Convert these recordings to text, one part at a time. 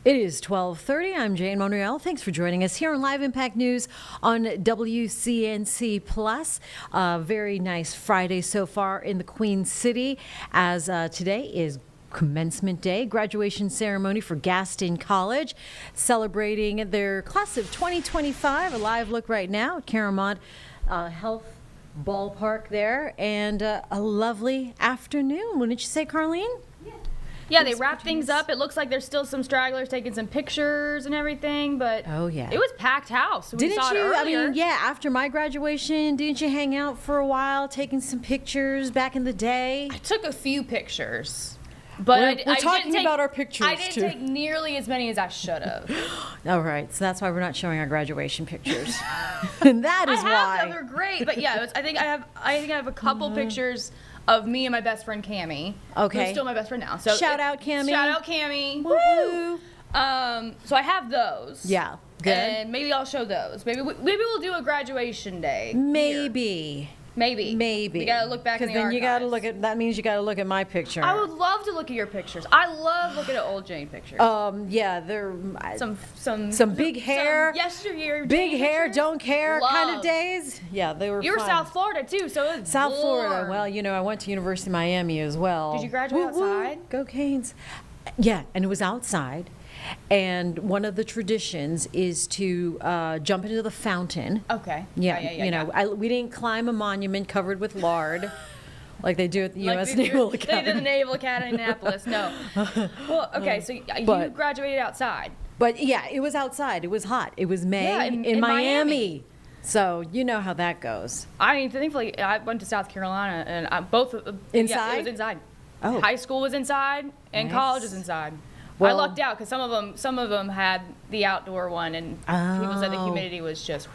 It is 12:30. I'm Jane Monreal. Thanks for joining us here on Live Impact News on WCNC Plus. Very nice Friday so far in the Queen City, as today is commencement day, graduation ceremony for Gaston College, celebrating their class of 2025. A live look right now at Caramont Health Ballpark there, and a lovely afternoon. Wouldn't you say, Carlene? Yeah, they wrapped things up. It looks like there's still some stragglers taking some pictures and everything, but oh yeah, it was packed house. We didn't saw you? It earlier. I mean, yeah. After my graduation, didn't you hang out for a while, taking some pictures back in the day? I took a few pictures, but we're talking about our pictures. I didn't take nearly as many as I should have. All right, so that's why we're not showing our graduation pictures, and that is why they're great. But yeah, I think I have a couple pictures of me and my best friend Cammie. Okay. Who's still my best friend now. So shout out Cammie. Shout out Cammie. Woo! So I have those. Yeah. Good. And maybe I'll show those. Maybe we'll do a graduation day. Maybe. Maybe. We gotta look back in the then archives. you gotta look at. That means you gotta look at my picture. I would love to look at your pictures. I love looking at old Jane pictures. Yeah, they're some big hair, some yesteryear big Jane hair, pictures. don't care Love. kind of days. Yeah, they were. You were fun. South Florida too, so it was South warm. Florida. Well, you know, I went to University of Miami as well. Did you graduate outside? Go Canes. Yeah, and it was outside. And one of the traditions is to jump into the fountain. Okay. Yeah. We didn't climb a monument covered with lard like they do at the U.S. Naval Academy. They did the Naval Academy in Annapolis. No. Well, okay, so you graduated outside. But yeah, it was outside. It was hot. It was May in Miami. So you know how that goes. I mean, thankfully, I went to South Carolina, and Inside? Yeah, it was inside. Oh. High school was inside, and Nice. college was inside. Well, I lucked out because some of them had the outdoor one, and people said the humidity was just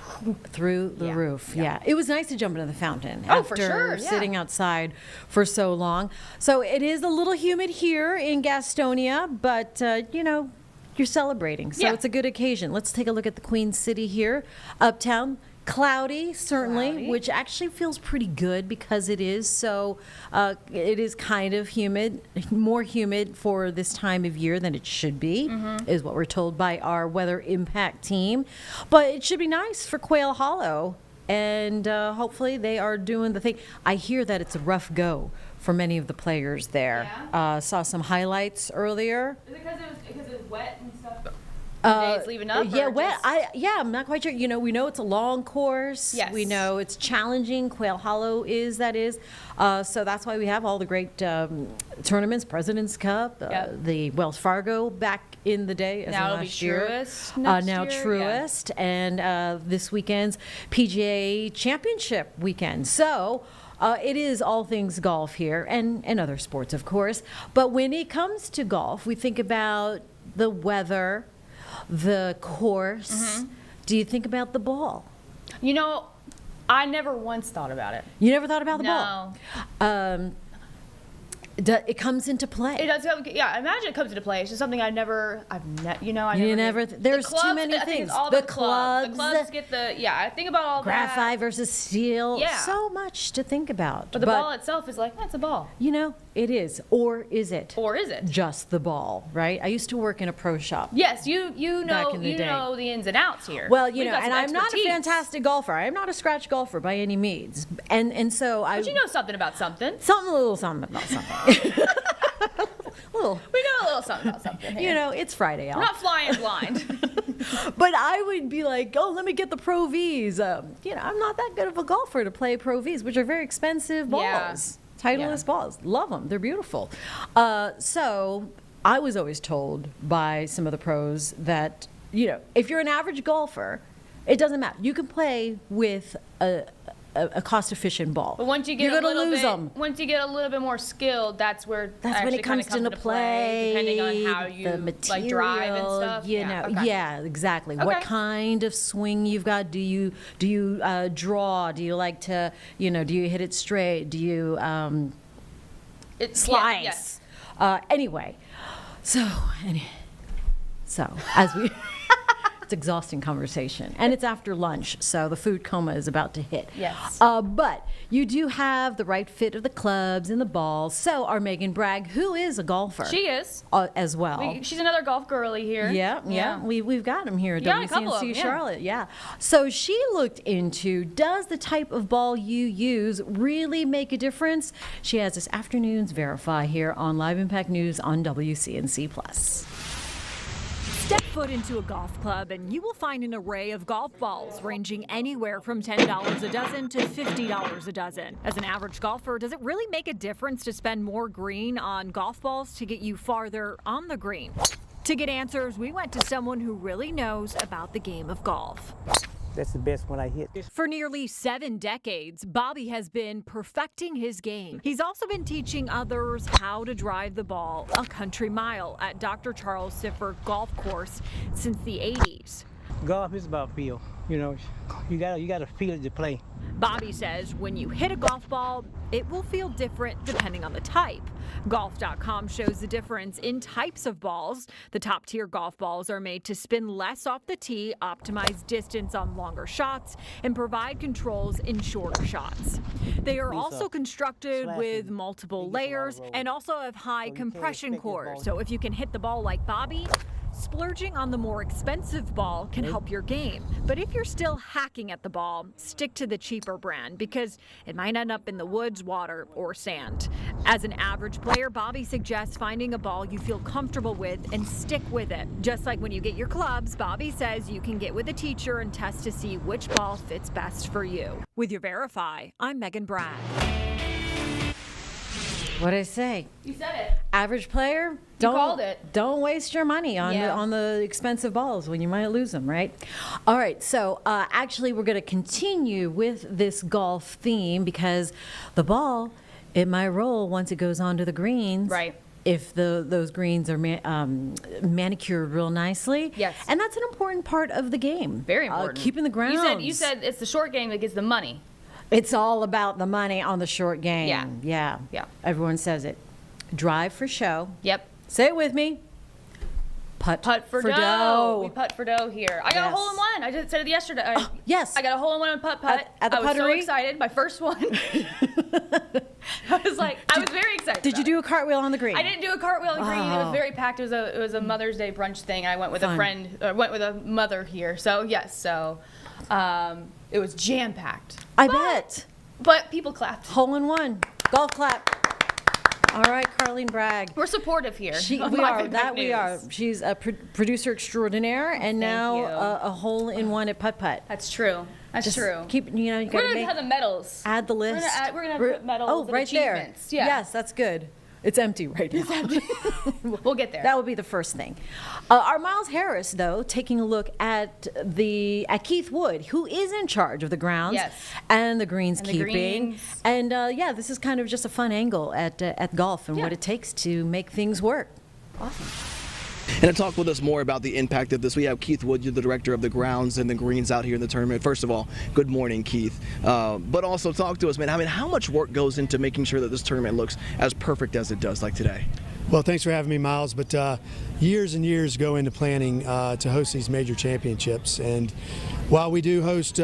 through the roof. Yeah. Yeah, it was nice to jump into the fountain Oh, after for sure, yeah. sitting outside for so long. So it is a little humid here in Gastonia, but you're celebrating, so Yeah. it's a good occasion. Let's take a look at the Queen City here, uptown. Cloudy, certainly, which actually feels pretty good because it is so. It is kind of humid, more humid for this time of year than it should be, is what we're told by our weather impact team. But it should be nice for Quail Hollow, and hopefully they are doing the thing. I hear that it's a rough go for many of the players there. Yeah? Saw some highlights earlier. Is it because it was wet and stuff? Days leaving up? Yeah, or well, just- I'm not quite sure. We know it's a long course. Yes. We know it's challenging. Quail Hollow is. So that's why we have all the great tournaments, President's Cup, Yep. the Wells Fargo back in the day as Now of it'll be last year. Truist next Now year, Truist, and this weekend's PGA Championship weekend. So it is all things golf here, and other sports, of course. But when it comes to golf, we think about the weather, the course. Do you think about the ball? I never once thought about it. You never thought about the No. ball? It comes into play. It does. Yeah, I imagine it comes into play. It's just something I've never. There's too many I think things. it's all The about clubs. The clubs, clubs get the. Yeah, I think about all that. graphite versus steel. Yeah. So much to think about. But the ball itself is like, that's a ball. It is. Or is it? Or is it? Just the ball, right? I used to work in a pro shop. Yes, you Back know in the day. the ins and outs here. Well, We've got and some I'm not a expertise. fantastic golfer. I am not a scratch golfer by any means. And so But you know something about something. a little something about something. We know a little something about something here. It's Friday, y'all. We're not flying blind. But I would be like, oh, let me get the Pro Vs. I'm not that good of a golfer to play Pro Vs, which are very expensive balls. Yeah. Titleist balls. Love them. They're beautiful. So I was always told by some of the pros that, if you're an average golfer, it doesn't matter. You can play with a cost-efficient ball. But once you get you're gonna lose them. once you get a little bit more skilled, that's when it comes into play. depending on how you the material, drive and stuff. Yeah, exactly. What kind of swing you've got? Do you draw? Do you like to, do you hit it straight? Do you slice? Anyway, so as we. It's exhausting conversation, and it's after lunch, so the food coma is about to hit. Yes. But you do have the right fit of the clubs and the balls. So our Megan Bragg, who is a golfer, she is as well. She's another golf girly here. Yeah. We've got them here at Yeah, a couple of WCNC them, Charlotte. Yeah. So she looked into, does the type of ball you use really make a difference? She has this afternoon's Verify here on Live Impact News on WCNC Plus. Step foot into a golf club and you will find an array of golf balls ranging anywhere from $10 a dozen to $50 a dozen. As an average golfer, does it really make a difference to spend more green on golf balls to get you farther on the green? To get answers, we went to someone who really knows about the game of golf. That's the best one I hit. For nearly 7 decades, Bobby has been perfecting his game. He's also been teaching others how to drive the ball a country mile at Dr. Charles Siffer Golf Course since the 80s. Golf is about feel. You gotta feel it to play. Bobby says when you hit a golf ball, it will feel different depending on the type. Golf.com shows the difference in types of balls. The top tier golf balls are made to spin less off the tee, optimize distance on longer shots, and provide controls in shorter shots. They are also constructed with multiple layers and also have high compression cores. So if you can hit the ball like Bobby, splurging on the more expensive ball can help your game. But if you're still hacking at the ball, stick to the cheaper brand because it might end up in the woods, water, or sand. As an average player, Bobby suggests finding a ball you feel comfortable with and stick with it. Just like when you get your clubs, Bobby says you can get with a teacher and test to see which ball fits best for you. With your Verify, I'm Megan Bragg. What'd I say? You said it. Average player, called it. Don't waste your money on the expensive balls when you might lose them, right? All right, so actually we're going to continue with this golf theme because the ball, it might roll once it goes onto the greens. Right. If those greens are manicured real nicely. Yes. And that's an important part of the game. Very important. Keeping the grounds. You said it's the short game that gets the money. It's all about the money on the short game. Yeah. Everyone says it. Drive for show. Yep. Say it with me. Putt for dough. We putt for dough here. I got Yes. a hole in one. I just said it yesterday. Yes. I got a hole in one on putt. At the I was so puttery? excited. My first one. I was very excited. Did you do a cartwheel on the green? I didn't do a cartwheel on the green. It Oh. was very packed. It was a Mother's Day brunch thing. I went with Fun. a friend. Went with a mother here. So yes. So it was jam packed. I bet. But people clapped. Hole in one. Golf clap. All right, Carlene Bragg. We're supportive here. We are. She's a producer extraordinaire, and now you. a hole in one at putt putt. That's true. That's true. Keep. You We're gotta gonna have the medals. add the list. We're gonna put medals. Oh, and right there. achievements. Yeah. Yes, that's good. It's empty right now. We'll get there. That would be the first thing. Our Miles Harris, though, taking a look at Keith Wood, who is in charge of the grounds and the greenskeeping. greens. And this is kind of just a fun angle at golf and what it takes to make things work. Awesome. And to talk with us more about the impact of this, we have Keith Wood, the director of the grounds and the greens out here in the tournament. First of all, good morning, Keith. But also talk to us, man. I mean, how much work goes into making sure that this tournament looks as perfect as it does like today? Well, thanks for having me, Miles. But years and years go into planning to host these major championships. And while we do host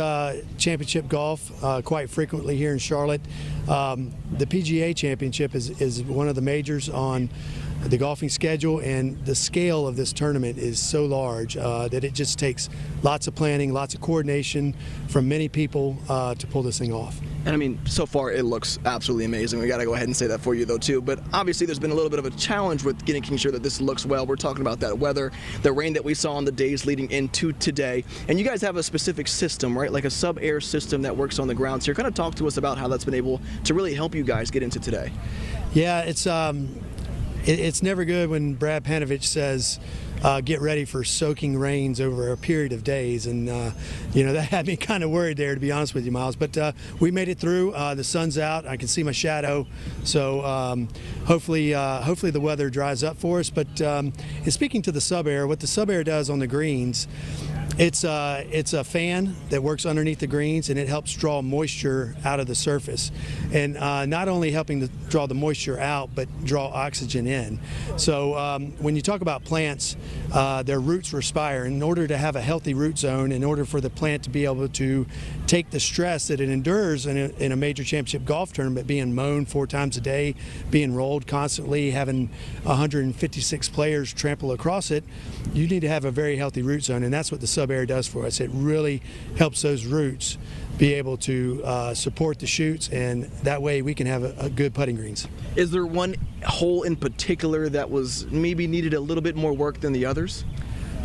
championship golf quite frequently here in Charlotte, the PGA Championship is one of the majors on the golfing schedule and the scale of this tournament is so large that it just takes lots of planning, lots of coordination from many people to pull this thing off. And I mean, so far it looks absolutely amazing. We got to go ahead and say that for you, though, too. But obviously, there's been a little bit of a challenge with getting sure that this looks well. We're talking about that weather, the rain that we saw on the days leading into today. And you guys have a specific system, right? Like a sub-air system that works on the ground. So you're going to talk to us about how that's been able to really help you guys get into today. Yeah, it's never good when Brad Panovich says, get ready for soaking rains over a period of days, and that had me kind of worried there, to be honest with you, Miles. But we made it through. The sun's out. I can see my shadow, so hopefully the weather dries up for us. But and speaking to the sub-air, what the sub-air does on the greens, it's a fan that works underneath the greens, and it helps draw moisture out of the surface, and not only helping to draw the moisture out, but draw oxygen in. So when you talk about plants, their roots respire. In order to have a healthy root zone, in order for the plant to be able to take the stress that it endures in a major championship golf tournament, being mown 4 times a day, being rolled constantly, having 156 players trample across it, you need to have a very healthy root zone, and that's what the sub-air does for us. It really helps those roots be able to support the shoots, and that way we can have a good putting greens. Is there one hole in particular that was maybe needed a little bit more work than the others?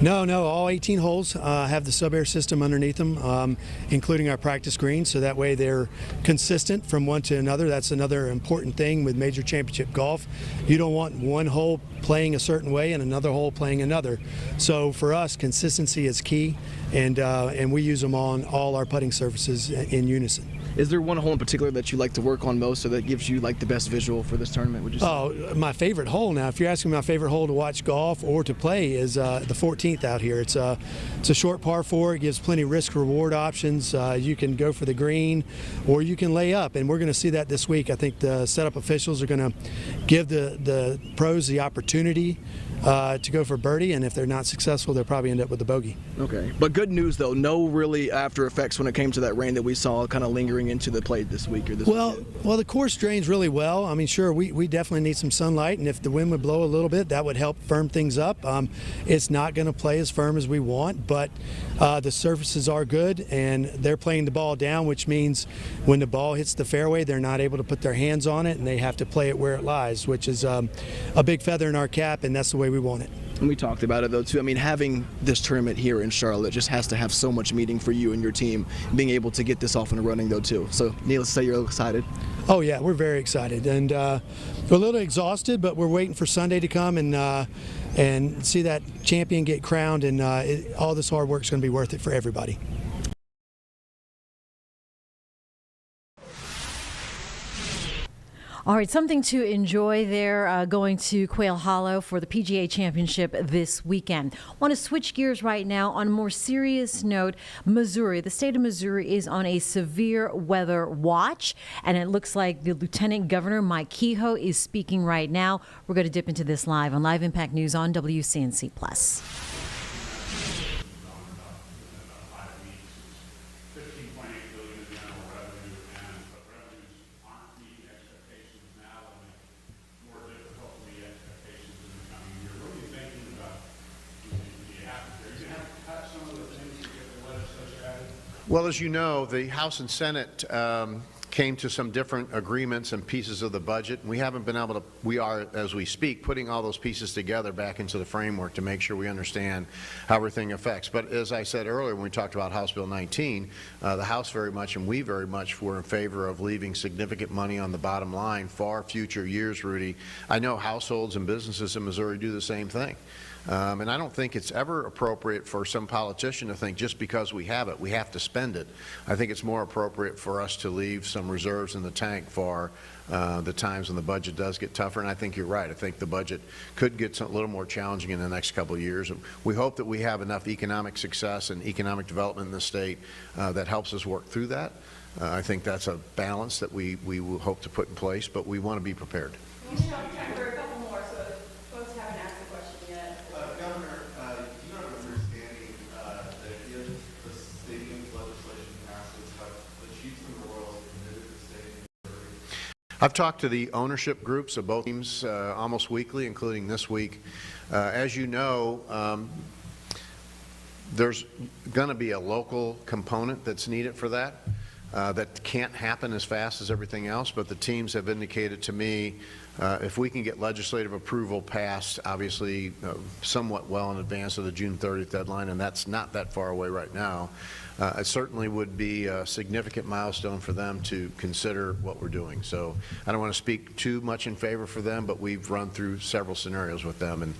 No, all 18 holes have the sub-air system underneath them, including our practice greens, so that way they're consistent from one to another. That's another important thing with major championship golf. You don't want one hole playing a certain way and another hole playing another. So for us, consistency is key, and we use them on all our putting surfaces in unison. Is there one hole in particular that you like to work on most, so that gives you like the best visual for this tournament, would you say? Oh, my favorite hole now, if you're asking my favorite hole to watch golf or to play, is the 14th out here. It's a short par 4. It gives plenty of risk-reward options. You can go for the green or you can lay up, and we're going to see that this week. I think the setup officials are going to give the pros the opportunity to go for birdie, and if they're not successful, they'll probably end up with a bogey. Okay, but good news though, no really after effects when it came to that rain that we saw kind of lingering into the play this week or this weekend. Well, the course drains really well. I mean, sure, we definitely need some sunlight, and if the wind would blow a little bit, that would help firm things up. It's not going to play as firm as we want, but the surfaces are good, and they're playing the ball down, which means when the ball hits the fairway, they're not able to put their hands on it, and they have to play it where it lies, which is a big feather in our cap, and that's the way we want it. And we talked about it though too. I mean, having this tournament here in Charlotte just has to have so much meaning for you and your team, being able to get this off and running though too. So needless to say, you're excited. Oh yeah, we're very excited, and we're a little exhausted, but we're waiting for Sunday to come and see that champion get crowned, and all this hard work is going to be worth it for everybody. All right, something to enjoy there going to Quail Hollow for the PGA Championship this weekend. Want to switch gears right now on a more serious note. Missouri, the state of Missouri is on a severe weather watch, and it looks like the Lieutenant Governor, Mike Kehoe, is speaking right now. We're going to dip into this live on Live Impact News on WCNC+. Well, as you know, the House and Senate came to some different agreements and pieces of the budget. We haven't been able to, we are, as we speak, putting all those pieces together back into the framework to make sure we understand how everything affects. But as I said earlier when we talked about House Bill 19, the House very much and we very much were in favor of leaving significant money on the bottom line for future years, Rudy. I know households and businesses in Missouri do the same thing. And I don't think it's ever appropriate for some politician to think just because we have it, we have to spend it. I think it's more appropriate for us to leave some reserves in the tank for the times when the budget does get tougher. And I think you're right. I think the budget could get a little more challenging in the next couple of years. We hope that we have enough economic success and economic development in the state that helps us work through that. I think that's a balance that we will hope to put in place, but we want to be prepared. We have time for a couple more, so if folks haven't asked the question yet. Governor, do you have an understanding that if the stadium's legislation passes, have the Chiefs and the Royals committed to staying in Missouri? I've talked to the ownership groups of both teams almost weekly, including this week. As you know, there's going to be a local component that's needed for that. That can't happen as fast as everything else, but the teams have indicated to me if we can get legislative approval passed, obviously somewhat well in advance of the June 30th deadline, and that's not that far away right now, it certainly would be a significant milestone for them to consider what we're doing. So I don't want to speak too much in favor for them, but we've run through several scenarios with them, and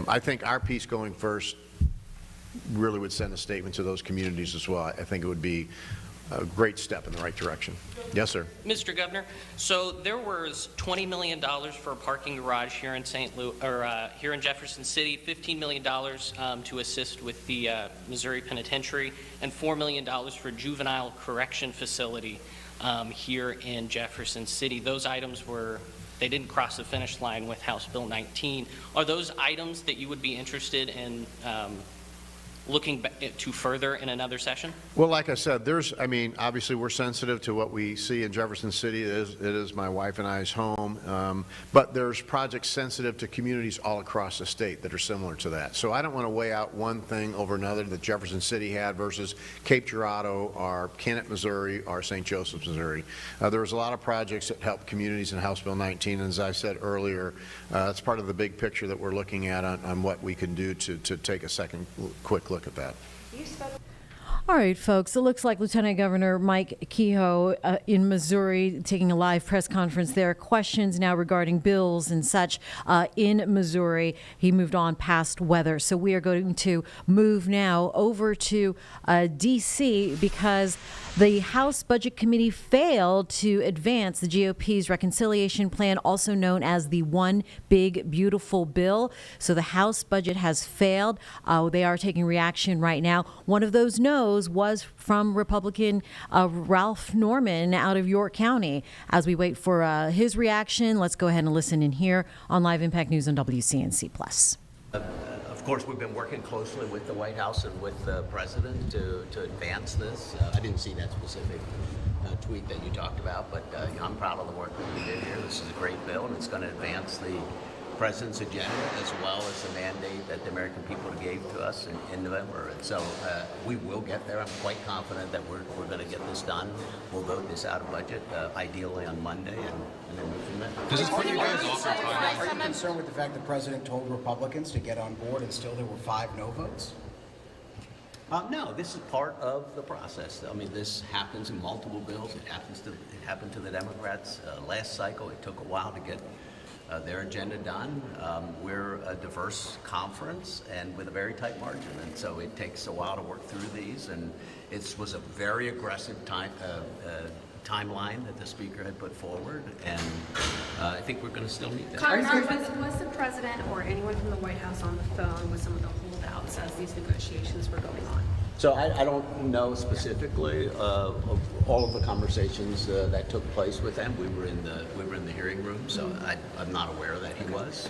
I think our piece going first really would send a statement to those communities as well. I think it would be a great step in the right direction. Yes, sir. Mr. Governor, so there was $20 million for a parking garage here in here in Jefferson City, $15 million to assist with the Missouri Penitentiary, and $4 million for juvenile correction facility here in Jefferson City. Those items they didn't cross the finish line with House Bill 19. Are those items that you would be interested in looking to further in another session? Well, like I said, obviously we're sensitive to what we see in Jefferson City. It is my wife and I's home, but there's projects sensitive to communities all across the state that are similar to that. So I don't want to weigh out one thing over another that Jefferson City had versus Cape Girardeau or Kennett, Missouri, or St. Joseph, Missouri. There was a lot of projects that helped communities in House Bill 19, and as I said earlier, that's part of the big picture that we're looking at on what we can do to take a second quick look at that. All right, folks, it looks like Lieutenant Governor Mike Kehoe in Missouri taking a live press conference there. Questions now regarding bills and such in Missouri. He moved on past weather. So we are going to move now over to D.C. because the House Budget Committee failed to advance the GOP's reconciliation plan, also known as the One Big Beautiful Bill. So the House budget has failed. They are taking reaction right now. One of those no's was from Republican Ralph Norman out of York County. As we wait for his reaction, let's go ahead and listen in here on Live Impact News on WCNC Plus. Of course, we've been working closely with the White House and with the President to advance this. I didn't see that specific tweet that you talked about, but I'm proud of the work that we did here. This is a great bill, and it's going to advance the President's agenda as well as the mandate that the American people gave to us in November. And so we will get there. I'm quite confident that we're going to get this done. We'll vote this out of budget, ideally on Monday, and then move from there. Does this put you guys off your time? Are you concerned with the fact the President told Republicans to get on board and still there were 5 no votes? No, this is part of the process. I mean, this happens in multiple bills. It happened to the Democrats last cycle. It took a while to get their agenda done. We're a diverse conference and with a very tight margin, and so it takes a while to work through these, and it was a very aggressive timeline that the Speaker had put forward, and I think we're going to still need that. Was the President or anyone from the White House on the phone with some of the holdouts as these negotiations were going on? So I don't know specifically of all of the conversations that took place with them. We were in the hearing room, so I'm not aware that he was.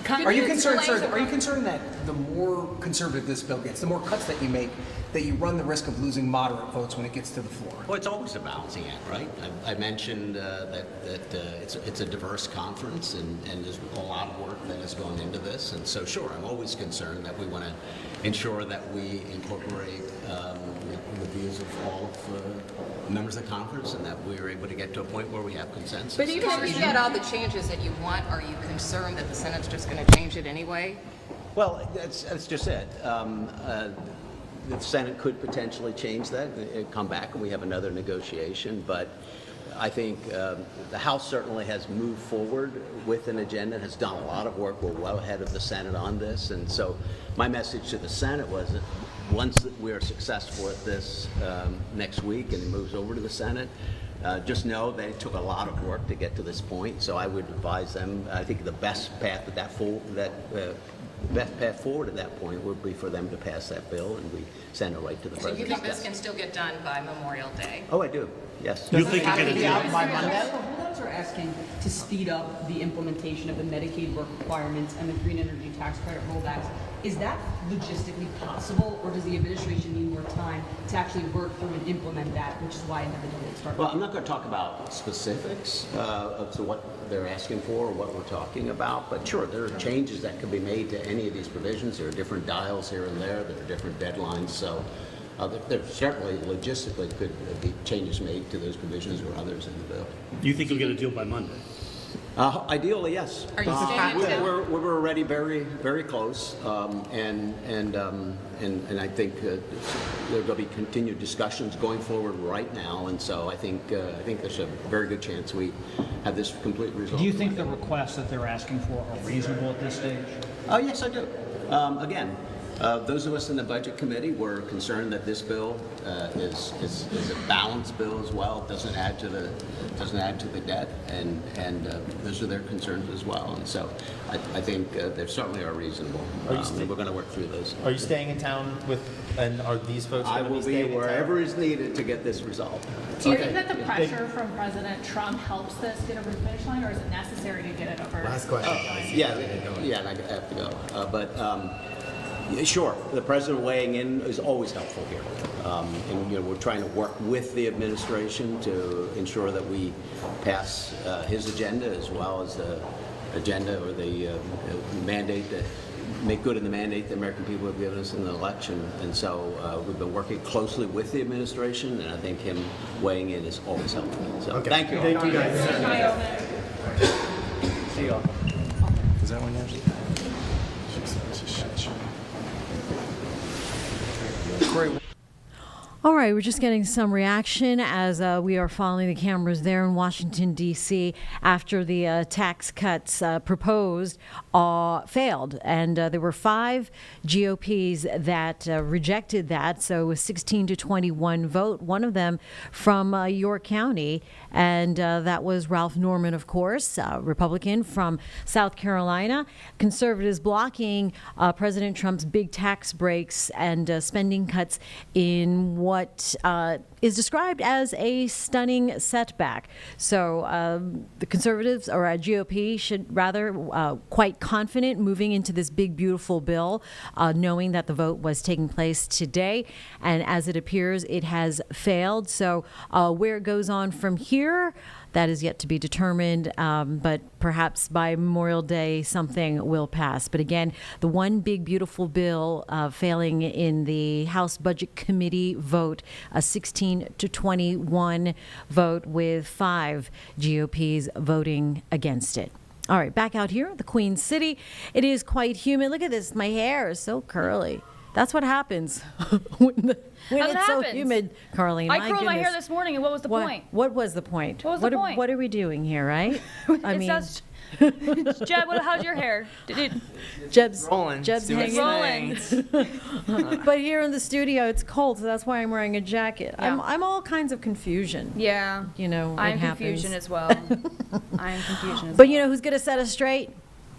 Are you concerned, sir? Are you concerned that the more conservative this bill gets, the more cuts that you make, that you run the risk of losing moderate votes when it gets to the floor? Well, it's always a balancing act, right? I mentioned that it's a diverse conference, and there's a lot of work that has gone into this, and so sure, I'm always concerned that we want to ensure that we incorporate the views of all of members of the conference, and that we're able to get to a point where we have consensus. But even if you get all the changes that you want, are you concerned that the Senate's just going to change it anyway? Well, that's just it. The Senate could potentially change that and come back, and we have another negotiation, but I think the House certainly has moved forward with an agenda, has done a lot of work. We're well ahead of the Senate on this, and so my message to the Senate was that once we are successful at this next week and it moves over to the Senate, just know that it took a lot of work to get to this point. So I would advise them. I think the best path best path forward at that point would be for them to pass that bill, and we send it right to the President. So you think this can still get done by Memorial Day? Oh, I do. Yes. You think it can be out by Monday? Holdouts are asking to speed up the implementation of the Medicaid work requirements and the green energy tax credit rollbacks Is that logistically possible, or does the administration need more time to actually work through and implement that, which is why another debate started? Well, I'm not going to talk about specifics of to what they're asking for or what we're talking about, but sure, there are changes that could be made to any of these provisions. There are different dials here and there. There are different deadlines. So there certainly logistically could be changes made to those provisions or others in the bill. Do you think you'll get a deal by Monday? Ideally, yes. Are you staying in town? We're already very, very close, and I think there will be continued discussions going forward right now, and so I think there's a very good chance we have this complete resolved. Do you think the requests that they're asking for are reasonable at this stage? Yes, I do. Again, those of us in the Budget Committee were concerned that this bill is a balanced bill as well. It doesn't add to the debt, and those are their concerns as well. And so I think they certainly are reasonable. And we're going to work through those. Are you staying in town and are these folks I going to will be staying be in wherever town? is needed to get this resolved. Do you think that the pressure from President Trump helps this get over the finish line, or is it necessary to get it over? Last question. Yeah, and I have to go. Sure, the president weighing in is always helpful here. And we're trying to work with the administration to ensure that we pass his agenda as well as the agenda or the mandate that make good in the mandate the American people have given us in the election. And so we've been working closely with the administration, and I think him weighing in is always helpful. So thank you. Thank you guys. See you all. Is that one yours? All right, we're just getting some reaction as we are following the cameras there in Washington, D.C. after the tax cuts proposed failed. And there were 5 GOPs that rejected that. So it was 16-21 vote, one of them from York County. And that was Ralph Norman, of course, Republican from South Carolina. Conservatives blocking President Trump's big tax breaks and spending cuts in what is described as a stunning setback. So the conservatives or GOP should rather quite confident moving into this big, beautiful bill, knowing that the vote was taking place today. And as it appears, it has failed. So where it goes on from here, that is yet to be determined, but perhaps by Memorial Day something will pass. But again, the one big beautiful bill failing in the House Budget Committee vote, a 16-21 vote with 5 GOPs voting against it. All right, back out here, the Queen City. It is quite humid. Look at this. My hair is so curly. That's what happens when it's so humid, Carlene. I curled my hair this morning, and what was the point? What was the point? What was the point? What are we doing here, right? I mean, Jeb, how's your hair? Jeb's rolling. Jeb's rolling. But here in the studio, it's cold, so that's why I'm wearing a jacket. Yeah. I'm all kinds of confusion. Yeah. You know, I'm it happens. confusion as well. I'm confusion as But well. you know who's going to set us straight?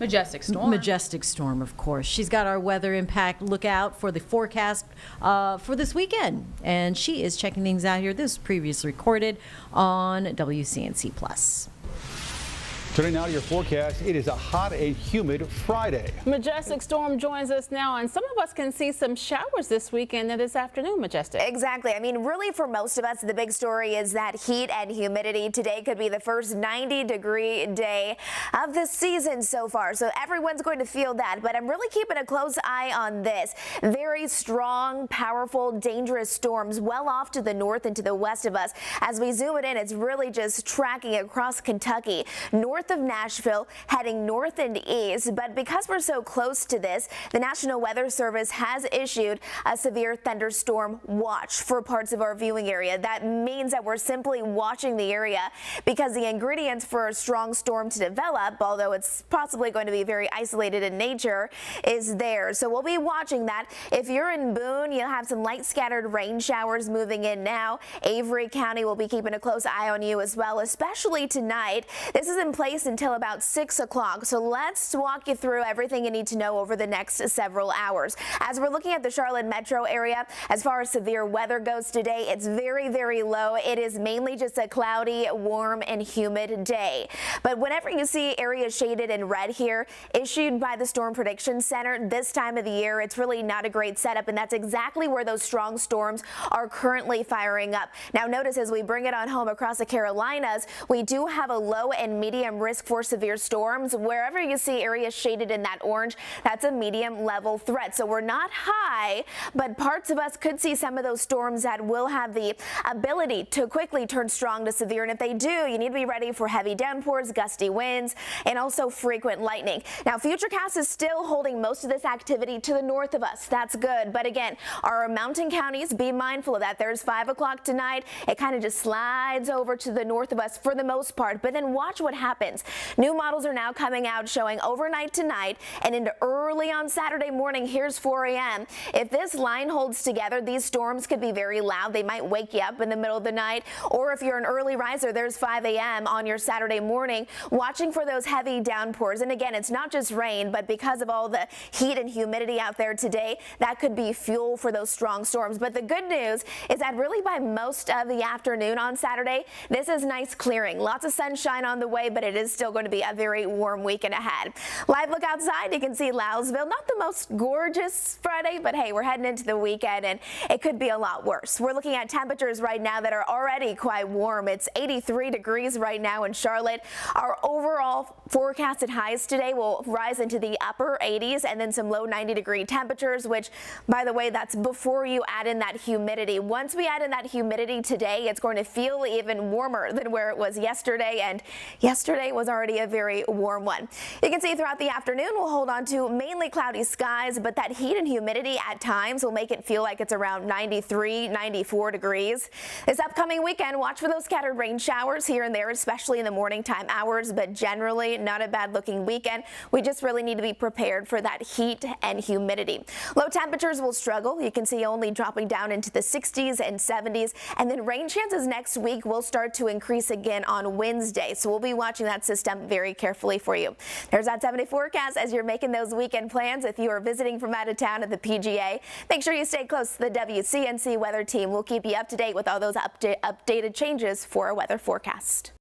Majestic Storm. Majestic Storm, of course. She's got our weather impact lookout for the forecast for this weekend. And she is checking things out here. This was previously recorded on WCNC Plus. Turning now to your forecast, it is a hot and humid Friday. Majestic Storm joins us now, and some of us can see some showers this weekend and this afternoon, Majestic. Exactly. I mean, really for most of us, the big story is that heat and humidity. Today could be the first 90-degree day of the season so far, so everyone's going to feel that. But I'm really keeping a close eye on this. Very strong, powerful, dangerous storms well off to the north and to the west of us. As we zoom it in, it's really just tracking across Kentucky, north of Nashville, heading north and east. But because we're so close to this, the National Weather Service has issued a severe thunderstorm watch for parts of our viewing area. That means that we're simply watching the area because the ingredients for a strong storm to develop, although it's possibly going to be very isolated in nature, is there. So we'll be watching that. If you're in Boone, you'll have some light scattered rain showers moving in now. Avery County will be keeping a close eye on you as well, especially tonight. This is in place place until about 6 o'clock. So let's walk you through everything you need to know over the next several hours. As we're looking at the Charlotte metro area, as far as severe weather goes today, it's very, very low. It is mainly just a cloudy, warm, and humid day. But whenever you see areas shaded in red here, issued by the Storm Prediction Center, this time of the year, it's really not a great setup, and that's exactly where those strong storms are currently firing up. Now notice as we bring it on home across the Carolinas, we do have a low and medium risk for severe storms. Wherever you see areas shaded in that orange, that's a medium level threat. So we're not high, but parts of us could see some of those storms that will have the ability to quickly turn strong to severe. And if they do, you need to be ready for heavy downpours, gusty winds, and also frequent lightning. Now, Futurecast is still holding most of this activity to the north of us. That's good. But again, our mountain counties, be mindful of that. There's 5 o'clock tonight. It kind of just slides over to the north of us for the most part. But then watch what happens. New models are now coming out showing overnight tonight and into early on Saturday morning. Here's 4 a.m. If this line holds together, these storms could be very loud. They might wake you up in the middle of the night. Or if you're an early riser, there's 5 a.m. on your Saturday morning, watching for those heavy downpours. And again, it's not just rain, but because of all the heat and humidity out there today, that could be fuel for those strong storms. But the good news is that really by most of the afternoon on Saturday, this is nice clearing. Lots of sunshine on the way, but it is still going to be a very warm weekend ahead. Live look outside, you can see Louisville. Not the most gorgeous Friday, but hey, we're heading into the weekend and it could be a lot worse. We're looking at temperatures right now that are already quite warm. It's 83 degrees right now in Charlotte. Our overall forecasted highs today will rise into the upper 80s and then some low 90-degree temperatures, which, by the way, that's before you add in that humidity. Once we add in that humidity today, it's going to feel even warmer than where it was yesterday, and yesterday was already a very warm one. You can see throughout the afternoon we'll hold on to mainly cloudy skies, but that heat and humidity at times will make it feel like it's around 93, 94 degrees. This upcoming weekend, watch for those scattered rain showers here and there, especially in the morning time hours, but generally not a bad looking weekend. We just really need to be prepared for that heat and humidity. Low temperatures will struggle. You can see only dropping down into the 60s and 70s, and then rain chances next week will start to increase again on Wednesday. So we'll be watching that system very carefully for you. There's that 70 forecast as you're making those weekend plans. If you are visiting from out of town at the PGA, make sure you stay close to the WCNC weather team. We'll keep you up to date with all those updated changes for our weather forecast.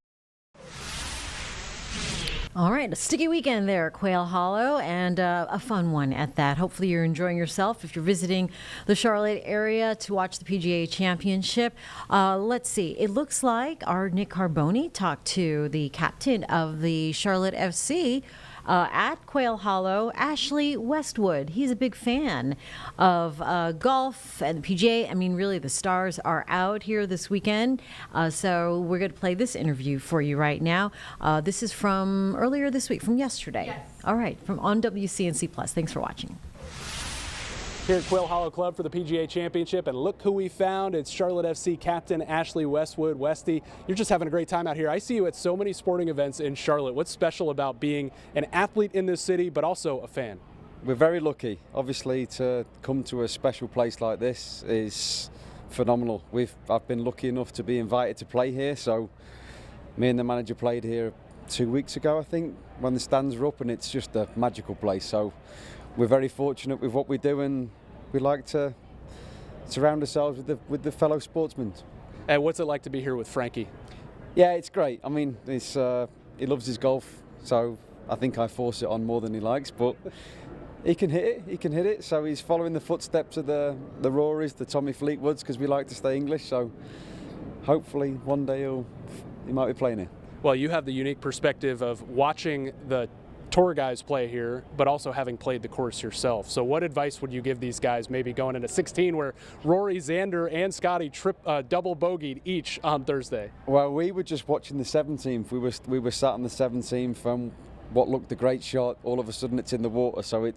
All right, a sticky weekend there, Quail Hollow, and a fun one at that. Hopefully you're enjoying yourself if you're visiting the Charlotte area to watch the PGA Championship. Let's see. It looks like our Nick Carboni talked to the captain of the Charlotte FC at Quail Hollow, Ashley Westwood. He's a big fan of golf and the PGA. I mean, really, the stars are out here this weekend. So we're going to play this interview for you right now. This is from earlier this week, from yesterday. Yes. All right, from on WCNC Plus. Thanks for watching. Here at Quail Hollow Club for the PGA Championship, and look who we found. It's Charlotte FC captain Ashley Westwood. Westy, you're just having a great time out here. I see you at so many sporting events in Charlotte. What's special about being an athlete in this city, but also a fan? We're very lucky. Obviously, to come to a special place like this is phenomenal. I've been lucky enough to be invited to play here, so me and the manager played here 2 weeks ago, I think, when the stands were up, and it's just a magical place. So we're very fortunate with what we do, and we like to surround ourselves with the fellow sportsmen. And what's it like to be here with Frankie? Yeah, it's great. I mean, he loves his golf, so I think I force it on more than he likes, but he can hit it. He can hit it. So he's following the footsteps of the Rorys, the Tommy Fleetwoods, because we like to stay English. So hopefully one day he might be playing here. Well, you have the unique perspective of watching the tour guys play here, but also having played the course yourself. So what advice would you give these guys maybe going into 16 where Rory, Xander, and Scotty double bogeyed each on Thursday? Well, we were just watching the 17th. We were sat on the 17th from what looked a great shot. All of a sudden it's in the water. So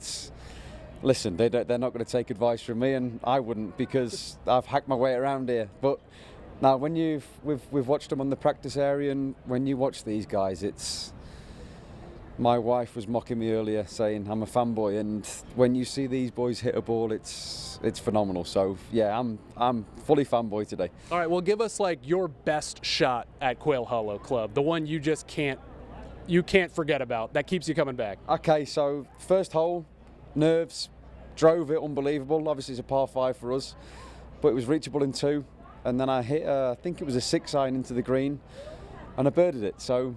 listen, they're not going to take advice from me, and I wouldn't, because I've hacked my way around here. But now when we've watched them on the practice area, and when you watch these guys, my wife was mocking me earlier, saying I'm a fanboy, and when you see these boys hit a ball, it's phenomenal. So yeah, I'm fully fanboy today. All right, well, give us like your best shot at Quail Hollow Club, the one you just can't you can't forget about that keeps you coming back? Okay, so first hole, nerves, drove it, unbelievable. Obviously it's a par 5 for us, but it was reachable in 2. And then I hit, I think it was a 6-iron into the green, and I birded it. So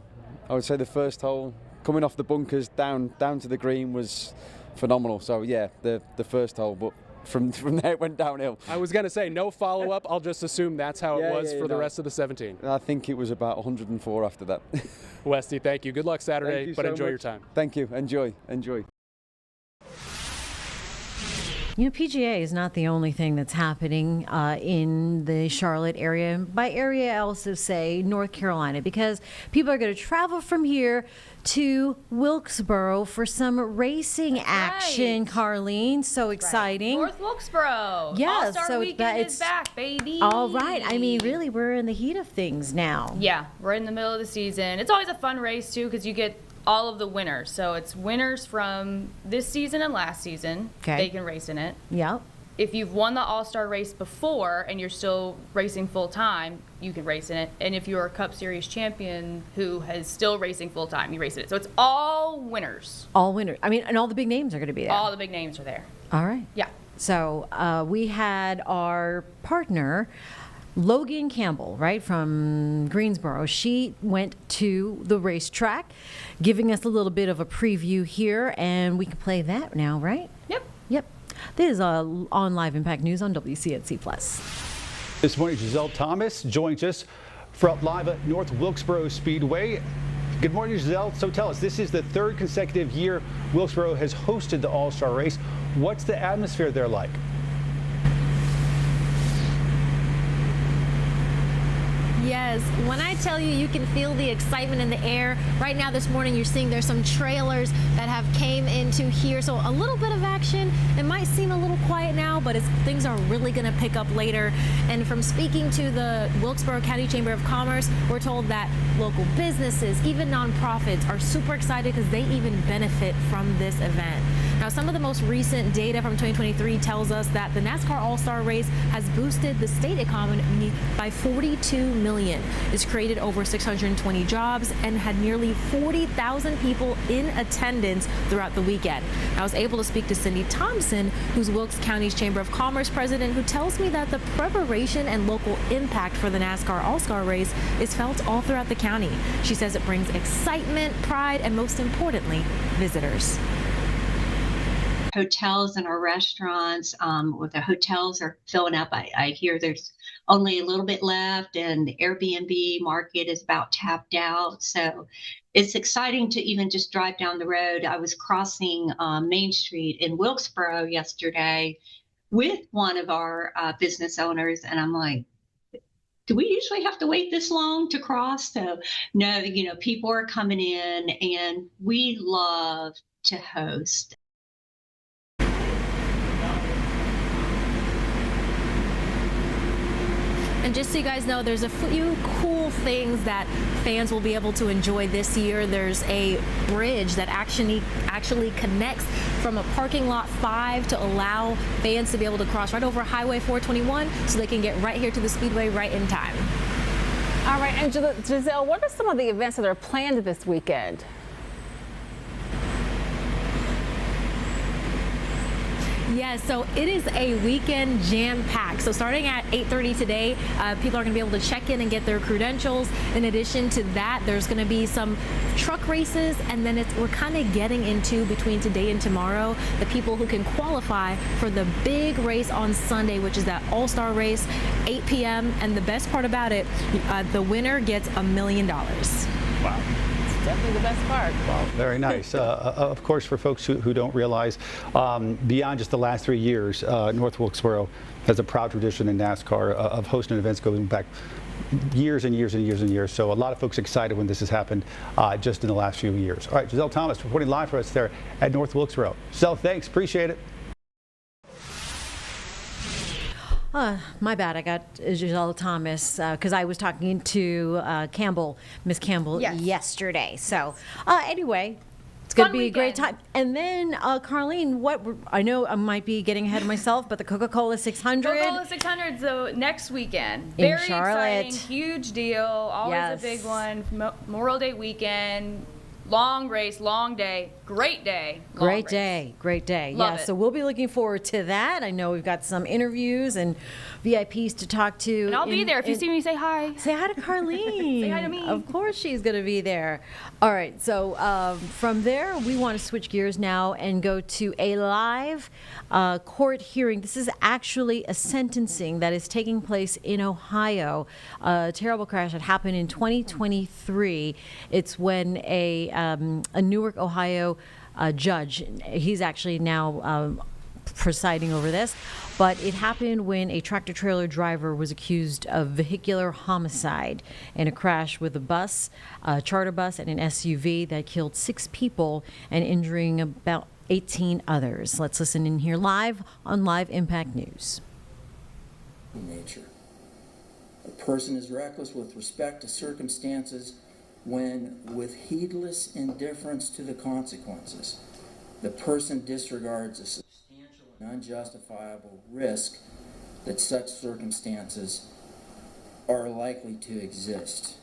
I would say the first hole, coming off the bunkers down to the green, was phenomenal. So yeah, the first hole, but from there it went downhill. I was going to say no follow-up. I'll just assume that's how it was for the rest of the 17. I think it was about 104 after that. Westy, thank you. Good luck Saturday, but enjoy your time. Thank you. Enjoy. You know, PGA is not the only thing that's happening in the Charlotte area. By area, I also say North Carolina, because people are going to travel from here to Wilkesboro for some racing action, right. Carlene. So exciting. North Wilkesboro. Yeah, All-Star so Weekend it's is back, baby. All right. I mean, really, we're in the heat of things now. Yeah, we're in the middle of the season. It's always a fun race, too, because you get all of the winners. So it's winners from this season and last season. Okay. They can race in it. Yep. If you've won the All-Star race before and you're still racing full-time, you can race in it. And if you're a Cup Series champion who is still racing full-time, you race in it. So it's all winners. All winners. I mean, and all the big names are going to be there. All the big names are there. All right. Yeah. So we had our partner, Logan Campbell, right, from Greensboro. She went to the racetrack, giving us a little bit of a preview here, and we can play that now, right? Yep. Yep. This is on Live Impact News on WCNC Plus. This morning, Giselle Thomas joins us from live at North Wilkesboro Speedway. Good morning, Giselle. So tell us, this is the 3rd consecutive year Wilkesboro has hosted the All-Star race. What's the atmosphere there like? Yes, when I tell you can feel the excitement in the air. Right now this morning you're seeing there's some trailers that have came into here, so a little bit of action. It might seem a little quiet now, but things are really going to pick up later. And from speaking to the Wilkesboro County Chamber of Commerce, we're told that local businesses, even nonprofits, are super excited because they even benefit from this event. Now, some of the most recent data from 2023 tells us that the NASCAR All-Star Race has boosted the state economy by $42 million. It's created over 620 jobs and had nearly 40,000 people in attendance throughout the weekend. I was able to speak to Cindy Thompson, who's Wilkes County's Chamber of Commerce president, who tells me that the preparation and local impact for the NASCAR All-Star Race is felt all throughout the county. She says it brings excitement, pride, and most importantly, visitors. Hotels and our restaurants, the hotels are filling up. I hear there's only a little bit left, and the Airbnb market is about tapped out. So it's exciting to even just drive down the road. I was crossing Main Street in Wilkesboro yesterday with one of our business owners, and I'm like, do we usually have to wait this long to cross? So no, people are coming in, and we love to host. And just so you guys know, there's a few cool things that fans will be able to enjoy this year. There's a bridge that actually connects from a parking lot 5 to allow fans to be able to cross right over Highway 421 so they can get right here to the Speedway right in time. All right, and Giselle, what are some of the events that are planned this weekend? Yes, so it is a weekend jam-packed. So starting at 8:30 today, people are going to be able to check in and get their credentials. In addition to that, there's going to be some truck races, and then we're kind of getting into, between today and tomorrow, the people who can qualify for the big race on Sunday, which is that All-Star race, 8 p.m. And the best part about it, the winner gets $1 million. Wow. Definitely the best part. Wow, very nice. Of course, for folks who don't realize, beyond just the last 3 years, North Wilkesboro has a proud tradition in NASCAR of hosting events going back years and years and years and years. So a lot of folks excited when this has happened just in the last few years. All right, Giselle Thomas reporting live for us there at North Wilkesboro. Giselle, thanks. Appreciate it. My bad. I got Giselle Thomas because I was talking to Miss Campbell, yesterday. So anyway, it's going to be a great time. And then, Carlene, I know I might be getting ahead of myself, but the Coca-Cola 600. Coca-Cola 600, so next weekend. In Very Charlotte. exciting, huge deal, always a big one. Memorial Day weekend. Long race, long day, great day. long Great race. day, great day. Love Yeah, it. so we'll be looking forward to that. I know we've got some interviews and VIPs to talk to. And I'll be there. If you see me, say hi. Say hi to Carlene. Say hi to me. Of course she's going to be there. All right, so from there, we want to switch gears now and go to a live court hearing. This is actually a sentencing that is taking place in Ohio. A terrible crash that happened in 2023. It's when a Newark, Ohio judge, he's actually now presiding over this, but it happened when a tractor-trailer driver was accused of vehicular homicide in a crash with a bus, a charter bus, and an SUV that killed 6 people and injuring about 18 others. Let's listen in here live on Live Impact News. Nature. A person is reckless with respect to circumstances when, with heedless indifference to the consequences, the person disregards a substantial and unjustifiable risk that such circumstances are likely to exist.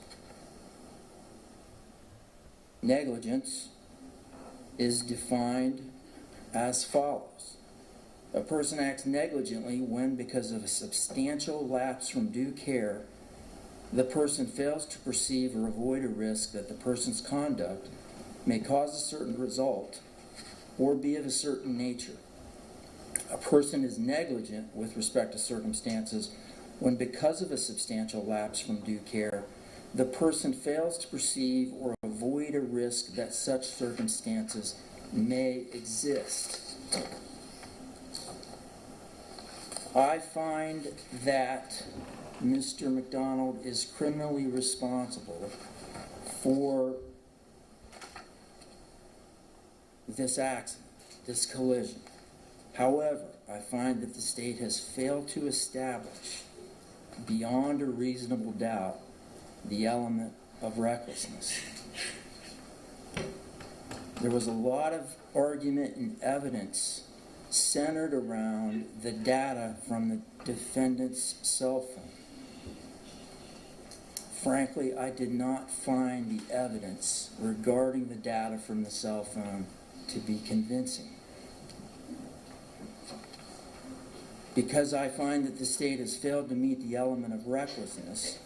Negligence is defined as follows. A person acts negligently when, because of a substantial lapse from due care, the person fails to perceive or avoid a risk that the person's conduct may cause a certain result or be of a certain nature. A person is negligent with respect to circumstances when, because of a substantial lapse from due care, the person fails to perceive or avoid a risk that such circumstances may exist. I find that Mr. McDonald is criminally responsible for this accident, this collision. However, I find that the state has failed to establish beyond a reasonable doubt the element of recklessness. There was a lot of argument and evidence centered around the data from the defendant's cell phone. Frankly, I did not find the evidence regarding the data from the cell phone to be convincing. Because I find that the state has failed to meet the element of recklessness,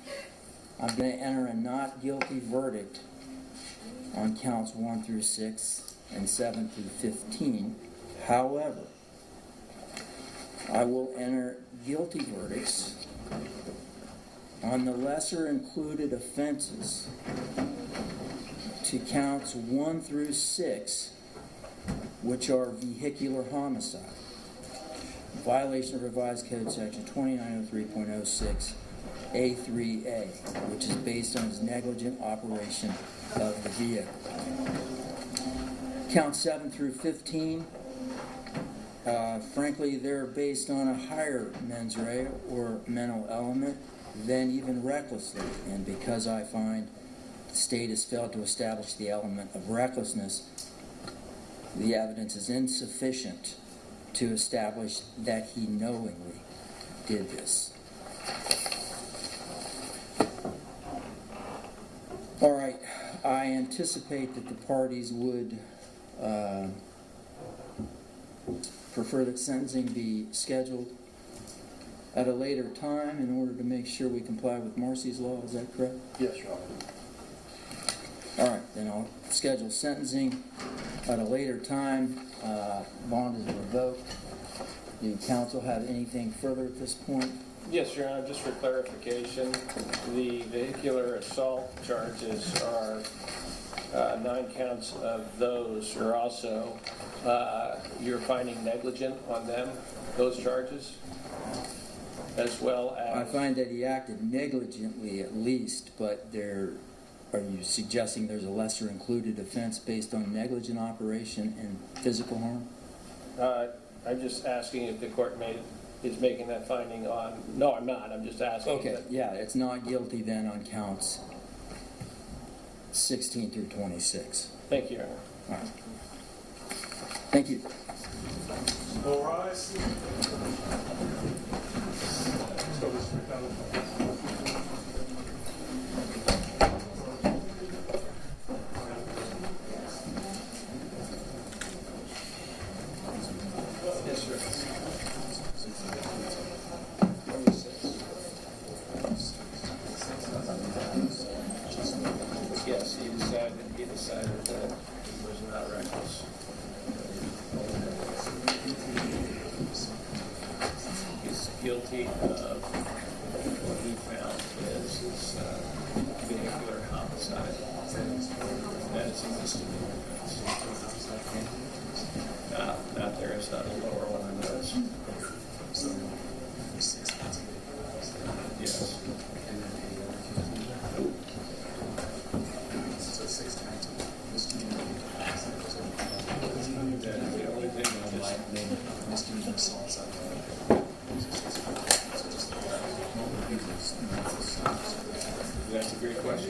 I'm going to enter a not guilty verdict on counts 1 through 6 and 7 through 15. However, I will enter guilty verdicts on the lesser included offenses to counts 1 through 6, which are vehicular homicide, violation of revised code section 2903.06 A3A, which is based on his negligent operation of the vehicle. Counts 7 through 15, frankly, they're based on a higher mens rea or mental element than even recklessly. And because I find the state has failed to establish the element of recklessness, the evidence is insufficient to establish that he knowingly did this. All right, I anticipate that the parties would prefer that sentencing be scheduled at a later time in order to make sure we comply with Marcy's law. Is that correct? Yes, Your Honor. All right, then I'll schedule sentencing at a later time. Bond is revoked. Do counsel have anything further at this point? Yes, Your Honor, just for clarification, the vehicular assault charges are 9 counts of those are also, you're finding negligent on them, those charges, as well as... I find that he acted negligently at least, but are you suggesting there's a lesser included offense based on negligent operation and physical harm? I'm just asking if the court is making that finding on... No, I'm not. I'm just asking. Okay, yeah, it's not guilty then on counts 16 through 26. Thank you, Your Honor. All right. Thank you. All rise. Let's go this way.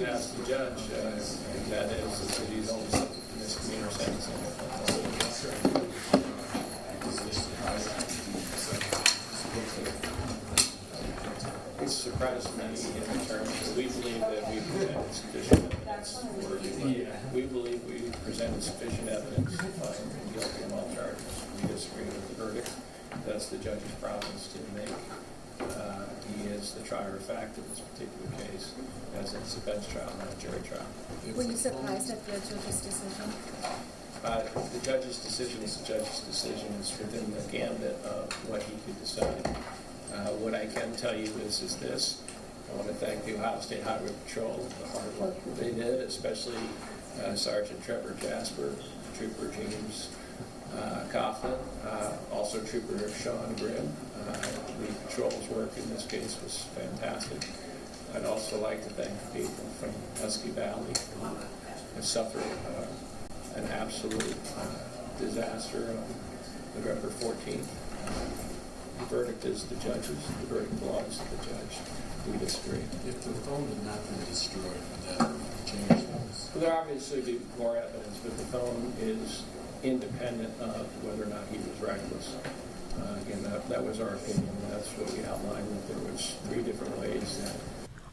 can ask the judge, and that is the city's only misdemeanor sentencing. It's surprised me in terms of, we believe that we presented sufficient evidence. We believe we presented sufficient evidence of guilty on all charges. We disagree with the verdict. That's the judge's province to make. He is the trier of fact in this particular case, as it's a bench trial, not a jury trial. Were you surprised at the judge's decision? The judge's decision is the judge's decision. It's within the gambit of what he could decide. What I can tell you is this. I want to thank the Ohio State Highway Patrol for the hard work that they did, especially Sergeant Trevor Jasper, Trooper James Coughlin, also Trooper Sean Grimm. The patrol's work in this case was fantastic. I'd also like to thank the people from Husky Valley who have suffered an absolute disaster on November 14th. The verdict is the judge's. The verdict belongs to the judge. We disagree. If the phone had not been destroyed, would that change things? Well, there obviously be more evidence, but the phone is independent of whether or not he was reckless. Again, that was our opinion. That's what we outlined, that there was 3 different ways that.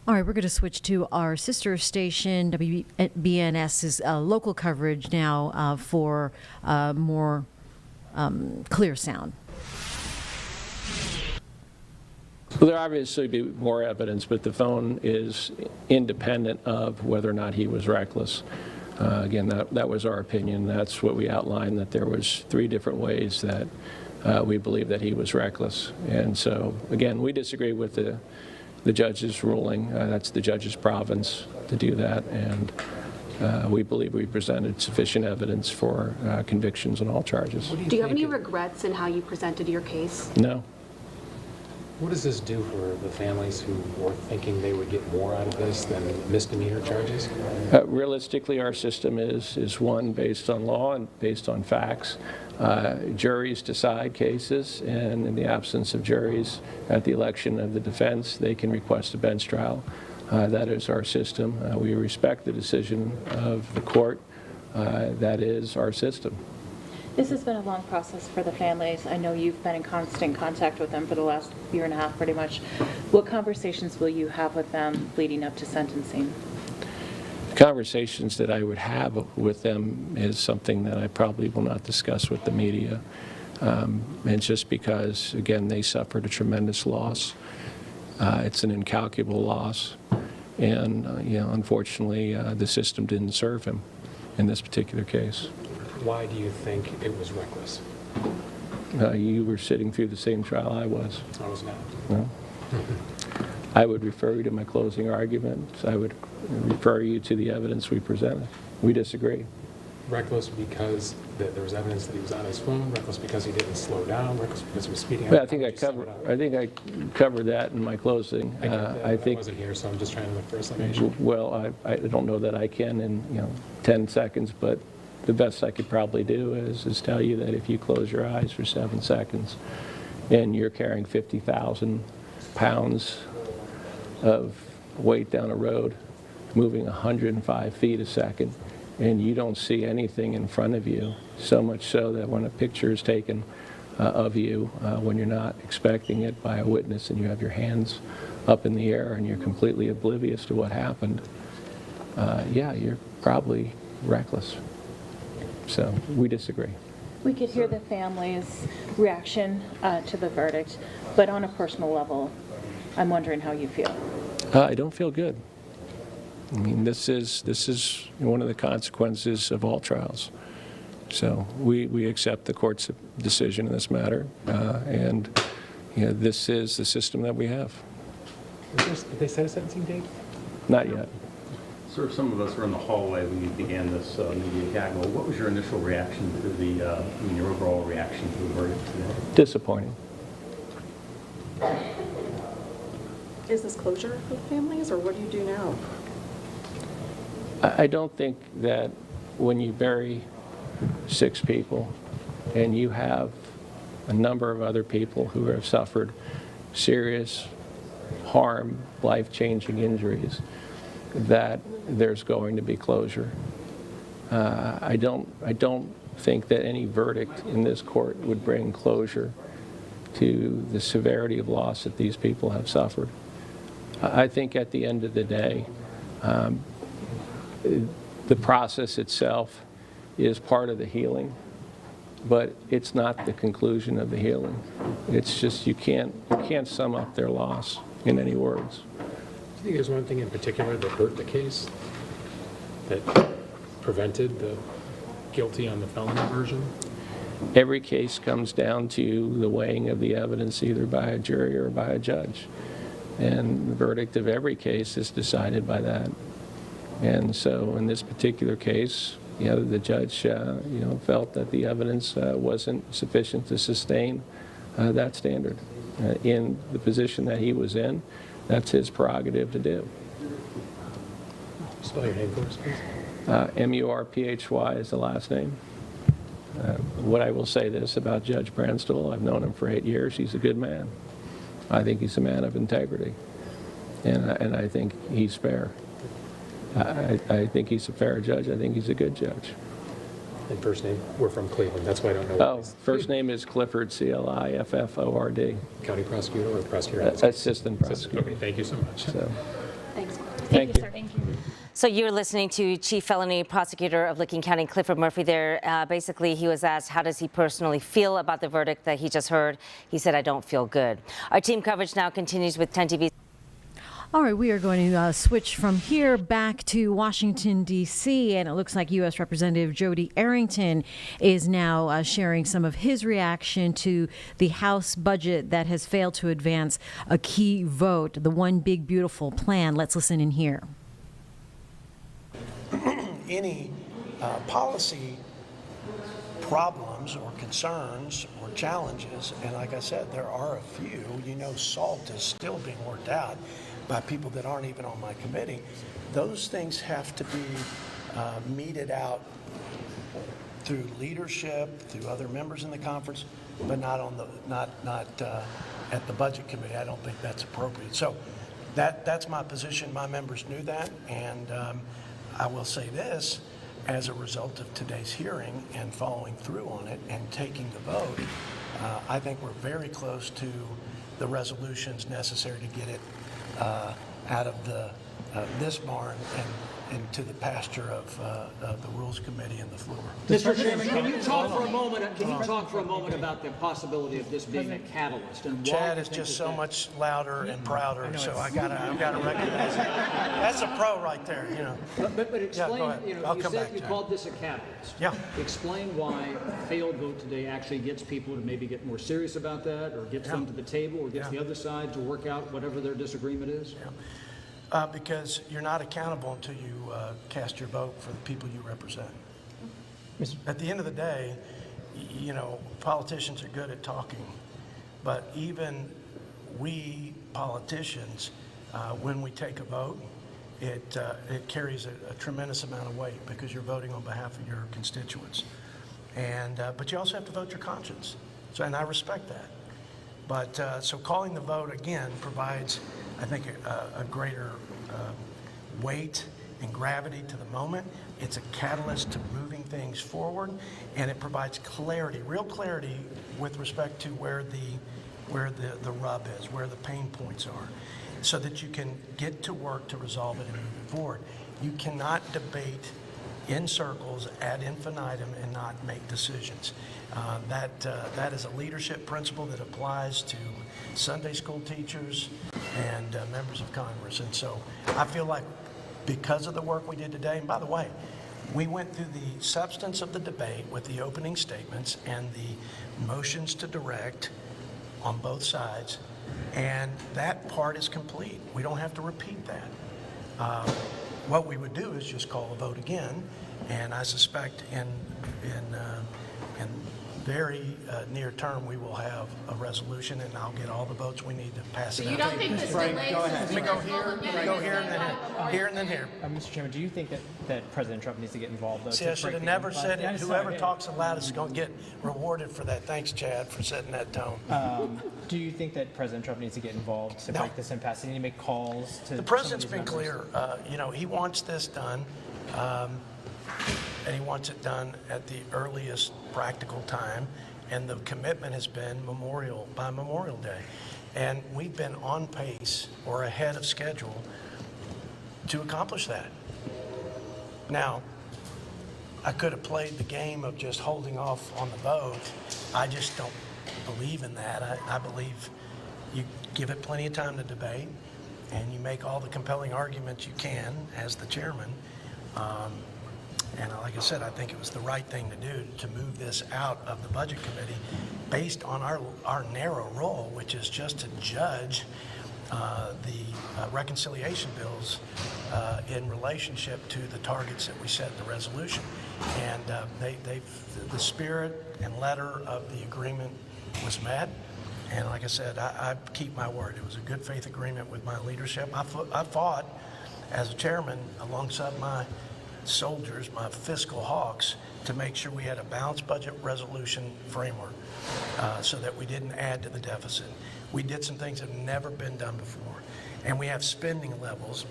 All right, we're going to switch to our sister station, WBNS's local coverage now for more clear sound. Well, there obviously be more evidence, but the phone is independent of whether or not he was reckless. Again, that was our opinion. That's what we outlined, that there was 3 different ways that we believe that he was reckless. And so, again, we disagree with the judge's ruling. That's the judge's province to do that. And we believe we presented sufficient evidence for convictions on all charges. Do you have any regrets in how you presented your case? No. What does this do for the families who were thinking they would get more out of this than misdemeanor charges? Realistically, our system is one based on law and based on facts. Juries decide cases, and in the absence of juries at the election of the defense, they can request a bench trial. That is our system. We respect the decision of the court. That is our system. This has been a long process for the families. I know you've been in constant contact with them for the last year and a half, pretty much. What conversations will you have with them leading up to sentencing? Conversations that I would have with them is something that I probably will not discuss with the media. And just because, again, they suffered a tremendous loss. It's an incalculable loss. And, unfortunately, the system didn't serve him in this particular case. Why do you think it was reckless? You were sitting through the same trial I was. I was not. No? I would refer you to my closing arguments. I would refer you to the evidence we presented. We disagree. Reckless because there was evidence that he was on his phone, reckless because he didn't slow down, reckless because he was speeding. Well, I think I covered that in my closing. I wasn't here, so I'm just trying to look for a summation. Well, I don't know that I can in 10 seconds, but the best I could probably do is tell you that if you close your eyes for 7 seconds and you're carrying 50,000 pounds of weight down a road, moving 105 feet a second, and you don't see anything in front of you, so much so that when a picture is taken of you, when you're not expecting it by a witness and you have your hands up in the air and you're completely oblivious to what happened, yeah, you're probably reckless. So we disagree. We could hear the family's reaction to the verdict, but on a personal level, I'm wondering how you feel. I don't feel good. I mean, this is one of the consequences of all trials. So we accept the court's decision in this matter, and this is the system that we have. Did they set a sentencing date? Not yet. Sir, some of us were in the hallway when you began this media gaggle. What was your initial reaction to your overall reaction to the verdict today? Disappointing. Is this closure for families, or what do you do now? I don't think that when you bury 6 people and you have a number of other people who have suffered serious harm, life-changing injuries, that there's going to be closure. I don't think that any verdict in this court would bring closure to the severity of loss that these people have suffered. I think at the end of the day, the process itself is part of the healing, but it's not the conclusion of the healing. It's just you can't sum up their loss in any words. Do you think there's one thing in particular that hurt the case, that prevented the guilty on the felony version? Every case comes down to the weighing of the evidence either by a jury or by a judge. And the verdict of every case is decided by that. And so in this particular case, the judge felt that the evidence wasn't sufficient to sustain that standard. In the position that he was in, that's his prerogative to do. Spell your name for us, please. M-U-R-P-H-Y is the last name. What I will say this about Judge Branstall, I've known him for 8 years. He's a good man. I think he's a man of integrity, and I think he's fair. I think he's a fair judge. I think he's a good judge. And first name? We're from Cleveland. That's why I don't know. Oh, first name is Clifford, C-L-I-F-F-O-R-D. County prosecutor or prosecutor? Assistant prosecutor. Okay, thank you so much. So. Thanks. Thank you. Sir. Thank you. So you're listening to Chief Felony Prosecutor of Licking County, Clifford Murphy there. Basically, he was asked, how does he personally feel about the verdict that he just heard? He said, I don't feel good. Our team coverage now continues with 10 TV. All right, we are going to switch from here back to Washington, D.C., and it looks like U.S. Representative Jody Arrington is now sharing some of his reaction to the House budget that has failed to advance a key vote, the One Big Beautiful Plan. Let's listen in here. Any policy problems or concerns or challenges, and like I said, there are a few. SALT is still being worked out by people that aren't even on my committee. Those things have to be meted out through leadership, through other members in the conference, but not on the not at the budget committee. I don't think that's appropriate. So that's my position. My members knew that, and I will say this, as a result of today's hearing and following through on it and taking the vote, I think we're very close to the resolutions necessary to get it out of this barn and into the pasture of the Rules Committee and the floor. Mr. Chairman, can you talk for a moment? Can you talk for a moment about the possibility of this being a catalyst? And Chad is just so much louder and prouder, so I've got to recognize it. That's a pro right there, But explain. I'll You come said back you to it. called this a catalyst. Yeah. Explain why a failed vote today actually gets people to maybe get more serious about that, or gets them to the table, or gets the other side to work out whatever their disagreement is. Because you're not accountable until you cast your vote for the people you represent. At the end of the day, politicians are good at talking, but even we politicians, when we take a vote, it carries a tremendous amount of weight because you're voting on behalf of your constituents. But you also have to vote your conscience. And I respect that. But so calling the vote again provides, I think, a greater weight and gravity to the moment. It's a catalyst to moving things forward, and it provides clarity, real clarity, with respect to where the rub is, where the pain points are, so that you can get to work to resolve it and move it forward. You cannot debate in circles ad infinitum and not make decisions. That is a leadership principle that applies to Sunday school teachers and members of Congress. And so I feel like because of the work we did today, and by the way, we went through the substance of the debate with the opening statements and the motions to direct on both sides, and that part is complete. We don't have to repeat that. What we would do is just call a vote again, and I suspect in very near term, we will have a resolution, and I'll get all the votes we need to pass it out. You don't think this delays Go ahead. We go here and then here. Here and then here. Mr. Chairman, do you think that President Trump needs to get involved, though? See, I should have never said it. Whoever talks the loudest is going to get rewarded for that. Thanks, Chad, for setting that tone. Do you think that President Trump needs to get involved to break this impasse? Does he need to make calls to The president's been clear. He wants this done, and he wants it done at the earliest practical time. And the commitment has been by Memorial Day. And we've been on pace or ahead of schedule to accomplish that. Now, I could have played the game of just holding off on the vote. I just don't believe in that. I believe you give it plenty of time to debate, and you make all the compelling arguments you can as the chairman. And like I said, I think it was the right thing to do to move this out of the Budget Committee based on our narrow role, which is just to judge the reconciliation bills in relationship to the targets that we set in the resolution. And the spirit and letter of the agreement was met. And like I said, I keep my word. It was a good faith agreement with my leadership. I fought as a chairman alongside my soldiers, my fiscal hawks, to make sure we had a balanced budget resolution framework so that we didn't add to the deficit. We did some things that have never been done before. And we have spending levels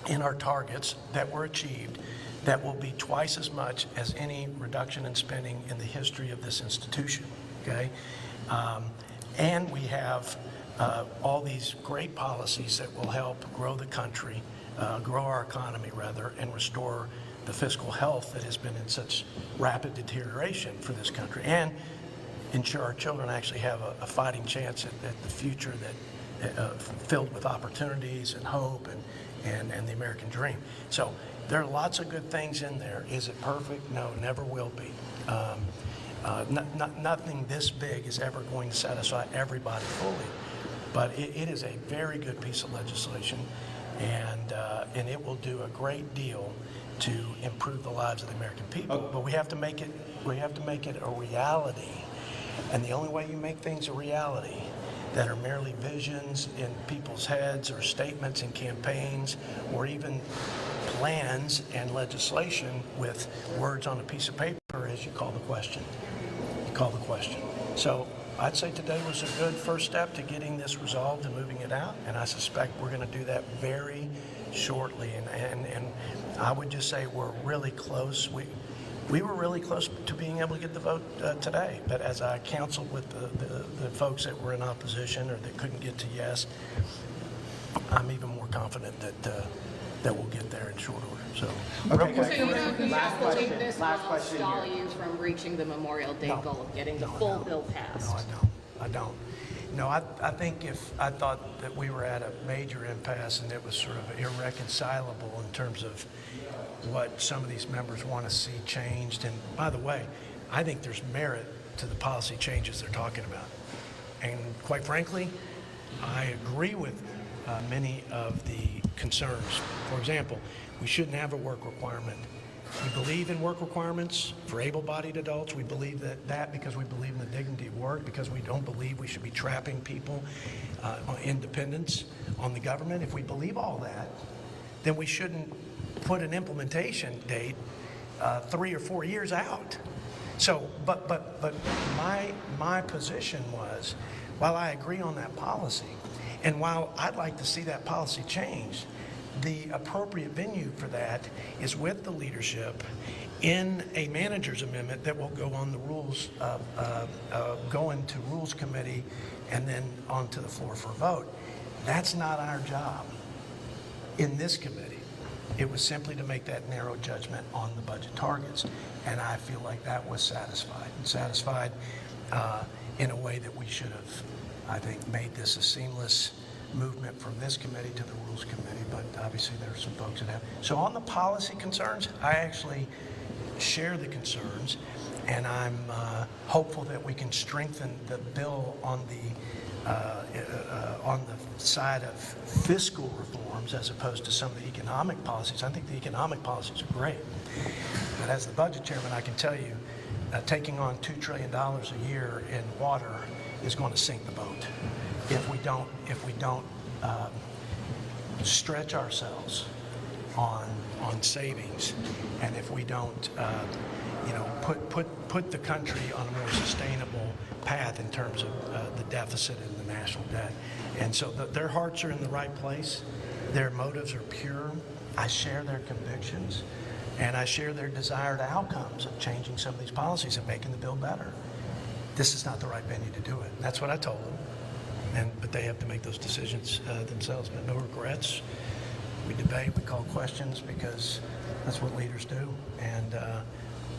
in our targets that were achieved that will be twice as much as any reduction in spending in the history of this institution, okay? And we have all these great policies that will help grow the country, grow our economy rather, and restore the fiscal health that has been in such rapid deterioration for this country, and ensure our children actually have a fighting chance at the future that filled with opportunities and hope and the American dream. So there are lots of good things in there. Is it perfect? No, never will be. Nothing this big is ever going to satisfy everybody fully, but it is a very good piece of legislation, and it will do a great deal to improve the lives of the American people. But we have to make it a reality. And the only way you make things a reality that are merely visions in people's heads or statements in campaigns or even plans and legislation with words on a piece of paper is you call the question. You call the question. So I'd say today was a good first step to getting this resolved and moving it out. And I suspect we're going to do that very shortly. And I would just say we're really close. We were really close to being able to get the vote today. But as I counseled with the folks that were in opposition or that couldn't get to yes, I'm even more confident that we'll get there in short order. So, real quick. So you don't believe this will stall you from reaching the Memorial Day goal of getting the full bill passed? No, I don't. No, I think I thought that we were at a major impasse and it was sort of irreconcilable in terms of what some of these members want to see changed. And by the way, I think there's merit to the policy changes they're talking about. And quite frankly, I agree with many of the concerns. For example, we shouldn't have a work requirement. We believe in work requirements for able-bodied adults. We believe that because we believe in the dignity of work, because we don't believe we should be trapping people on independence on the government. If we believe all that, then we shouldn't put an implementation date 3 or 4 years out. So, but my position was, while I agree on that policy, and while I'd like to see that policy changed, the appropriate venue for that is with the leadership in a manager's amendment that will go on the rules, go into Rules Committee and then onto the floor for a vote. That's not our job in this committee. It was simply to make that narrow judgment on the budget targets. And I feel like that was satisfied in a way that we should have, I think, made this a seamless movement from this committee to the Rules Committee, but obviously there are some folks that have. So on the policy concerns, I actually share the concerns, and I'm hopeful that we can strengthen the bill on the side of fiscal reforms as opposed to some of the economic policies. I think the economic policies are great, but as the budget chairman, I can tell you taking on $2 trillion a year in water is going to sink the boat if we don't stretch ourselves on savings, and if we don't put the country on a more sustainable path in terms of the deficit and the national debt. And so their hearts are in the right place. Their motives are pure. I share their convictions, and I share their desired outcomes of changing some of these policies and making the bill better. This is not the right venue to do it. That's what I told them. But they have to make those decisions themselves. But no regrets. We debate, we call questions, because that's what leaders do. And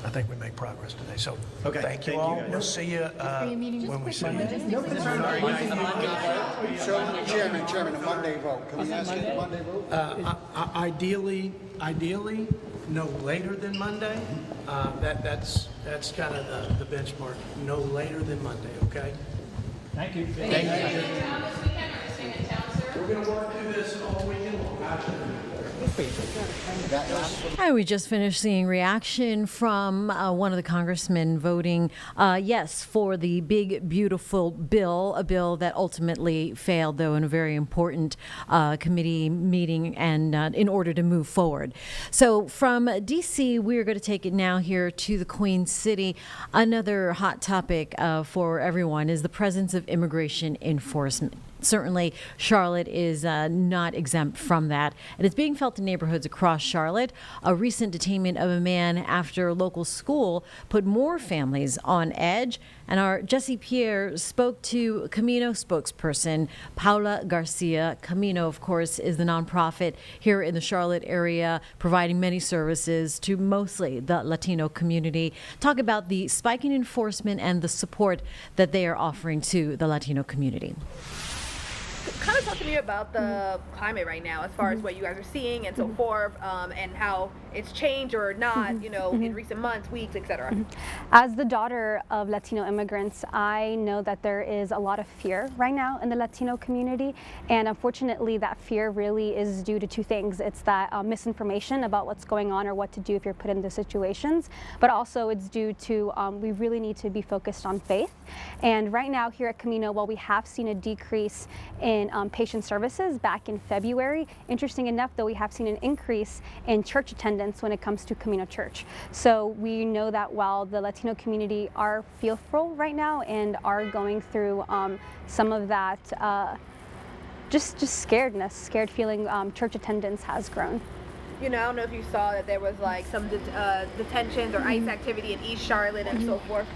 I think we make progress today. So thank you all. We'll see you when we see you. Chairman, a Monday vote. Can we ask a Monday vote? Ideally, no later than Monday. That's kind of the benchmark. No later than Monday. Okay. Thank you. Thank you. We're going to work through this all weekend long. And we just finished seeing reaction from one of the congressmen voting yes for the big, beautiful bill, a bill that ultimately failed, though, in a very important committee meeting and in order to move forward. So from D.C., we're going to take it now here to the Queen City. Another hot topic for everyone is the presence of immigration enforcement. Certainly, Charlotte is not exempt from that, and it's being felt in neighborhoods across Charlotte. A recent detainment of a man after a local school put more families on edge, and our Jesse Pierre spoke to Camino spokesperson Paula Garcia. Camino, of course, is the nonprofit here in the Charlotte area, providing many services to mostly the Latino community. Talk about the spiking enforcement and the support that they are offering to the Latino community. Kind of talk to me about the climate right now, as far as what you guys are seeing and so forth, and how it's changed or not, in recent months, weeks, etc. As the daughter of Latino immigrants, I know that there is a lot of fear right now in the Latino community, and unfortunately that fear really is due to two things. It's that misinformation about what's going on or what to do if you're put in those situations, but also it's due to we really need to be focused on faith. And right now here at Camino, while we have seen a decrease in patient services back in February, interesting enough though, we have seen an increase in church attendance when it comes to Camino Church. So we know that while the Latino community are fearful right now and are going through some of that just scared feeling, church attendance has grown. I don't know if you saw that there was like some detentions or ICE activity in East Charlotte and so forth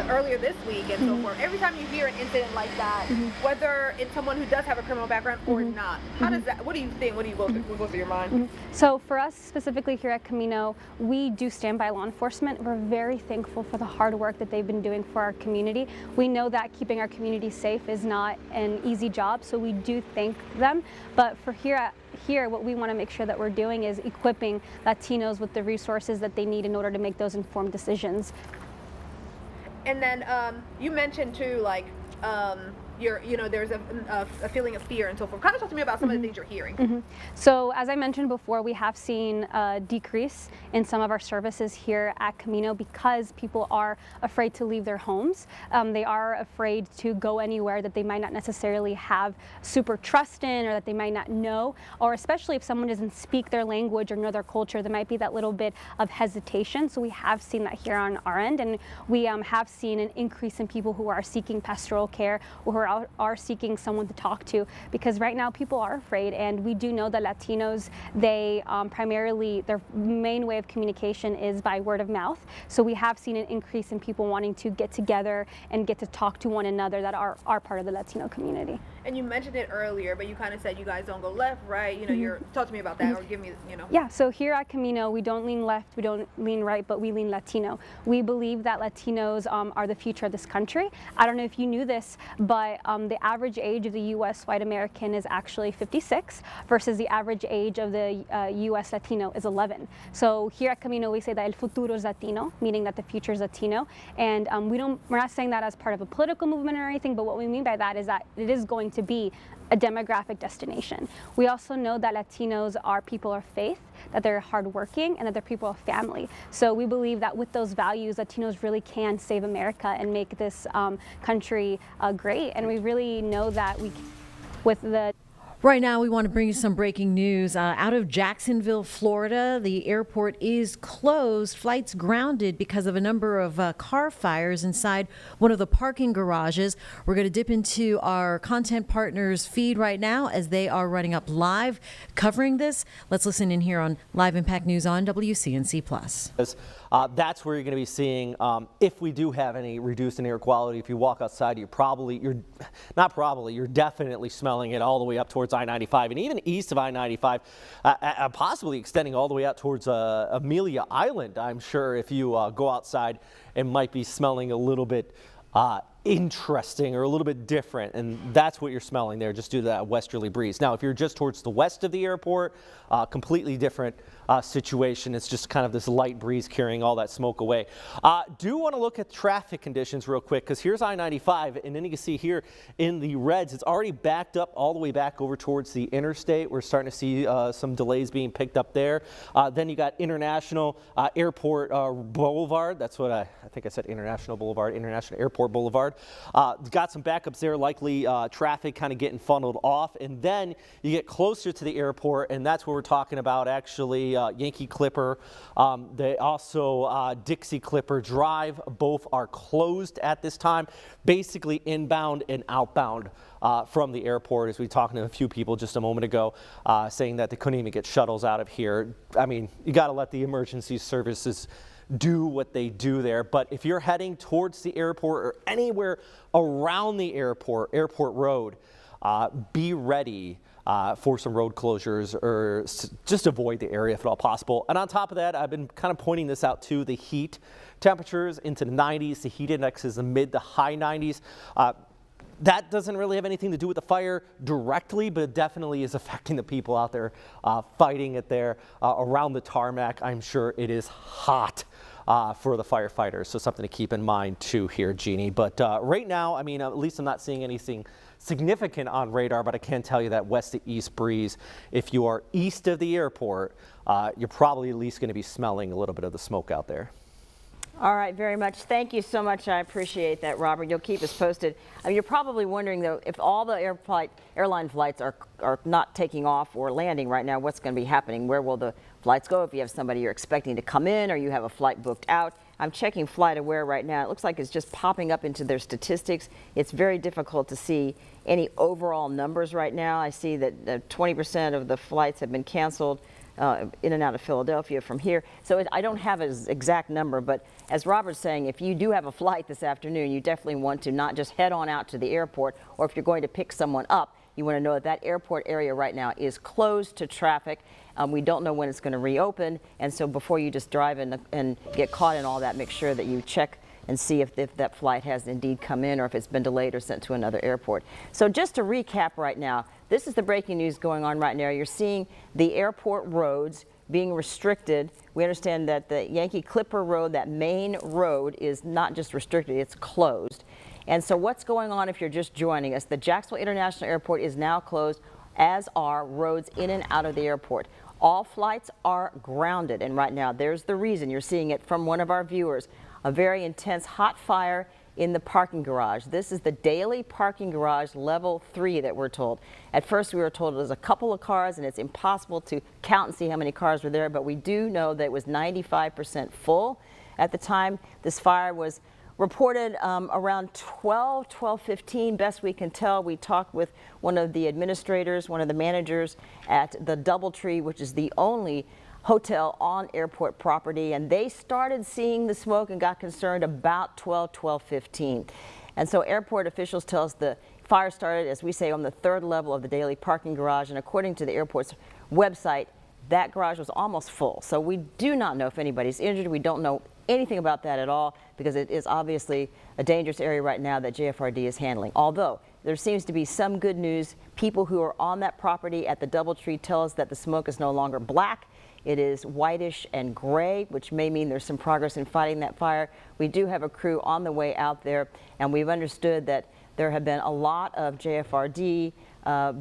earlier this week and so forth. Every time you hear an incident like that, whether it's someone who does have a criminal background or not, how does that, what do you think, what do you go through your mind? So for us specifically here at Camino, we do stand by law enforcement. We're very thankful for the hard work that they've been doing for our community. We know that keeping our community safe is not an easy job, so we do thank them. But for here, what we want to make sure that we're doing is equipping Latinos with the resources that they need in order to make those informed decisions. And then you mentioned too, like, there's a feeling of fear and so forth. Kind of talk to me about some of the things you're hearing. So as I mentioned before, we have seen a decrease in some of our services here at Camino because people are afraid to leave their homes. They are afraid to go anywhere that they might not necessarily have super trust in or that they might not know, or especially if someone doesn't speak their language or know their culture, there might be that little bit of hesitation. So we have seen that here on our end, and we have seen an increase in people who are seeking pastoral care or who are seeking someone to talk to, because right now people are afraid, and we do know that Latinos, they primarily, their main way of communication is by word of mouth. So we have seen an increase in people wanting to get together and get to talk to one another that are part of the Latino community. And you mentioned it earlier, but you kind of said you guys don't go left, right? You're talk to me about that, or give me, Yeah, so here at Camino, we don't lean left, we don't lean right, but we lean Latino. We believe that Latinos are the future of this country. I don't know if you knew this, but the average age of the U.S. white American is actually 56 versus the average age of the U.S. Latino is 11. So here at Camino, we say that el futuro es Latino, meaning that the future is Latino. And we're not saying that as part of a political movement or anything, but what we mean by that is that it is going to be a demographic destination. We also know that Latinos are people of faith, that they're hardworking, and that they're people of family. So we believe that with those values, Latinos really can save America and make this country great. And we really know that with the Right now, we want to bring you some breaking news. Out of Jacksonville, Florida, the airport is closed. Flights grounded because of a number of car fires inside one of the parking garages. We're going to dip into our content partners' feed right now as they are running up live covering this. Let's listen in here on Live Impact News on WCNC Plus. That's where you're going to be seeing if we do have any reduced in air quality. If you walk outside, you're definitely smelling it all the way up towards I-95 and even east of I-95, possibly extending all the way out towards Amelia Island. I'm sure if you go outside, it might be smelling a little bit interesting or a little bit different, and that's what you're smelling there just due to that westerly breeze. Now, if you're just towards the west of the airport, completely different situation. It's just kind of this light breeze carrying all that smoke away. Do want to look at traffic conditions real quick, because here's I-95, and then you can see here in the reds, it's already backed up all the way back over towards the interstate. We're starting to see some delays being picked up there. Then you got International Airport Boulevard. That's what I think I said, International Boulevard, International Airport Boulevard. Got some backups there, likely traffic kind of getting funneled off. And then you get closer to the airport, and that's where we're talking about actually Yankee Clipper. They also Dixie Clipper Drive. Both are closed at this time, basically inbound and outbound from the airport, as we talked to a few people just a moment ago, saying that they couldn't even get shuttles out of here. I mean, you got to let the emergency services do what they do there. But if you're heading towards the airport or anywhere around the airport, Airport Road, be ready for some road closures, or just avoid the area if at all possible. And on top of that, I've been kind of pointing this out too, the heat temperatures into the 90s, the heat index is the mid to high 90s. That doesn't really have anything to do with the fire directly, but it definitely is affecting the people out there fighting it there around the tarmac. I'm sure it is hot for the firefighters, so something to keep in mind too here, Jeannie. But right now, I mean, at least I'm not seeing anything significant on radar, but I can tell you that west to east breeze, if you are east of the airport, you're probably at least going to be smelling a little bit of the smoke out there. All right, very much. Thank you so much. I appreciate that, Robert. You'll keep us posted. You're probably wondering, though, if all the airline flights are not taking off or landing right now, what's going to be happening? Where will the flights go? If you have somebody you're expecting to come in or you have a flight booked out. I'm checking FlightAware right now. It looks like it's just popping up into their statistics. It's very difficult to see any overall numbers right now. I see that 20% of the flights have been canceled in and out of Philadelphia from here. So I don't have an exact number, but as Robert's saying, if you do have a flight this afternoon, you definitely want to not just head on out to the airport, or if you're going to pick someone up, you want to know that that airport area right now is closed to traffic. We don't know when it's going to reopen, and so before you just drive in and get caught in all that, make sure that you check and see if that flight has indeed come in or if it's been delayed or sent to another airport. So just to recap right now, this is the breaking news going on right now. You're seeing the airport roads being restricted. We understand that the Yankee Clipper Road, that main road, is not just restricted, it's closed. And so what's going on if you're just joining us? The Jacksonville International Airport is now closed, as are roads in and out of the airport. All flights are grounded, and right now there's the reason. You're seeing it from one of our viewers. A very intense hot fire in the parking garage. This is the daily parking garage level 3 that we're told. At first we were told it was a couple of cars and it's impossible to count and see how many cars were there, but we do know that it was 95% full. At the time this fire was reported around 12:15, best we can tell. We talked with one of the administrators, one of the managers at the DoubleTree, which is the only hotel on airport property, and they started seeing the smoke and got concerned about 12:15. And so airport officials tell us the fire started, as we say, on the 3rd level of the daily parking garage, and according to the airport's website, that garage was almost full. So we do not know if anybody's injured. We don't know anything about that at all, because it is obviously a dangerous area right now that JFRD is handling. Although there seems to be some good news. People who are on that property at the DoubleTree tell us that the smoke is no longer black. It is whitish and gray, which may mean there's some progress in fighting that fire. We do have a crew on the way out there, and we've understood that There have been a lot of JFRD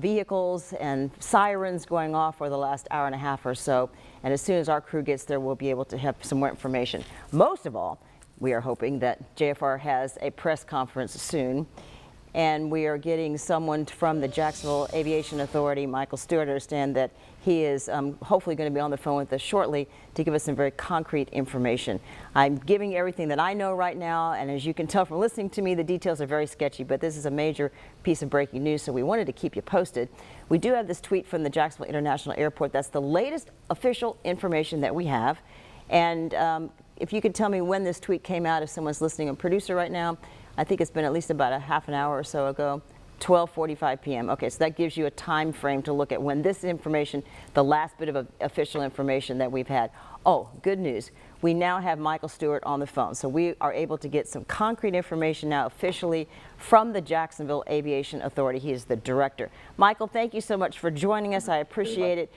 vehicles and sirens going off for the last hour and a half or so. And as soon as our crew gets there, we'll be able to have some more information. Most of all, we are hoping that JFR has a press conference soon. And we are getting someone from the Jacksonville Aviation Authority, Michael Stewart. I understand that he is hopefully going to be on the phone with us shortly to give us some very concrete information. I'm giving everything that I know right now, and as you can tell from listening to me, the details are very sketchy, but this is a major piece of breaking news, so we wanted to keep you posted. We do have this tweet from the Jacksonville International Airport. That's the latest official information that we have. And if you could tell me when this tweet came out, if someone's listening, a producer right now, I think it's been at least about a half an hour or so ago, 12:45 p.m. Okay, so that gives you a time frame to look at when this information, the last bit of official information that we've had. Oh, good news. We now have Michael Stewart on the phone, so we are able to get some concrete information now officially from the Jacksonville Aviation Authority. He is the director. Michael, thank you so much for joining us. I appreciate it.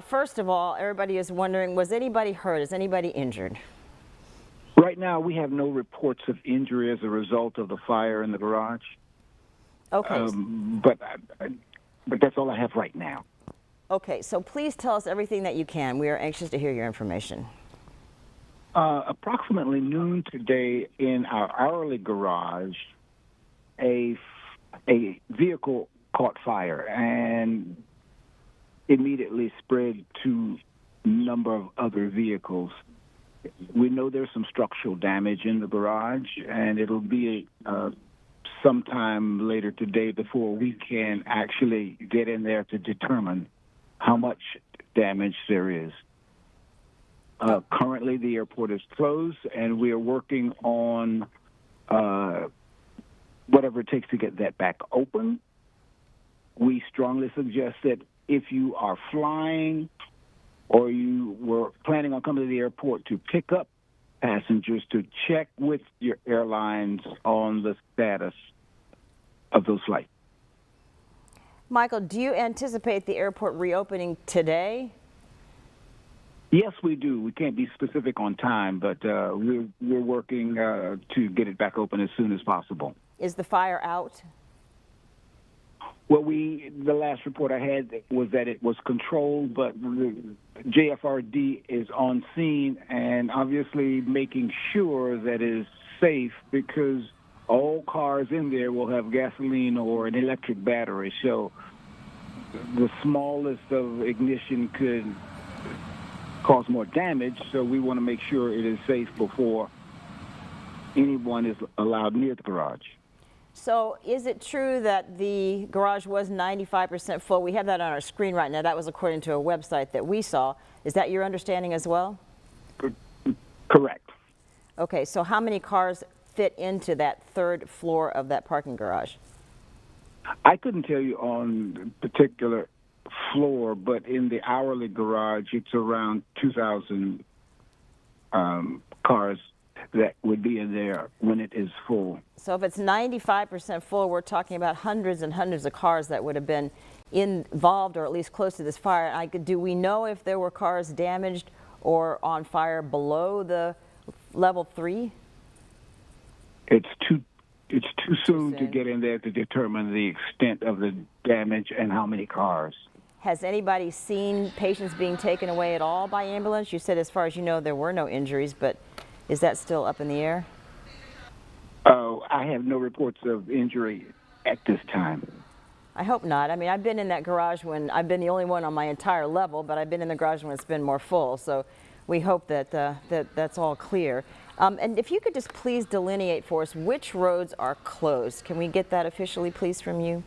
First of all, everybody is wondering, was anybody hurt? Is anybody injured? Right now, we have no reports of injury as a result of the fire in the garage. Okay. But that's all I have right now. Okay, so please tell us everything that you can. We are anxious to hear your information. Approximately noon today in our hourly garage, a vehicle caught fire and immediately spread to a number of other vehicles. We know there's some structural damage in the garage, and it'll be sometime later today before we can actually get in there to determine how much damage there is. Currently, the airport is closed, and we are working on whatever it takes to get that back open. We strongly suggest that if you are flying or you were planning on coming to the airport to pick up passengers, to check with your airlines on the status of those flights. Michael, do you anticipate the airport reopening today? Yes, we do. We can't be specific on time, but we're working to get it back open as soon as possible. Is the fire out? Well, the last report I had was that it was controlled, but the JFRD is on scene and obviously making sure that it is safe, because all cars in there will have gasoline or an electric battery. So the smallest of ignition could cause more damage, so we want to make sure it is safe before anyone is allowed near the garage. So is it true that the garage was 95% full? We have that on our screen right now. That was according to a website that we saw. Is that your understanding as well? Correct. Okay, so how many cars fit into that third floor of that parking garage? I couldn't tell you on the particular floor, but in the hourly garage, it's around 2,000 cars that would be in there when it is full. So if it's 95% full, we're talking about hundreds and hundreds of cars that would have been involved or at least close to this fire. Do we know if there were cars damaged or on fire below the level 3? It's too soon to get in there to determine the extent of the damage and how many cars. Has anybody seen patients being taken away at all by ambulance? You said as far as you know there were no injuries, but is that still up in the air? I have no reports of injury at this time. I hope not. I mean, I've been in that garage when I've been the only one on my entire level, but I've been in the garage when it's been more full. So we hope that that's all clear. And if you could just please delineate for us which roads are closed. Can we get that officially, please, from you?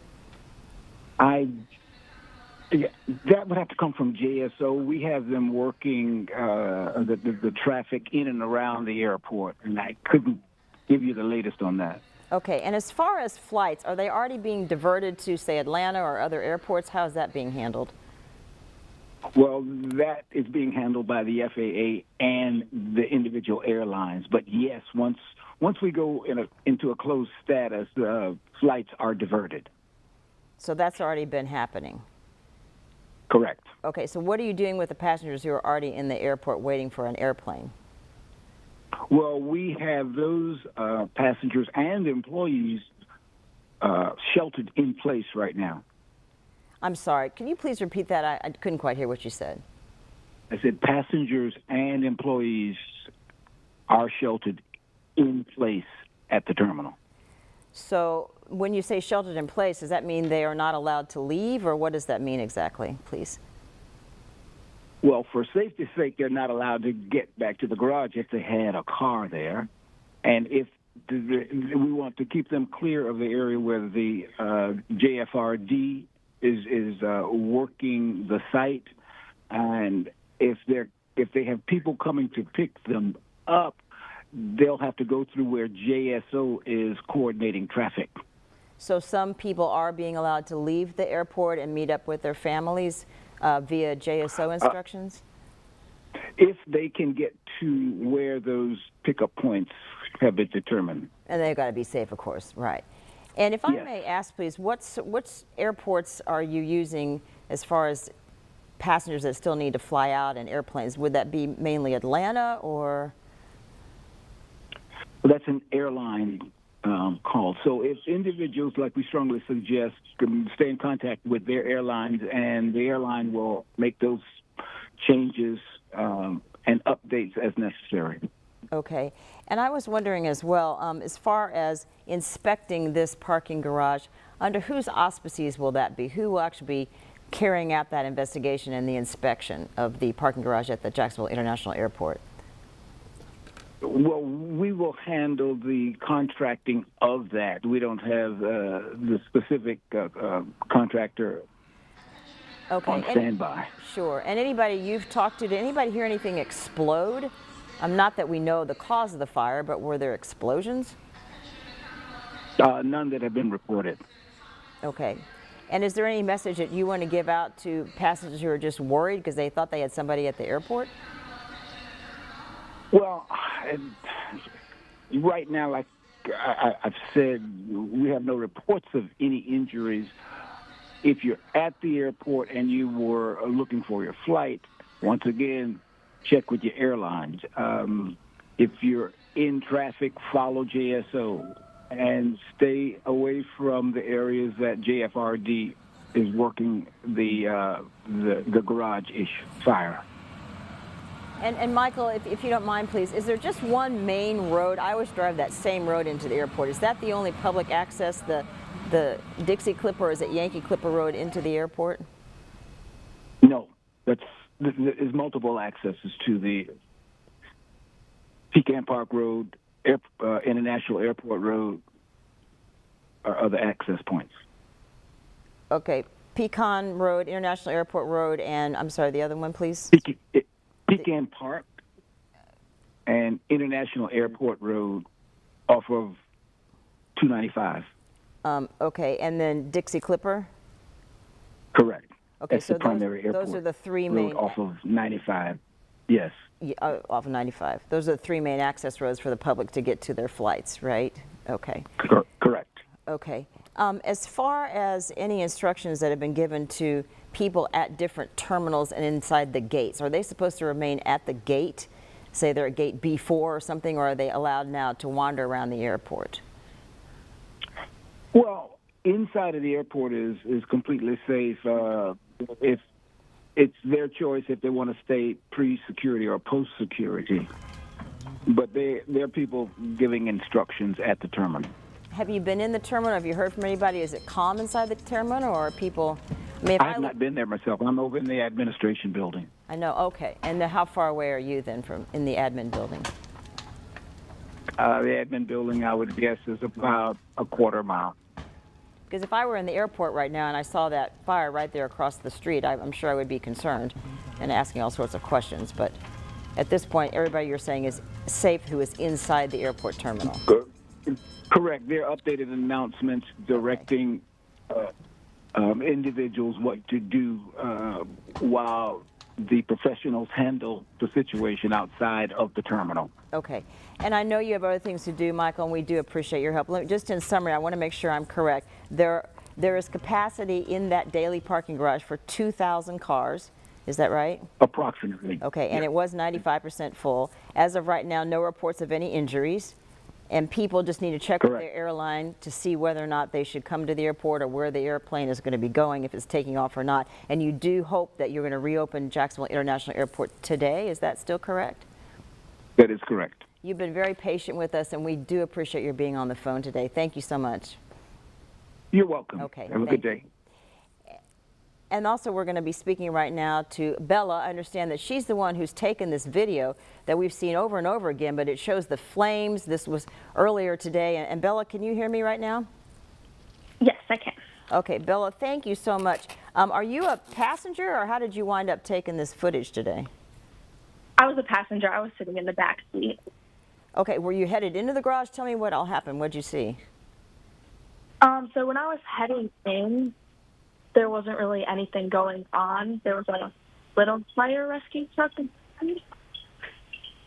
That would have to come from JSO. We have them working the traffic in and around the airport, and I couldn't give you the latest on that. Okay, and as far as flights, are they already being diverted to, say, Atlanta or other airports? How is that being handled? Well, that is being handled by the FAA and the individual airlines. But yes, once we go into a closed status, flights are diverted. So that's already been happening? Correct. Okay, so what are you doing with the passengers who are already in the airport waiting for an airplane? Well, we have those passengers and employees sheltered in place right now. I'm sorry. Can you please repeat that? I couldn't quite hear what you said. I said passengers and employees are sheltered in place at the terminal. So when you say sheltered in place, does that mean they are not allowed to leave, or what does that mean exactly, please? Well, for safety's sake, they're not allowed to get back to the garage if they had a car there. And if we want to keep them clear of the area where the JFRD is working the site, and if they have people coming to pick them up, they'll have to go through where JSO is coordinating traffic. So some people are being allowed to leave the airport and meet up with their families via JSO instructions? If they can get to where those pickup points have been determined. And they've got to be safe, of course, right. And if I may ask, please, what airports are you using as far as passengers that still need to fly out and airplanes? Would that be mainly Atlanta or? Well, that's an airline call. So if individuals, like we strongly suggest, can stay in contact with their airlines, and the airline will make those changes and updates as necessary. Okay. And I was wondering as well, as far as inspecting this parking garage, under whose auspices will that be? Who will actually be carrying out that investigation and the inspection of the parking garage at the Jacksonville International Airport? Well, we will handle the contracting of that. We don't have the specific contractor on standby. Sure. And anybody you've talked to, did anybody hear anything explode? Not that we know the cause of the fire, but were there explosions? None that have been reported. Okay. And is there any message that you want to give out to passengers who are just worried because they thought they had somebody at the airport? Well, right now, like I've said, we have no reports of any injuries. If you're at the airport and you were looking for your flight, once again, check with your airlines. If you're in traffic, follow JSO and stay away from the areas that JFRD is working the garage-ish fire. And Michael, if you don't mind, please, is there just one main road? I always drive that same road into the airport. Is that the only public access, the Dixie Clipper, or is it Yankee Clipper Road into the airport? No, there's multiple accesses to the Pecan Park Road, International Airport Road, are other access points. Okay, Pecan Road, International Airport Road, and I'm sorry, the other one, please? Pecan Park and International Airport Road off of 295. Okay, and then Dixie Clipper? Correct. Okay, that's so the primary airport. Those are the three road main off of 95. Yes. Yeah, off of 95. Those are the three main access roads for the public to get to their flights, right? Okay. Correct. Okay. As far as any instructions that have been given to people at different terminals and inside the gates, are they supposed to remain at the gate? Say they're at gate B4 or something, or are they allowed now to wander around the airport? Well, inside of the airport is completely safe. If it's their choice if they want to stay pre-security or post-security. But they're people giving instructions at the terminal. Have you been in the terminal? Have you heard from anybody? Is it calm inside the terminal, or are people? I mean, I have not been there myself. I'm over in the administration building. I know. Okay. And how far away are you then from in the admin building? The admin building, I would guess, is about a quarter mile. Because if I were in the airport right now and I saw that fire right there across the street, I'm sure I would be concerned and asking all sorts of questions. But at this point, everybody you're saying is safe who is inside the airport terminal. Correct. There are updated announcements directing individuals what to do while the professionals handle the situation outside of the terminal. Okay. And I know you have other things to do, Michael, and we do appreciate your help. Just in summary, I want to make sure I'm correct. There is capacity in that daily parking garage for 2,000 cars. Is that right? Approximately. Okay. And it was 95% full. As of right now, no reports of any injuries. and people just need to check with their airline to see whether or not they should come to the airport or where the airplane is going to be going, if it's taking off or not. And you do hope that you're going to reopen Jacksonville International Airport today. Is that still correct? That is correct. You've been very patient with us, and we do appreciate your being on the phone today. Thank you so much. You're welcome. Okay. Have a good day. And also, we're going to be speaking right now to Bella. I understand that she's the one who's taken this video that we've seen over and over again, but it shows the flames. This was earlier today. And Bella, can you hear me right now? Yes, I can. Okay, Bella, thank you so much. Are you a passenger, or how did you wind up taking this footage today? I was a passenger. I was sitting in the back seat. Okay, were you headed into the garage? Tell me what all happened. What'd you see? So when I was heading in, there wasn't really anything going on. There was a little fire rescue truck.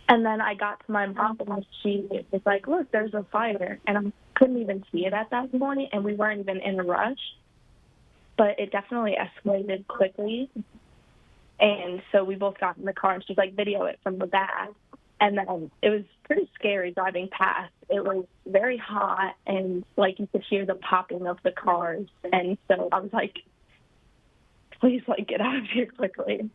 And then I got to my mom, and she was like, look, there's a fire. And I couldn't even see it at that point, and we weren't even in a rush. But it definitely escalated quickly. And so we both got in the car, and she's like, video it from the back. And then it was pretty scary driving past. It was very hot, and, like, you could hear the popping of the cars. And so I was like, please, like, get out of here quickly.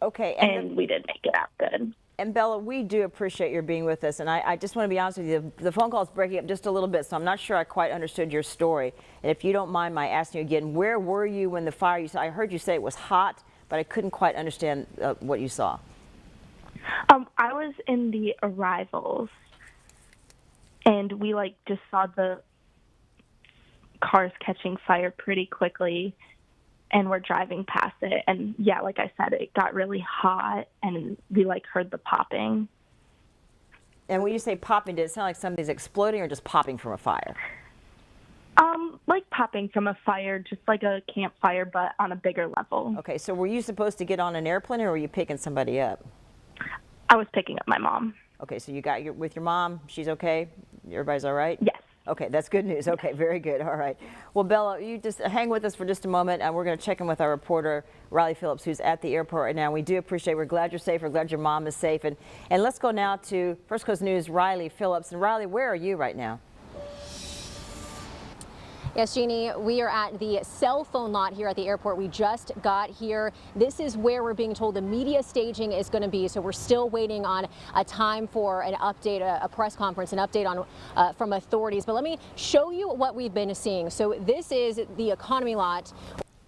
Okay. And we did make it out good. And Bella, we do appreciate your being with us. And I just want to be honest with you, the phone call is breaking up just a little bit, so I'm not sure I quite understood your story. And if you don't mind my asking you again, where were you when the fire, I heard you say it was hot, but I couldn't quite understand what you saw. I was in the arrivals, and we, like, just saw the cars catching fire pretty quickly, and we're driving past it. And, yeah, like I said, it got really hot, and we, like, heard the popping. And when you say popping, did it sound like something's exploding or just popping from a fire? Like popping from a fire, just like a campfire, but on a bigger level. Okay, so were you supposed to get on an airplane, or were you picking somebody up? I was picking up my mom. Okay, so you got with your mom. She's okay? Everybody's all right? Yes. Okay, that's good news. Okay, very good. All right. Well, Bella, you just hang with us for just a moment, and we're going to check in with our reporter, Riley Phillips, who's at the airport right now. We do appreciate, we're glad you're safe. We're glad your mom is safe. And let's go now to First Coast News' Riley Phillips. And Riley, where are you right now? Yes, Jeannie, we are at the cell phone lot here at the airport. We just got here. This is where we're being told the media staging is going to be. So we're still waiting on a time for an update, a press conference, an update on from authorities. But let me show you what we've been seeing. So this is the economy lot.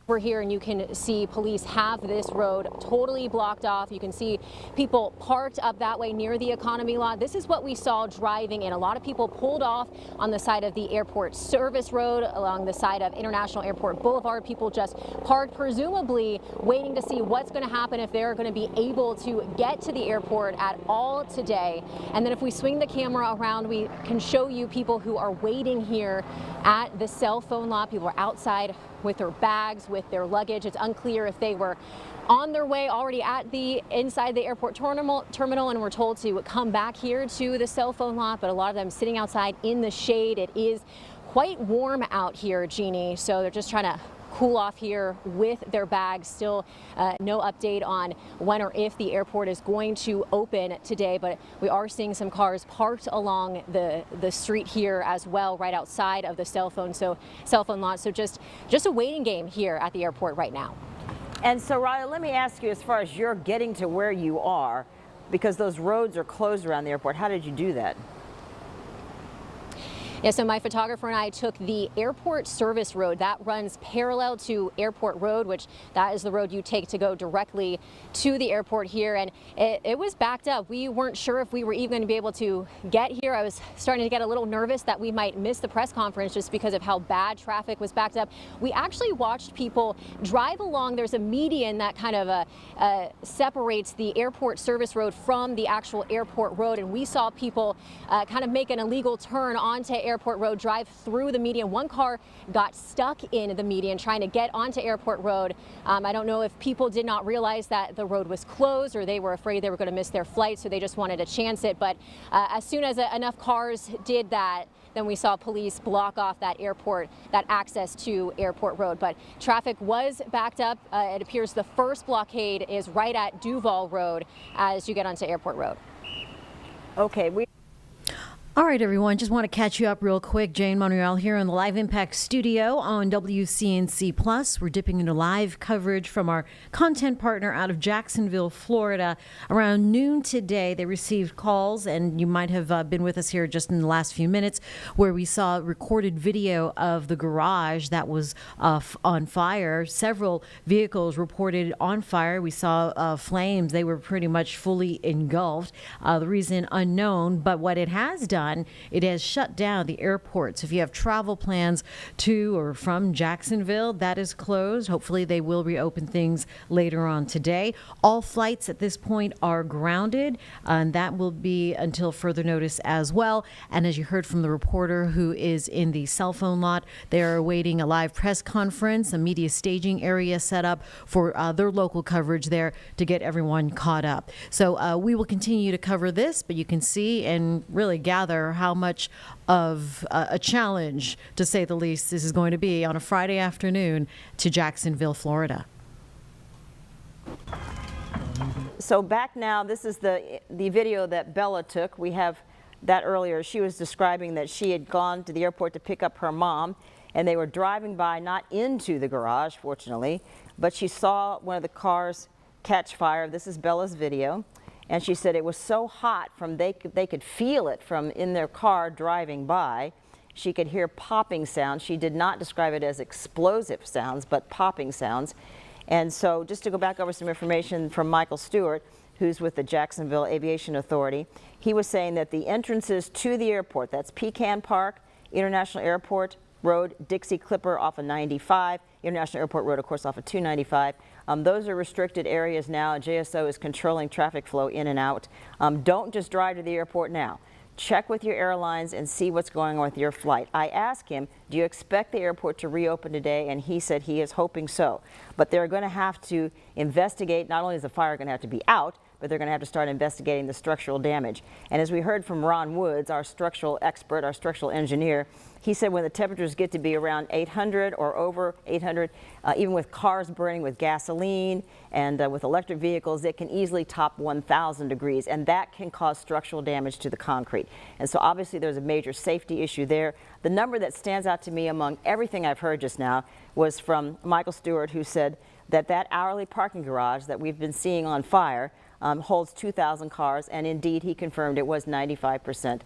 We're here, and you can see police have this road totally blocked off. You can see people parked up that way near the economy lot. This is what we saw driving in. A lot of people pulled off on the side of the airport service road, along the side of International Airport Boulevard. People just parked, presumably waiting to see what's going to happen, if they're going to be able to get to the airport at all today. And then if we swing the camera around, we can show you people who are waiting here at the cell phone lot. People are outside with their bags, with their luggage. It's unclear if they were on their way already at the inside the airport terminal, and we're told to come back here to the cell phone lot, but a lot of them sitting outside in the shade. It is quite warm out here, Jeannie, so they're just trying to cool off here with their bags. Still no update on when or if the airport is going to open today, but we are seeing some cars parked along the street here as well, right outside of the cell phone lot. So just a waiting game here at the airport right now. And so, Riley, let me ask you, as far as you're getting to where you are, because those roads are closed around the airport, how did you do that? Yeah, so my photographer and I took the airport service road that runs parallel to Airport Road, which that is the road you take to go directly to the airport here. And it was backed up. We weren't sure if we were even going to be able to get here. I was starting to get a little nervous that we might miss the press conference just because of how bad traffic was backed up. We actually watched people drive along. There's a median that kind of separates the airport service road from the actual airport road. And we saw people kind of make an illegal turn onto Airport Road, drive through the median. One car got stuck in the median trying to get onto Airport Road. I don't know if people did not realize that the road was closed, or they were afraid they were going to miss their flight, so they just wanted to chance it. But as soon as enough cars did that, then we saw police block off that access to Airport Road. But traffic was backed up. It appears the first blockade is right at Duval Road as you get onto Airport Road. Okay. All right, everyone, just want to catch you up real quick. Jane Monreal here in the Live Impact studio on WCNC Plus. We're dipping into live coverage from our content partner out of Jacksonville, Florida. Around noon today, they received calls, and you might have been with us here just in the last few minutes, where we saw recorded video of the garage that was on fire. Several vehicles reported on fire. We saw flames. They were pretty much fully engulfed. The reason unknown, but what it has done, it has shut down the airport. So if you have travel plans to or from Jacksonville, that is closed. Hopefully they will reopen things later on today. All flights at this point are grounded, and that will be until further notice as well. And as you heard from the reporter who is in the cell phone lot, they are awaiting a live press conference, a media staging area set up for their local coverage there to get everyone caught up. So we will continue to cover this, but you can see and really gather how much of a challenge, to say the least, this is going to be on a Friday afternoon to Jacksonville, Florida. So back now, this is the video that Bella took. We have that earlier. She was describing that she had gone to the airport to pick up her mom, and they were driving by, not into the garage, fortunately, but she saw one of the cars catch fire. This is Bella's video. And she said it was so hot from they could feel it from in their car driving by. She could hear popping sounds. She did not describe it as explosive sounds, but popping sounds. And so just to go back over some information from Michael Stewart, who's with the Jacksonville Aviation Authority, he was saying that the entrances to the airport, that's Pecan Park, International Airport Road, Dixie Clipper off of 95, International Airport Road, of course, off of 295. Those are restricted areas now. JSO is controlling traffic flow in and out. Don't just drive to the airport now. Check with your airlines and see what's going on with your flight. I asked him, do you expect the airport to reopen today? And he said he is hoping so. But they're going to have to investigate, not only is the fire going to have to be out, but they're going to have to start investigating the structural damage. And as we heard from Ron Woods, our structural expert, our structural engineer, he said when the temperatures get to be around 800 or over 800, even with cars burning with gasoline and with electric vehicles, it can easily top 1,000 degrees, and that can cause structural damage to the concrete. And so obviously there's a major safety issue there. The number that stands out to me among everything I've heard just now was from Michael Stewart, who said that that hourly parking garage that we've been seeing on fire holds 2,000 cars, and indeed he confirmed it was 95%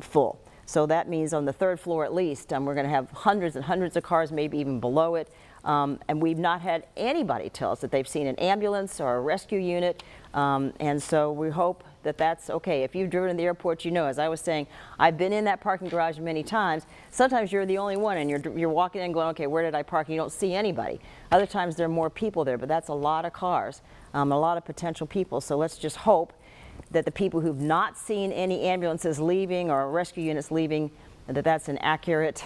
full. So that means on the third floor at least, we're going to have hundreds and hundreds of cars, maybe even below it. And we've not had anybody tell us that they've seen an ambulance or a rescue unit. And so we hope that that's okay. If you've driven to the airport, you know, as I was saying, I've been in that parking garage many times. Sometimes you're the only one and you're walking in going, okay, where did I park? And you don't see anybody. Other times there are more people there, but that's a lot of cars, a lot of potential people. So let's just hope that the people who've not seen any ambulances leaving or rescue units leaving, that that's an accurate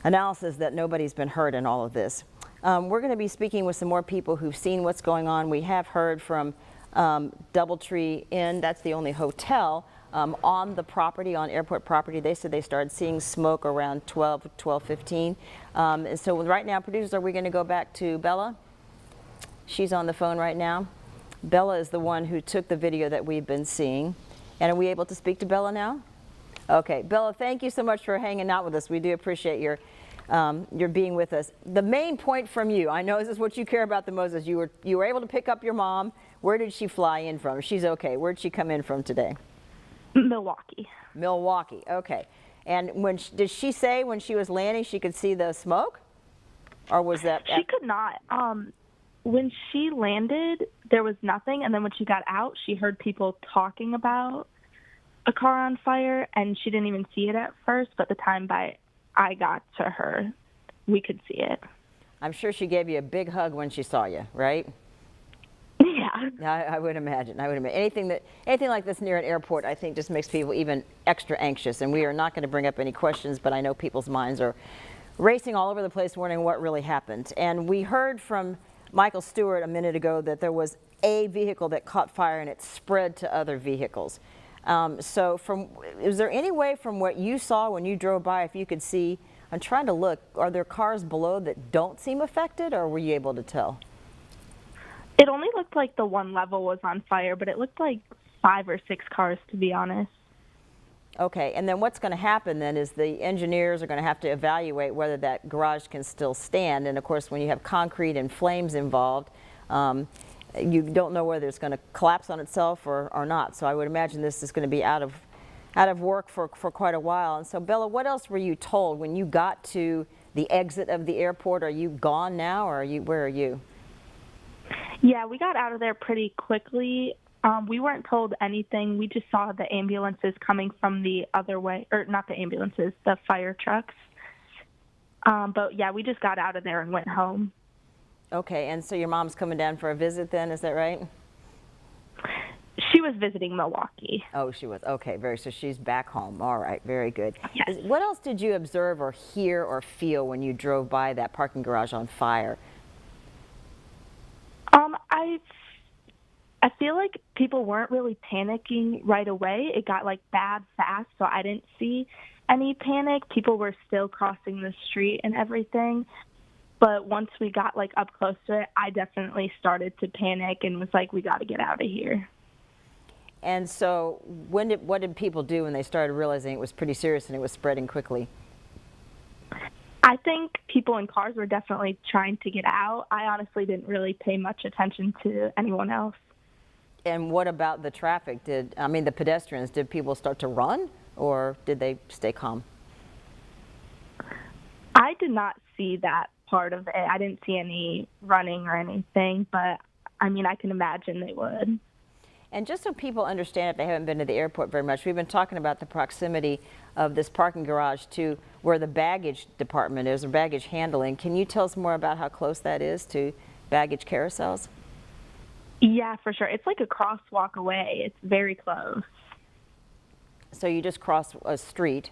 analysis, that nobody's been hurt in all of this. We're going to be speaking with some more people who've seen what's going on. We have heard from Doubletree Inn, that's the only hotel on the property, on airport property. They said they started seeing smoke around 12:15. And so right now, producers, are we going to go back to Bella? She's on the phone right now. Bella is the one who took the video that we've been seeing. And are we able to speak to Bella now? Okay, Bella, thank you so much for hanging out with us. We do appreciate your being with us. The main point from you, I know this is what you care about the most, is you were able to pick up your mom. Where did she fly in from? She's okay. Where did she come in from today? Milwaukee. Milwaukee, okay. And did she say when she was landing she could see the smoke? Or was that... She could not. When she landed, there was nothing, and then when she got out, she heard people talking about a car on fire, and she didn't even see it at first, but the time I got to her, we could see it. I'm sure she gave you a big hug when she saw you, right? Yeah. I would imagine. I would imagine. Anything like this near an airport, I think, just makes people even extra anxious, and we are not going to bring up any questions, but I know people's minds are racing all over the place wondering what really happened. And we heard from Michael Stewart a minute ago that there was a vehicle that caught fire and it spread to other vehicles. So is there any way from what you saw when you drove by, if you could see, I'm trying to look, are there cars below that don't seem affected, or were you able to tell? It only looked like the one level was on fire, but it looked like 5 or 6 cars, to be honest. Okay, and then what's going to happen then is the engineers are going to have to evaluate whether that garage can still stand. And of course, when you have concrete and flames involved, you don't know whether it's going to collapse on itself or not. So I would imagine this is going to be out of work for quite a while. And so Bella, what else were you told when you got to the exit of the airport? Are you gone now, or where are you? Yeah, we got out of there pretty quickly. We weren't told anything. We just saw the ambulances coming from the other way, or not the ambulances, the fire trucks. But yeah, we just got out of there and went home. Okay, and so your mom's coming down for a visit then, is that right? She was visiting Milwaukee. Oh, she was. Okay, so she's back home. All right, very good. Yes. What else did you observe or hear or feel when you drove by that parking garage on fire? I feel like people weren't really panicking right away. It got like bad fast, so I didn't see any panic. People were still crossing the street and everything. But once we got like up close to it, I definitely started to panic and was like, we got to get out of here. And so what did people do when they started realizing it was pretty serious and it was spreading quickly? I think people in cars were definitely trying to get out. I honestly didn't really pay much attention to anyone else. And what about the traffic? The pedestrians, did people start to run or did they stay calm? I did not see that part of it. I didn't see any running or anything, but I can imagine they would. And just so people understand, if they haven't been to the airport very much, we've been talking about the proximity of this parking garage to where the baggage department is, or baggage handling. Can you tell us more about how close that is to baggage carousels? Yeah, for sure. It's like a crosswalk away. It's very close. So you just cross a street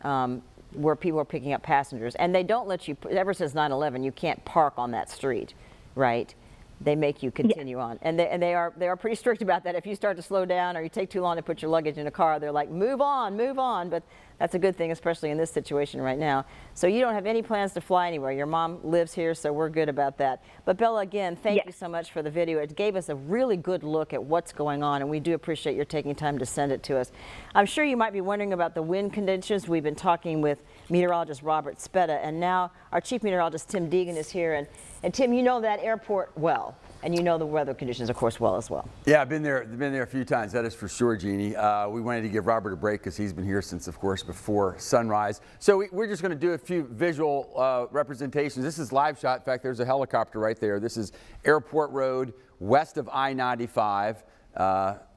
where people are picking up passengers, and they don't let you, ever since 9/11, you can't park on that street, right? They make you continue on, and they are pretty strict about that. If you start to slow down or you take too long to put your luggage in a car, they're like, move on, move on. But that's a good thing, especially in this situation right now. So you don't have any plans to fly anywhere. Your mom lives here, so we're good about that. But Bella, again, thank you so much for the video. It gave us a really good look at what's going on, and we do appreciate your taking time to send it to us. I'm sure you might be wondering about the wind conditions. We've been talking with meteorologist Robert Spetta, and now our chief meteorologist Tim Deegan is here. And Tim, you know that airport well, and you know the weather conditions, of course, well as well. Yeah, I've been there a few times. That is for sure, Jeannie. We wanted to give Robert a break because he's been here since, of course, before sunrise. So we're just going to do a few visual representations. This is live shot. In fact, there's a helicopter right there. This is Airport Road, west of I-95.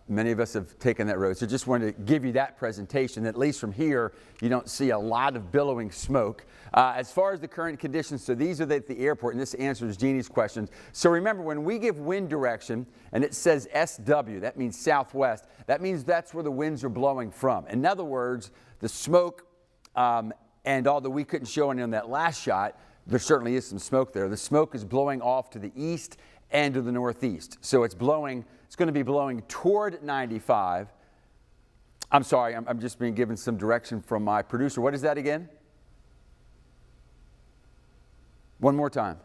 Many of us have taken that road, so just wanted to give you that presentation. At least from here, you don't see a lot of billowing smoke. As far as the current conditions, so these are at the airport, and this answers Jeannie's questions. So remember, when we give wind direction, and it says SW, that means southwest, that means that's where the winds are blowing from. In other words, the smoke, and although we couldn't show any on that last shot, there certainly is some smoke there. The smoke is blowing off to the east and to the northeast. So it's going to be blowing toward 95. I'm sorry, I'm just being given some direction from my producer. What is that again? One more time.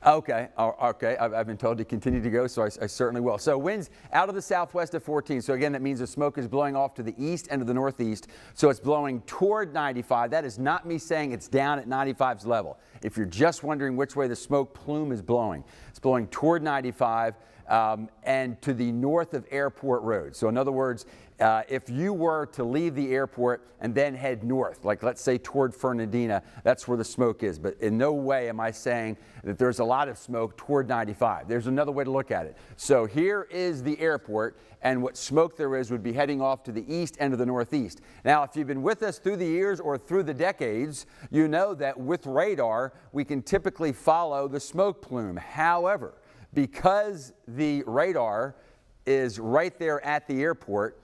Okay, okay. I've been told to continue to go, so I certainly will. So winds out of the southwest of 14. So again, that means the smoke is blowing off to the east and to the northeast. So it's blowing toward 95. That is not me saying it's down at 95's level. If you're just wondering which way the smoke plume is blowing, it's blowing toward 95 and to the north of Airport Road. So in other words, if you were to leave the airport and then head north, like let's say toward Fernandina, that's where the smoke is. But in no way am I saying that there's a lot of smoke toward 95. There's another way to look at it. So here is the airport, and what smoke there is would be heading off to the east and to the northeast. Now, if you've been with us through the years or through the decades, you know that with radar, we can typically follow the smoke plume. However, because the radar is right there at the airport,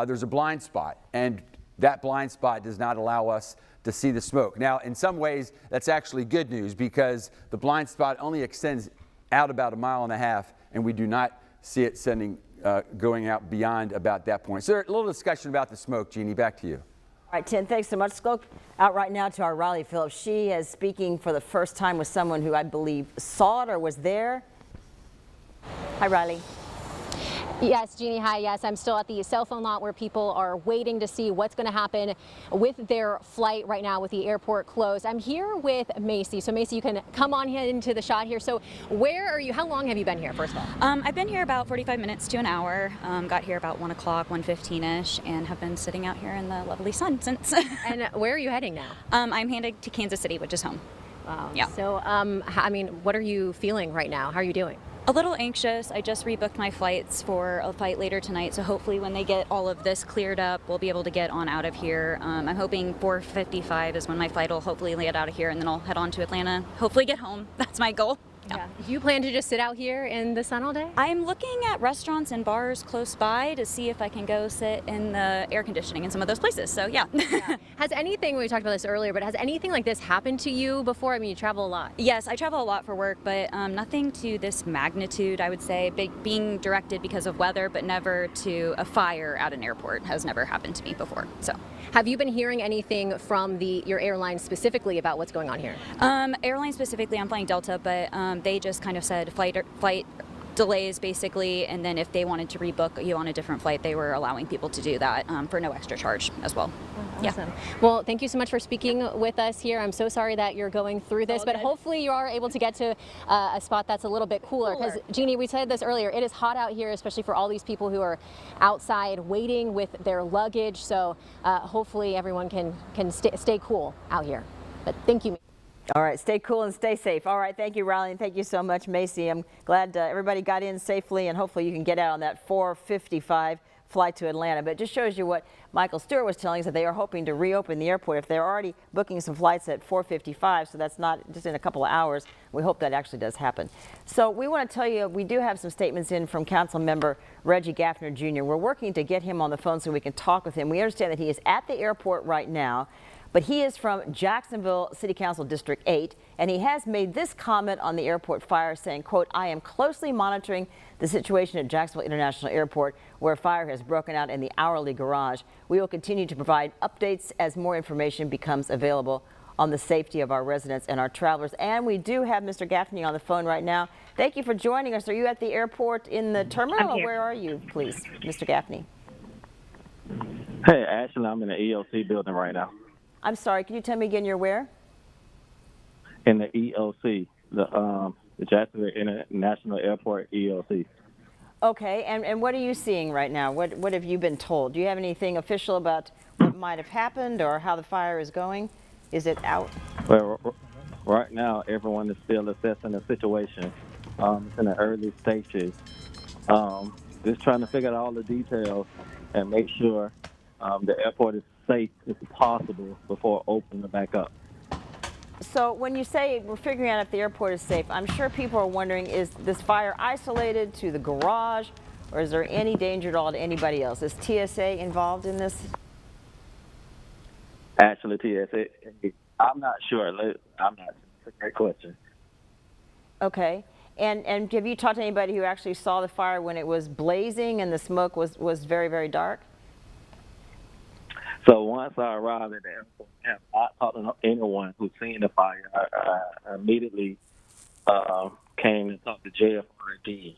there's a blind spot, and that blind spot does not allow us to see the smoke. Now, in some ways, that's actually good news because the blind spot only extends out about 1.5 miles, and we do not see it going out beyond about that point. So a little discussion about the smoke. Jeannie, back to you. All right, Tim, thanks so much. Let's go out right now to our Riley Phillips. She is speaking for the first time with someone who I believe saw it or was there. Hi, Riley. Yes, Jeannie, hi. Yes, I'm still at the cell phone lot where people are waiting to see what's going to happen with their flight right now with the airport closed. I'm here with Macy. So Macy, you can come on into the shot here. So where are you? How long have you been here, first of all? I've been here about 45 minutes to an hour. Got here about 1 o'clock, 1:15ish, and have been sitting out here in the lovely sun since. And where are you heading now? I'm headed to Kansas City, which is home. Wow. Yeah. So, I mean, what are you feeling right now? How are you doing? A little anxious. I just rebooked my flights for a flight later tonight, so hopefully when they get all of this cleared up, we'll be able to get on out of here. I'm hoping 4:55 is when my flight will hopefully land out of here, and then I'll head on to Atlanta, hopefully get home. That's my goal. Yeah. Do you plan to just sit out here in the sun all day? I'm looking at restaurants and bars close by to see if I can go sit in the air conditioning in some of those places. So yeah. Has anything, we talked about this earlier, but has anything like this happened to you before? I mean, you travel a lot. Yes, I travel a lot for work, but nothing to this magnitude, I would say. Being directed because of weather, but never to a fire at an airport has never happened to me before. So, have you been hearing anything from your airline specifically about what's going on here? Airline specifically, I'm flying Delta, but they just kind of said flight delays basically, and then if they wanted to rebook you on a different flight, they were allowing people to do that for no extra charge as well. Oh, awesome. Yeah. Well, thank you so much for speaking with us here. I'm so sorry that you're going through this, but hopefully you are able to get to a spot that's a little bit cooler. Because, Jeannie, we said this earlier, it is hot out here, especially for all these people who are outside waiting with their luggage. So hopefully everyone can stay cool out here. But thank you. All right, stay cool and stay safe. All right, thank you, Riley, and thank you so much, Macy. I'm glad everybody got in safely, and hopefully you can get out on that 4:55 flight to Atlanta. But it just shows you what Michael Stewart was telling us, that they are hoping to reopen the airport. If they're already booking some flights at 4:55, so that's not just in a couple of hours, we hope that actually does happen. So we want to tell you, we do have some statements in from Council Member Reggie Gaffner Jr. We're working to get him on the phone so we can talk with him. We understand that he is at the airport right now, but he is from Jacksonville City Council District 8, and he has made this comment on the airport fire, saying, quote, "I am closely monitoring the situation at Jacksonville International Airport, where a fire has broken out in the hourly garage. We will continue to provide updates as more information becomes available on the safety of our residents and our travelers." And we do have Mr. Gaffney on the phone right now. Thank you for joining us. Are you at the airport in the terminal, or where are you, please, Mr. Gaffney? Hey, Ashley, I'm in the EOC building right now. I'm sorry, can you tell me again you're where? In the EOC, the Jacksonville International Airport EOC. Okay, and what are you seeing right now? What have you been told? Do you have anything official about what might have happened or how the fire is going? Is it out? Well, right now, everyone is still assessing the situation. It's in the early stages. Just trying to figure out all the details and make sure the airport is safe as possible before opening it back up. So when you say we're figuring out if the airport is safe, I'm sure people are wondering, is this fire isolated to the garage, or is there any danger at all to anybody else? Is TSA involved in this? Actually, TSA, I'm not sure. That's a great question. Okay. And have you talked to anybody who actually saw the fire when it was blazing and the smoke was very, very dark? So once I arrived at the airport, I talked to anyone who's seen the fire. I immediately came and talked to JFRD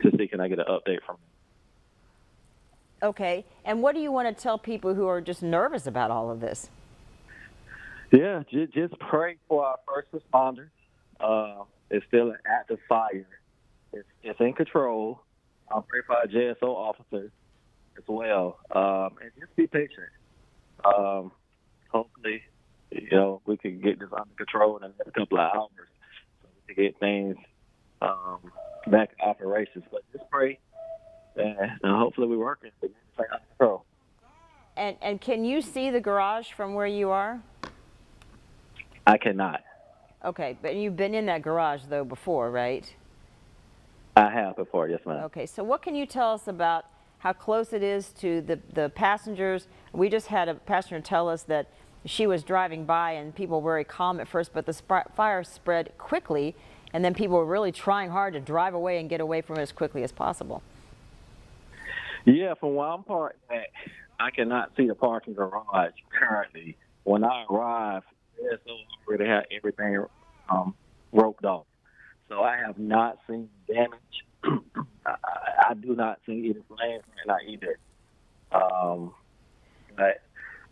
to see can I get an update from them. Okay. And what do you want to tell people who are just nervous about all of this? Yeah, just pray for our first responders. It's still an active fire. It's in control. I'll pray for our JSO officers as well, and just be patient. Hopefully, we can get this under control in the next couple of hours so we can get things back in operations. But just pray, and hopefully we're working to get this under control. And can you see the garage from where you are? I cannot. Okay, but you've been in that garage, though, before, right? I have before, yes, ma'am. Okay, so what can you tell us about how close it is to the passengers? We just had a passenger tell us that she was driving by and people were very calm at first, but the fire spread quickly, and then people were really trying hard to drive away and get away from it as quickly as possible. Yeah, from where I'm parked at, I cannot see the parking garage currently. When I arrived, they already had everything roped off. So I have not seen damage. see any flames right now either. But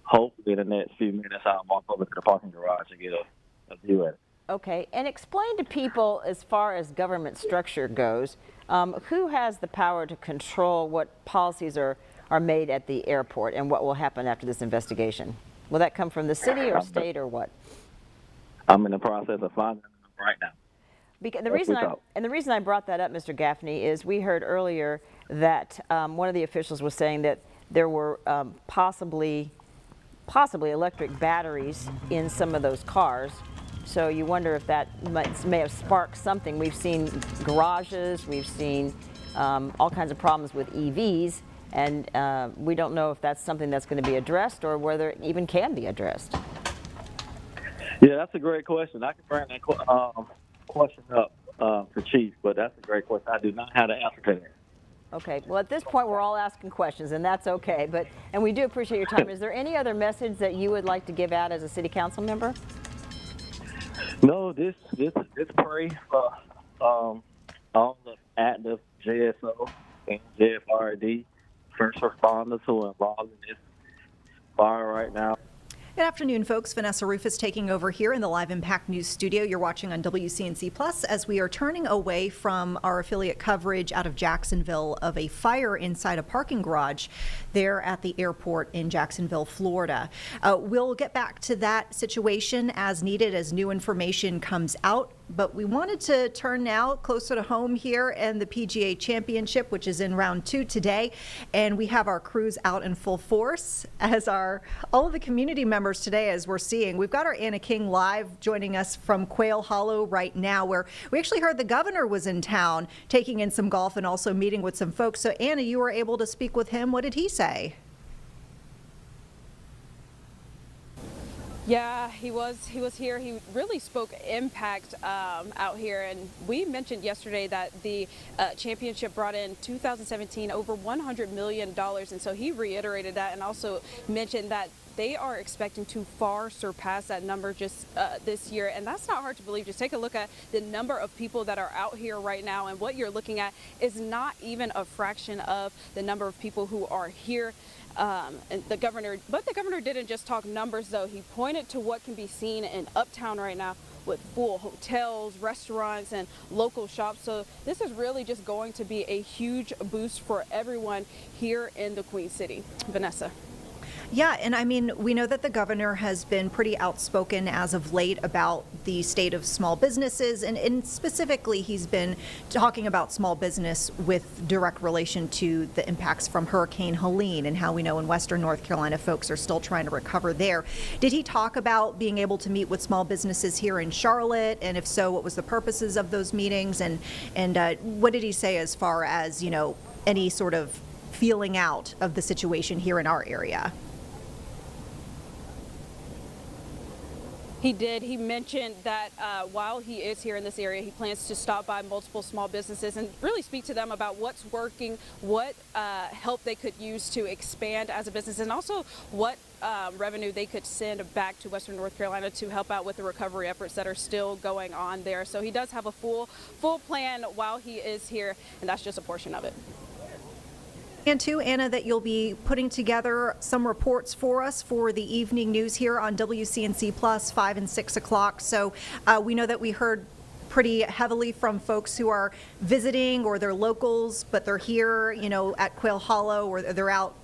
hopefully in the next few minutes I'll walk over to the parking garage and get a view at it. Okay, and explain to people as far as government structure goes, who has the power to control what policies are made at the airport and what will happen after this investigation? Will that come from the city or state or what? I'm in the process of finding them right now. Because the reason I brought that up, Mr. Gaffney, is we heard earlier that one of the officials was saying that there were possibly electric batteries in some of those cars. So you wonder if that may have sparked something. We've seen garages, we've seen all kinds of problems with EVs, and we don't know if that's something that's going to be addressed or whether it even can be addressed. Yeah, that's a great question. I can bring that question up for Chief, but that's a great question. I do not have the answer to that. Okay, well at this point we're all asking questions and that's okay, and we do appreciate your time. Is there any other message that you would like to give out as a city council member? No, this pray for all the active JSO and JFRD first responders who are involved in this fire right now. Good afternoon, folks. Vanessa Rufus taking over here in the Live Impact News studio. You're watching on WCNC Plus as we are turning away from our affiliate coverage out of Jacksonville of a fire inside a parking garage there at the airport in Jacksonville, Florida. We'll get back to that situation as needed as new information comes out. But we wanted to turn now closer to home here and the PGA Championship, which is in round 2 today. And we have our crews out in full force, as are all of the community members today, as we're seeing. We've got our Anna King live joining us from Quail Hollow right now, where we actually heard the governor was in town taking in some golf and also meeting with some folks. So Anna, you were able to speak with him. What did he say? Yeah, he was here. He really spoke impact out here, and we mentioned yesterday that the championship brought in 2017 over $100 million, and so he reiterated that and also mentioned that they are expecting to far surpass that number just this year, and that's not hard to believe. Just take a look at the number of people that are out here right now, and what you're looking at is not even a fraction of the number of people who are here. And the governor didn't just talk numbers, though. He pointed to what can be seen in Uptown right now with full hotels, restaurants, and local shops. So this is really just going to be a huge boost for everyone here in the Queen City. Vanessa. Yeah, and I mean, we know that the governor has been pretty outspoken as of late about the state of small businesses, and specifically he's been talking about small business with direct relation to the impacts from Hurricane Helene and how we know in Western North Carolina folks are still trying to recover there. Did he talk about being able to meet with small businesses here in Charlotte, and if so, what was the purposes of those meetings, and what did he say as far as, you know, any sort of feeling out of the situation here in our area? He did. He mentioned that while he is here in this area, he plans to stop by multiple small businesses and really speak to them about what's working, what help they could use to expand as a business, and also what revenue they could send back to Western North Carolina to help out with the recovery efforts that are still going on there. So he does have a full plan while he is here, and that's just a portion of it. And too, Anna, that you'll be putting together some reports for us for the evening news here on WCNC Plus 5 and 6 o'clock. So we know that we heard pretty heavily from folks who are visiting or they're locals, but they're here, you know, at Quail Hollow, or they're out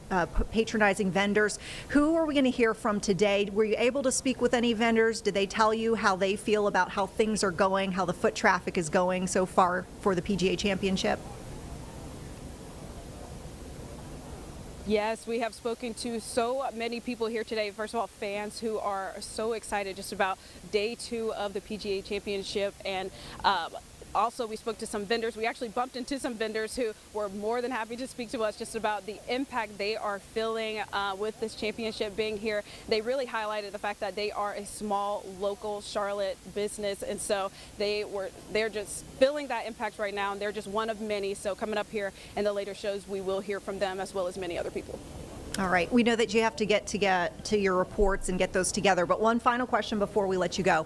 patronizing vendors. Who are we going to hear from today? Were you able to speak with any vendors? Did they tell you how they feel about how things are going, how the foot traffic is going so far for the PGA Championship? Yes, we have spoken to so many people here today. First of all, fans who are so excited just about day 2 of the PGA Championship, and also we spoke to some vendors. We actually bumped into some vendors who were more than happy to speak to us just about the impact they are feeling with this championship being here. They really highlighted the fact that they are a small local Charlotte business, and so they're just feeling that impact right now, and they're just one of many. So coming up here in the later shows, we will hear from them as well as many other people. All right. We know that you have to get to your reports and get those together. But one final question before we let you go.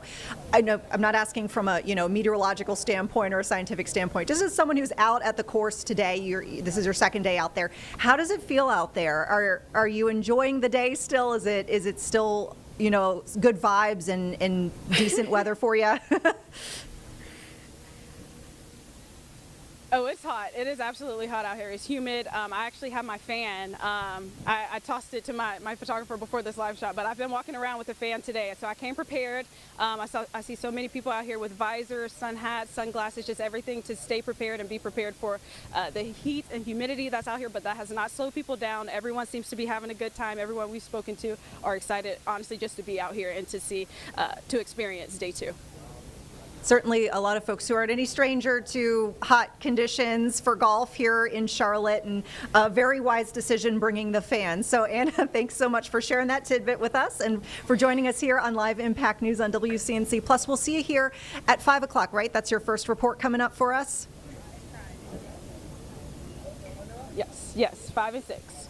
I know I'm not asking from a meteorological standpoint or a scientific standpoint. Just as someone who's out at the course today, this is your second day out there. How does it feel out there? Are you enjoying the day still? Is it still good vibes and decent weather for you? Oh, it's hot. It is absolutely hot out here. It's humid. I actually have my fan. I tossed it to my photographer before this live shot, but I've been walking around with a fan today. So I came prepared. I see so many people out here with visors, sun hats, sunglasses, just everything to stay prepared and be prepared for the heat and humidity that's out here, but that has not slowed people down. Everyone seems to be having a good time. Everyone we've spoken to are excited, honestly, just to be out here and to experience day 2. Certainly a lot of folks who aren't any stranger to hot conditions for golf here in Charlotte, and a very wise decision bringing the fans. So Anna, thanks so much for sharing that tidbit with us and for joining us here on Live Impact News on WCNC Plus. We'll see you here at 5 o'clock, right? That's your first report coming up for us? Yes, 5 and 6.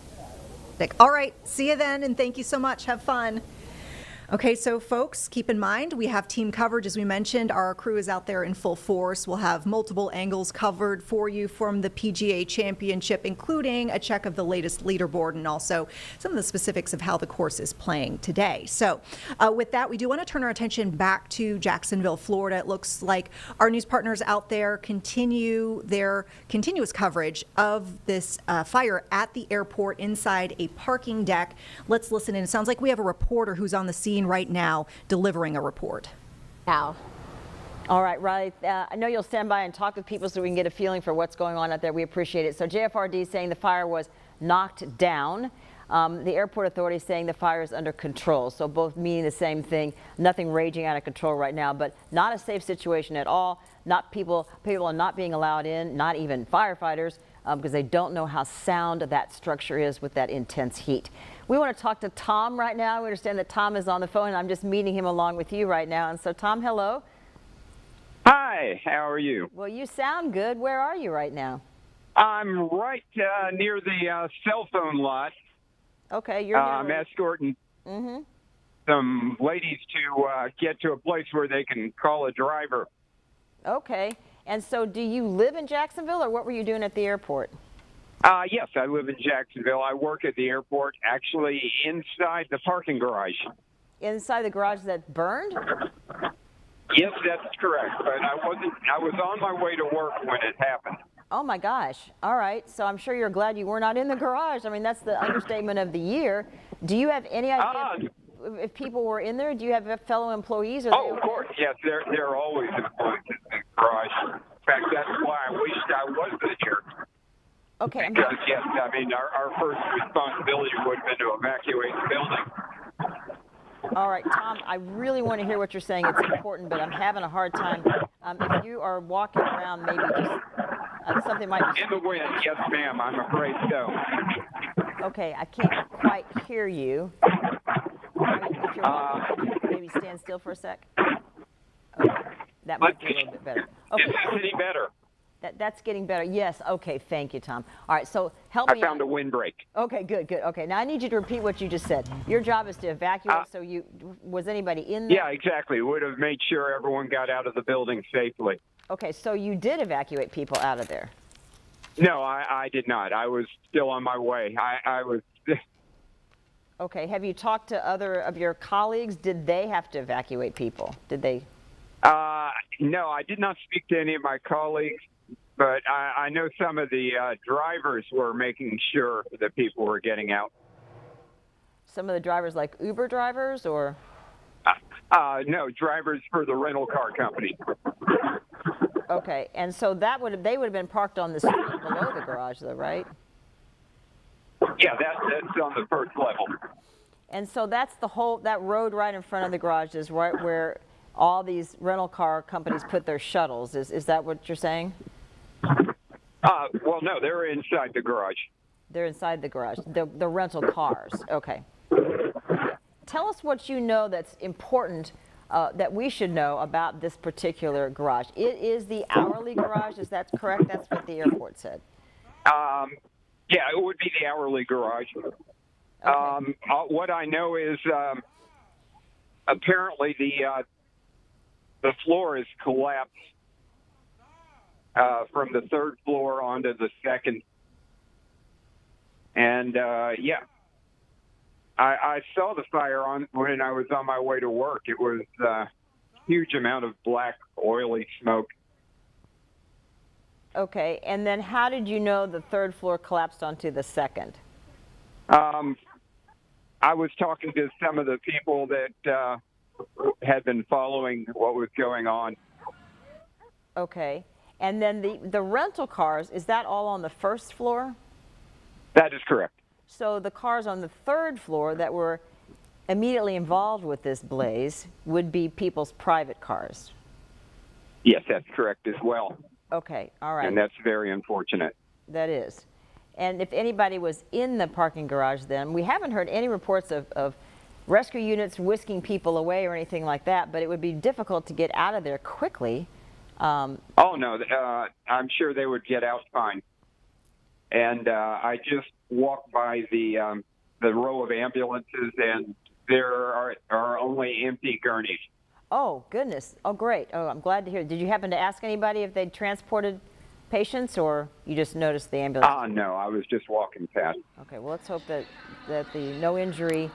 All right, see you then, and thank you so much. Have fun. Okay, so folks, keep in mind, we have team coverage. As we mentioned, our crew is out there in full force. We'll have multiple angles covered for you from the PGA Championship, including a check of the latest leaderboard and also some of the specifics of how the course is playing today. So with that, we do want to turn our attention back to Jacksonville, Florida. It looks like our news partners out there continue their continuous coverage of this fire at the airport inside a parking deck. Let's listen in. It sounds like we have a reporter who's on the scene right now delivering a report. Now. All right, Riley, I know you'll stand by and talk with people so we can get a feeling for what's going on out there. We appreciate it. So JFRD saying the fire was knocked down. The airport authority saying the fire is under control. So both meaning the same thing. Nothing raging out of control right now, but not a safe situation at all. Not people are not being allowed in, not even firefighters, because they don't know how sound that structure is with that intense heat. We want to talk to Tom right now. We understand that Tom is on the phone, and I'm just meeting him along with you right now. And so, Tom, hello. Hi, how are you? Well, you sound good. Where are you right now? I'm right near the cell phone lot. Okay, you're I'm escorting some ladies to get to a place where they can call a driver. Okay. And so do you live in Jacksonville, or what were you doing at the airport? Yes, I live in Jacksonville. I work at the airport, actually inside the parking garage. Inside the garage that burned? Yes, that's correct. But I was on my way to work when it happened. Oh my gosh. All right. So I'm sure you're glad you were not in the garage. I mean, that's the understatement of the year. Do you have any idea if people were in there? Do you have fellow employees? Or of course. Yes, there are always employees in the garage. In fact, that's why I wished I was there. Okay. Because, yes, I mean, our first responsibility would have been to evacuate the building. All right, Tom, I really want to hear what you're saying. It's important, but I'm having a hard time. If you are walking around, maybe just something might be... In the wind, yes, ma'am. I'm afraid so. Okay, I can't quite hear you. If you're walking, could you maybe stand still for a sec? Okay, that might be a little bit better. Okay. Is this any better? That's getting better. Yes. Okay. Thank you, Tom. All right. So help me. I found a windbreak. Okay. Good. Okay. Now I need you to repeat what you just said. Your job is to evacuate. So was anybody in there? Yeah, exactly. Would have made sure everyone got out of the building safely. Okay. So you did evacuate people out of there? No, I did not. I was still on my way. I was. Okay. Have you talked to other of your colleagues? Did they have to evacuate people? Did they? No, I did not speak to any of my colleagues. But I know some of the drivers were making sure that people were getting out. Some of the drivers, like Uber drivers, or? No, drivers for the rental car company. Okay, and so they would have been parked on the street below the garage, though, right? Yeah, that's on the first level. And so that's that road right in front of the garage is right where all these rental car companies put their shuttles. Is that what you're saying? Well, no, they're inside the garage. They're inside the garage, the rental cars. Okay. Tell us what you know that's important that we should know about this particular garage. It is the hourly garage, is that correct? That's what the airport said. Yeah, it would be the hourly garage. What I know is apparently the floor is collapsed from the third floor onto the second. And, I saw the fire when I was on my way to work. It was a huge amount of black, oily smoke. Okay, and then how did you know the third floor collapsed onto the second? I was talking to some of the people that had been following what was going on. Okay, and then the rental cars, is that all on the first floor? That is correct. So the cars on the third floor that were immediately involved with this blaze would be people's private cars? Yes, that's correct as well. Okay, all right. And that's very unfortunate. That is. And if anybody was in the parking garage then, we haven't heard any reports of rescue units whisking people away or anything like that, but it would be difficult to get out of there quickly. Oh, no, I'm sure they would get out fine. And I just walked by the row of ambulances, and there are only empty gurneys. Oh, goodness. Oh, great. Oh, I'm glad to hear. Did you happen to ask anybody if they'd transported patients, or you just noticed the ambulance? No, I was just walking past. Okay, well, let's hope that the no injury,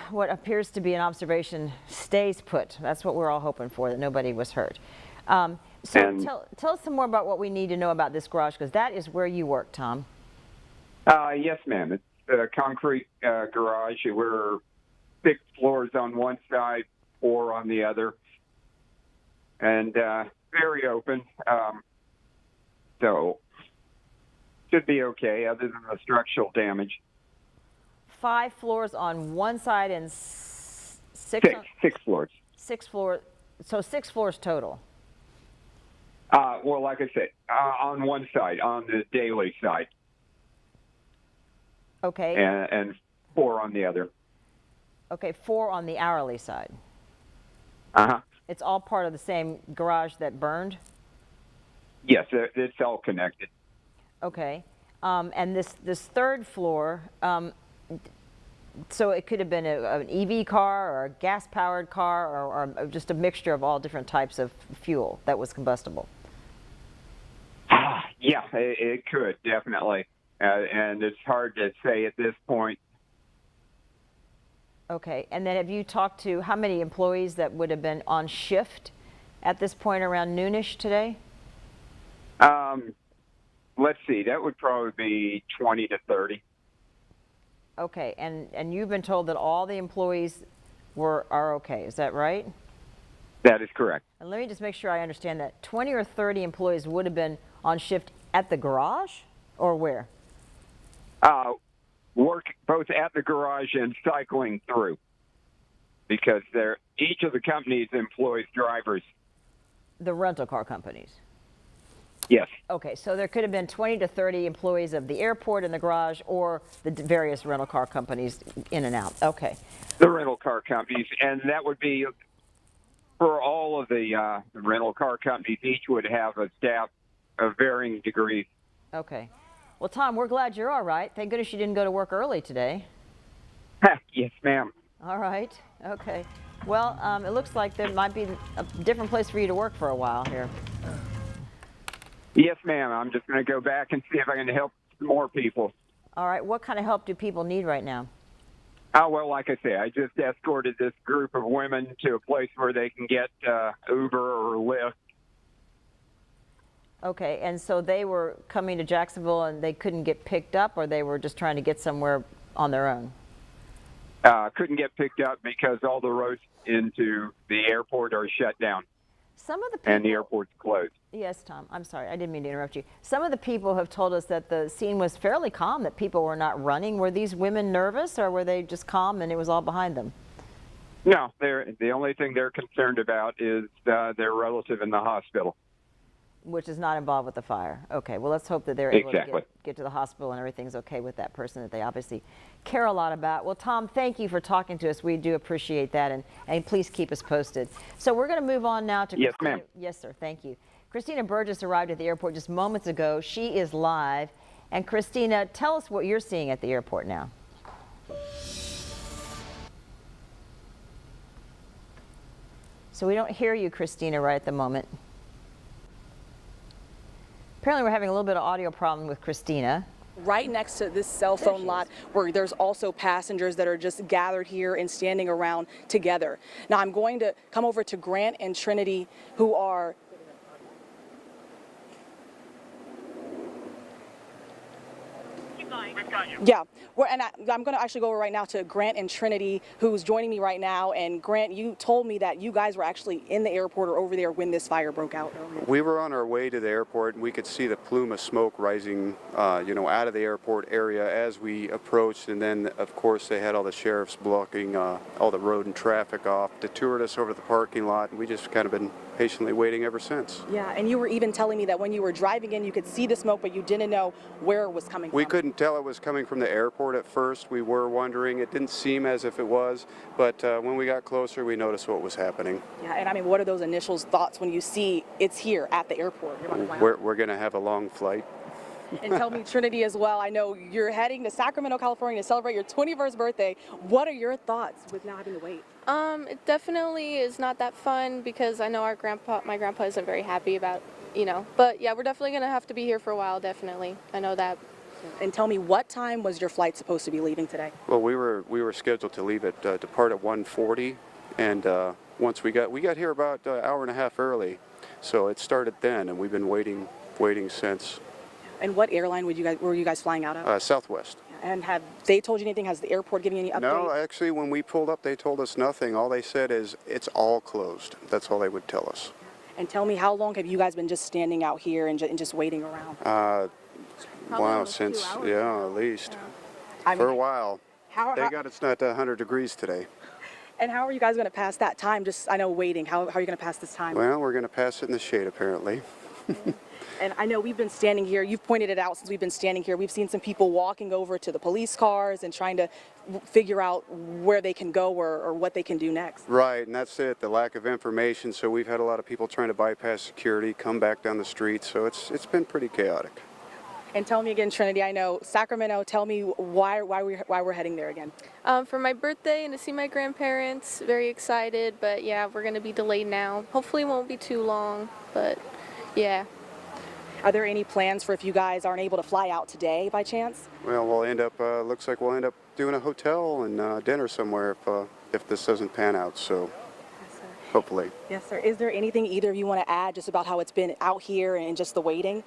what appears to be an observation, stays put. That's what we're all hoping for, that nobody was hurt. So tell us some more about what we need to know about this garage, because that is where you work, Tom. Yes, ma'am. It's a concrete garage. We're 6 floors on one side, 4 on the other, and very open. So should be okay, other than the structural damage. 5 floors on one side and 6 floors. 6 floors. So 6 floors total. Well, like I said, on one side, on the daily side. Okay. And 4 on the other. Okay, 4 on the hourly side. Uh-huh. It's all part of the same garage that burned? Yes, it's all connected. Okay. And this third floor, so it could have been an EV car or a gas-powered car or just a mixture of all different types of fuel that was combustible. Yeah, it could, definitely. And it's hard to say at this point. Okay. And then have you talked to how many employees that would have been on shift at this point around noonish today? Let's see. That would probably be 20 to 30. Okay. And you've been told that all the employees are okay. Is that right? That is correct. And let me just make sure I understand that. 20 or 30 employees would have been on shift at the garage or where? Work both at the garage and cycling through, because each of the companies employs drivers. The rental car companies? Yes. Okay, so there could have been 20 to 30 employees of the airport in the garage or the various rental car companies in and out. Okay. The rental car companies, and that would be for all of the rental car companies. Each would have a staff of varying degrees. Okay. Well, Tom, we're glad you're all right. Thank goodness you didn't go to work early today. Yes, ma'am. All right. Okay. Well, it looks like there might be a different place for you to work for a while here. Yes, ma'am. I'm just going to go back and see if I can help more people. All right. What kind of help do people need right now? Oh, well, like I say, I just escorted this group of women to a place where they can get Uber or Lyft. Okay, and so they were coming to Jacksonville and they couldn't get picked up, or they were just trying to get somewhere on their own? Couldn't get picked up because all the roads into the airport are shut down. Some of the people, and the airport's closed. Yes, Tom, I'm sorry, I didn't mean to interrupt you. Some of the people have told us that the scene was fairly calm, that people were not running. Were these women nervous, or were they just calm and it was all behind them? No, the only thing they're concerned about is their relative in the hospital. Which is not involved with the fire. Okay, well, let's hope that they're able Exactly. to get to the hospital and everything's okay with that person that they obviously care a lot about. Well, Tom, thank you for talking to us. We do appreciate that, and please keep us posted. So we're going to move on now to Yes, Christina. ma'am. Yes, sir, thank you. Christina Burgess arrived at the airport just moments ago. She is live. And Christina, tell us what you're seeing at the airport now. So we don't hear you, Christina, right at the moment. Apparently we're having a little bit of audio problem with Christina. Right next to this cell phone lot where there's also passengers that are just gathered here and standing around together. Now I'm going to come over to Grant and Trinity, who are yeah, and I'm going to actually go over right now to Grant and Trinity, who's joining me right now. And Grant, you told me that you guys were actually in the airport or over there when this fire broke out. We were on our way to the airport, and we could see the plume of smoke rising, out of the airport area as we approached. And then, of course, they had all the sheriffs blocking all the road and traffic off, detoured us over to the parking lot, and we just kind of been patiently waiting ever since. Yeah, and you were even telling me that when you were driving in, you could see the smoke, but you didn't know where it was coming from. We couldn't tell it was coming from the airport at first. We were wondering. It didn't seem as if it was, but when we got closer, we noticed what was happening. Yeah, and I mean, what are those initial thoughts when you see it's here at the airport? We're going to have a long flight. And tell me, Trinity, as well, I know you're heading to Sacramento, California to celebrate your 21st birthday. What are your thoughts with now having to wait? It definitely is not that fun because I know my grandpa isn't very happy about, but yeah, we're definitely going to have to be here for a while, definitely. I know that. And tell me, what time was your flight supposed to be leaving today? Well, we were scheduled to leave at depart at 1:40, and once we got here about an hour and a half early, so it started then, and we've been waiting since. And what airline were you guys flying out of? Southwest. And have they told you anything? Has the airport given you any updates? No, actually, when we pulled up, they told us nothing. All they said is it's all closed. That's all they would tell us. And tell me, how long have you guys been just standing out here and just waiting around? Wow, since, at least. Yeah. For a while. Thank God it's not 100 degrees today. And how are you guys going to pass that time? I know, waiting. How are you going to pass this time? Well, we're going to pass it in the shade, apparently. And I know we've been standing here. You've pointed it out since we've been standing here. We've seen some people walking over to the police cars and trying to figure out where they can go or what they can do next. Right, and that's it, the lack of information. So we've had a lot of people trying to bypass security, come back down the street. So it's been pretty chaotic. And tell me again, Trinity, I know Sacramento, tell me why we're heading there again. For my birthday and to see my grandparents, very excited, but yeah, we're going to be delayed now. Hopefully it won't be too long, but yeah. Are there any plans for if you guys aren't able to fly out today by chance? Well, looks like we'll end up doing a hotel and dinner somewhere if this doesn't pan out, so yes, hopefully. Yes, sir. Is there anything either of you want to add just about how it's been out here and just the waiting?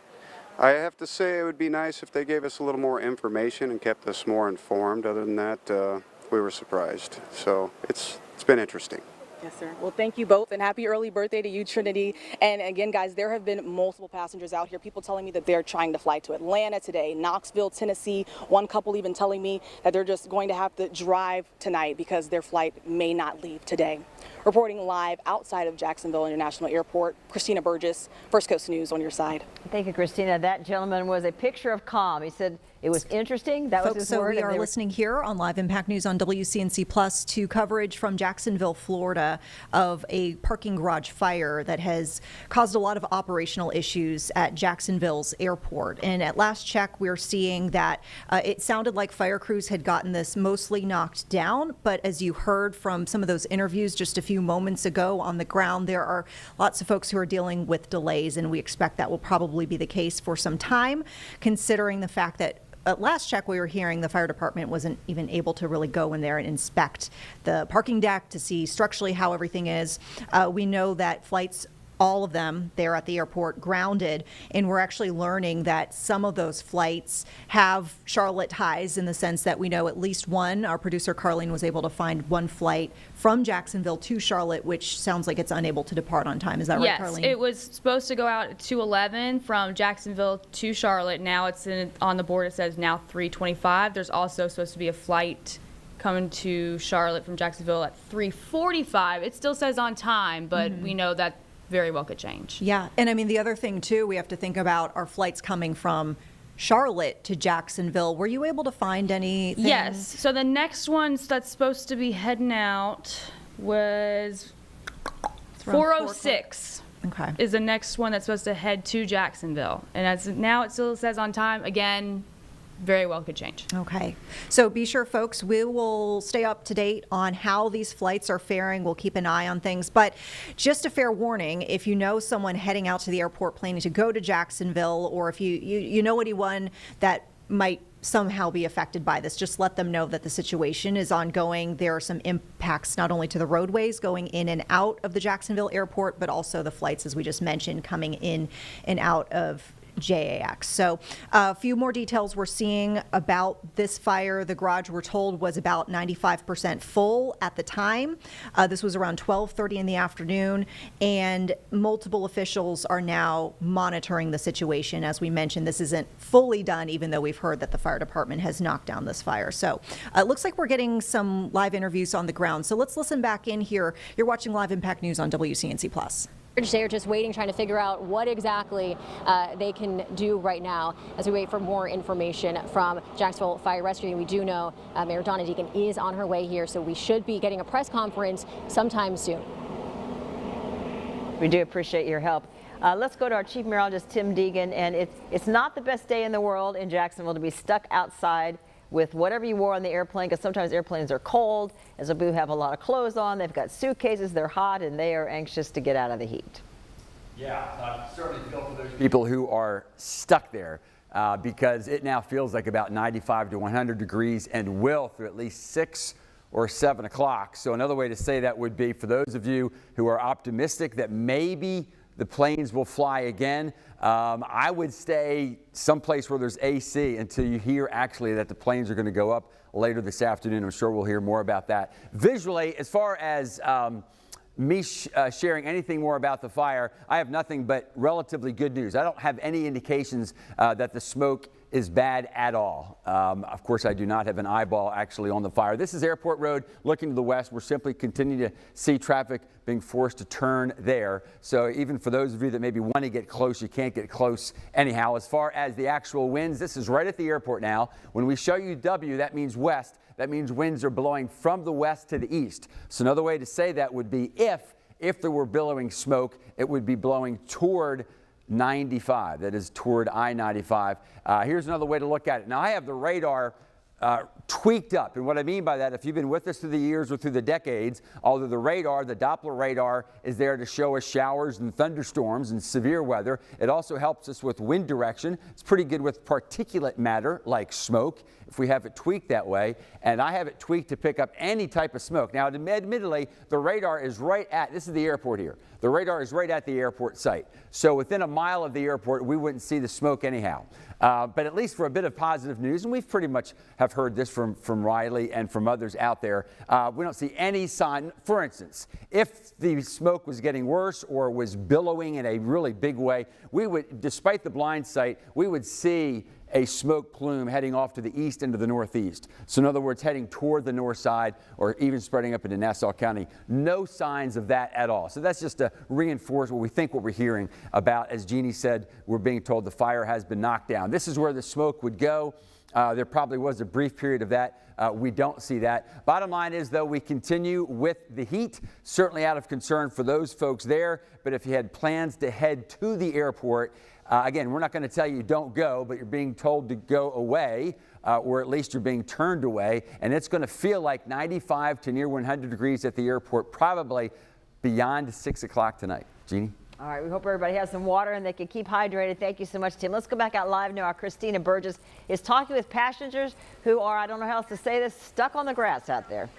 I have to say it would be nice if they gave us a little more information and kept us more informed. Other than that, we were surprised. So it's been interesting. Yes, sir. Well, thank you both, and happy early birthday to you, Trinity. And again, guys, there have been multiple passengers out here. People telling me that they're trying to fly to Atlanta today, Knoxville, Tennessee. One couple even telling me that they're just going to have to drive tonight because their flight may not leave today. Reporting live outside of Jacksonville International Airport, Christina Burgess, First Coast News on your side. Thank you, Christina. That gentleman was a picture of calm. He said it was interesting. That was his word. So we are listening here on Live Impact News on WCNC Plus to coverage from Jacksonville, Florida, of a parking garage fire that has caused a lot of operational issues at Jacksonville's airport. And at last check, we're seeing that it sounded like fire crews had gotten this mostly knocked down. But as you heard from some of those interviews just a few moments ago on the ground, there are lots of folks who are dealing with delays, and we expect that will probably be the case for some time, considering the fact that at last check we were hearing the fire department wasn't even able to really go in there and inspect the parking deck to see structurally how everything is. We know that flights, all of them there at the airport, grounded, and we're actually learning that some of those flights have Charlotte ties in the sense that we know at least one. Our producer Carlene was able to find one flight from Jacksonville to Charlotte, which sounds like it's unable to depart on time. Is that right, Carlene? Yes, it was supposed to go out at 2:11 from Jacksonville to Charlotte. Now it's on the board. It says now 3:25. There's also supposed to be a flight coming to Charlotte from Jacksonville at 3:45. It still says on time, but we know that very well could change. Yeah, and I mean, the other thing too, we have to think about our flights coming from Charlotte to Jacksonville. Were you able to find anything? Yes, so the next one that's supposed to be heading out was 4:06. Okay. Is the next one that's supposed to head to Jacksonville. And as now it still says on time. Again, very well could change. Okay. So be sure, folks, we will stay up to date on how these flights are faring. We'll keep an eye on things. But just a fair warning, if you know someone heading out to the airport planning to go to Jacksonville, or if you know anyone that might somehow be affected by this, just let them know that the situation is ongoing. There are some impacts not only to the roadways going in and out of the Jacksonville airport, but also the flights, as we just mentioned, coming in and out of JAX. So a few more details we're seeing about this fire. The garage, we're told, was about 95% full at the time. This was around 12:30 in the afternoon, and multiple officials are now monitoring the situation. As we mentioned, this isn't fully done, even though we've heard that the fire department has knocked down this fire. So it looks like we're getting some live interviews on the ground. So let's listen back in here. You're watching Live Impact News on WCNC Plus. They're just waiting, trying to figure out what exactly they can do right now as we wait for more information from Jacksonville Fire Rescue. We do know Mayor Donna Deacon is on her way here, so we should be getting a press conference sometime soon. We do appreciate your help. Let's go to our Chief Meteorologist, Tim Deegan, and it's not the best day in the world in Jacksonville to be stuck outside with whatever you wore on the airplane, because sometimes airplanes are cold, and some people have a lot of clothes on, they've got suitcases, they're hot, and they are anxious to get out of the heat. Yeah, I certainly feel for those people who are stuck there because it now feels like about 95 to 100 degrees and will through at least 6 or 7 o'clock. So another way to say that would be, for those of you who are optimistic that maybe the planes will fly again, I would stay someplace where there's AC until you hear actually that the planes are going to go up later this afternoon. I'm sure we'll hear more about that. Visually, as far as me sharing anything more about the fire, I have nothing but relatively good news. I don't have any indications that the smoke is bad at all. Of course, I do not have an eyeball actually on the fire. This is Airport Road looking to the west. We're simply continuing to see traffic being forced to turn there. So even for those of you that maybe want to get close, you can't get close anyhow. As far as the actual winds, this is right at the airport now. When we show you W, that means west. That means winds are blowing from the west to the east. So another way to say that would be if there were billowing smoke, it would be blowing toward 95, that is toward I-95. Here's another way to look at it. Now I have the radar tweaked up, and what I mean by that, if you've been with us through the years or through the decades, although the radar, the Doppler radar, is there to show us showers and thunderstorms and severe weather, it also helps us with wind direction. It's pretty good with particulate matter like smoke if we have it tweaked that way, and I have it tweaked to pick up any type of smoke. Now admittedly, the radar is right at, this is the airport here, the radar is right at the airport site. So within a mile of the airport, we wouldn't see the smoke anyhow. But at least for a bit of positive news, and we've pretty much have heard this from Riley and from others out there, we don't see any sign. For instance, if the smoke was getting worse or was billowing in a really big way, we would, despite the blind sight, we would see a smoke plume heading off to the east into the northeast. So in other words, heading toward the north side or even spreading up into Nassau County. No signs of that at all. So that's just to reinforce what we think, what we're hearing about. As Jeannie said, we're being told the fire has been knocked down. This is where the smoke would go. There probably was a brief period of that. We don't see that. Bottom line is, though, we continue with the heat, certainly out of concern for those folks there. But if you had plans to head to the airport, again, we're not going to tell you don't go, but you're being told to go away, or at least you're being turned away. And it's going to feel like 95 to near 100 degrees at the airport, probably beyond 6 o'clock tonight. Jeannie? All right, we hope everybody has some water and they can keep hydrated. Thank you so much, Tim. Let's go back out live now. Our Christina Burgess is talking with passengers who are, I don't know how else to say this, stuck on the grass out there.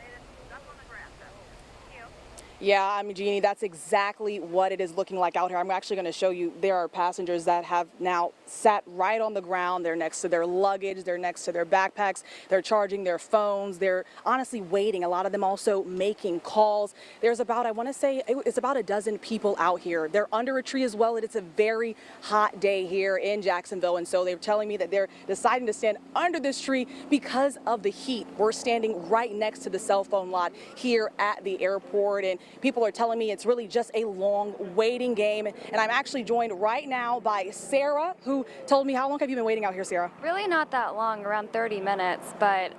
Yeah, I mean, Jeannie, that's exactly what it is looking like out here. I'm actually going to show you there are passengers that have now sat right on the ground. They're next to their luggage. They're next to their backpacks. They're charging their phones. They're honestly waiting. A lot of them also making calls. There's about, I want to say, it's about a dozen people out here. They're under a tree as well. And it's a very hot day here in Jacksonville. And so they're telling me that they're deciding to stand under this tree because of the heat. We're standing right next to the cell phone lot here at the airport. And people are telling me it's really just a long waiting game. And I'm actually joined right now by Sarah, who told me, how long have you been waiting out here, Sarah? Really not that long, around 30 minutes, but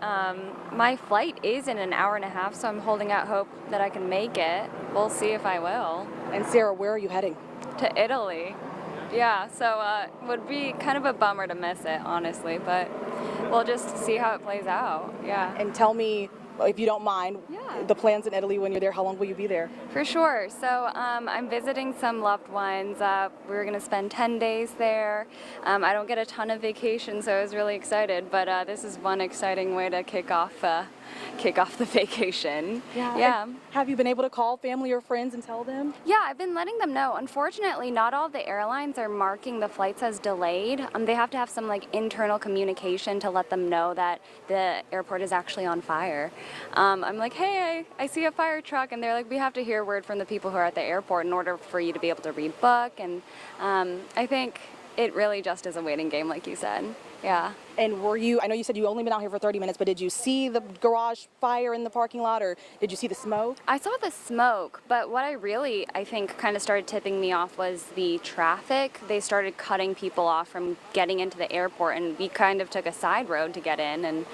my flight is in an hour and a half, so I'm holding out hope that I can make it. We'll see if I will. And Sarah, where are you heading? To Italy. Yeah, so it would be kind of a bummer to miss it, honestly, but we'll just see how it plays out. Yeah. And tell me, if you don't mind, the plans in Italy when you're there. How long will you be there? For sure. So I'm visiting some loved ones. We're going to spend 10 days there. I don't get a ton of vacation, so I was really excited. But this is one exciting way to kick off the vacation. Yeah. And have you been able to call family or friends and tell them? Yeah, I've been letting them know. Unfortunately, not all of the airlines are marking the flights as delayed. They have to have some internal communication to let them know that the airport is actually on fire. I'm like, hey, I see a fire truck, and they're like, we have to hear word from the people who are at the airport in order for you to be able to rebook. And I think it really just is a waiting game, like you said. Yeah. And I know you said you only been out here for 30 minutes, but did you see the garage fire in the parking lot, or did you see the smoke? I saw the smoke, but what I think kind of started tipping me off was the traffic. They started cutting people off from getting into the airport, and we kind of took a side road to get in, and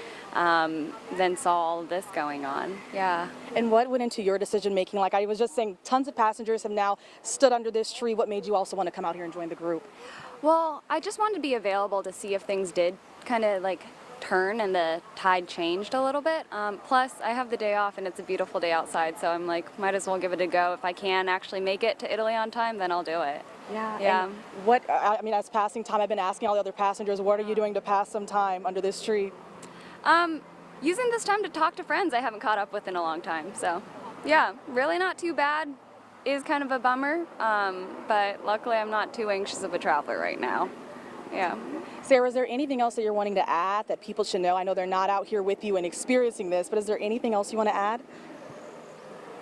then saw all of this going on. Yeah. And what went into your decision making? Like I was just saying, tons of passengers have now stood under this tree. What made you also want to come out here and join the group? Well, I just wanted to be available to see if things did kind of turn and the tide changed a little bit. Plus, I have the day off and it's a beautiful day outside, so I'm like, might as well give it a go. If I can actually make it to Italy on time, then I'll do it. Yeah. And as passing time, I've been asking all the other passengers, what are you doing to pass some time under this tree? Using this time to talk to friends I haven't caught up with in a long time. So, yeah, really not too bad. Is kind of a bummer, but luckily I'm not too anxious of a traveler right now. Yeah. Sarah, is there anything else that you're wanting to add that people should know? I know they're not out here with you and experiencing this, but is there anything else you want to add?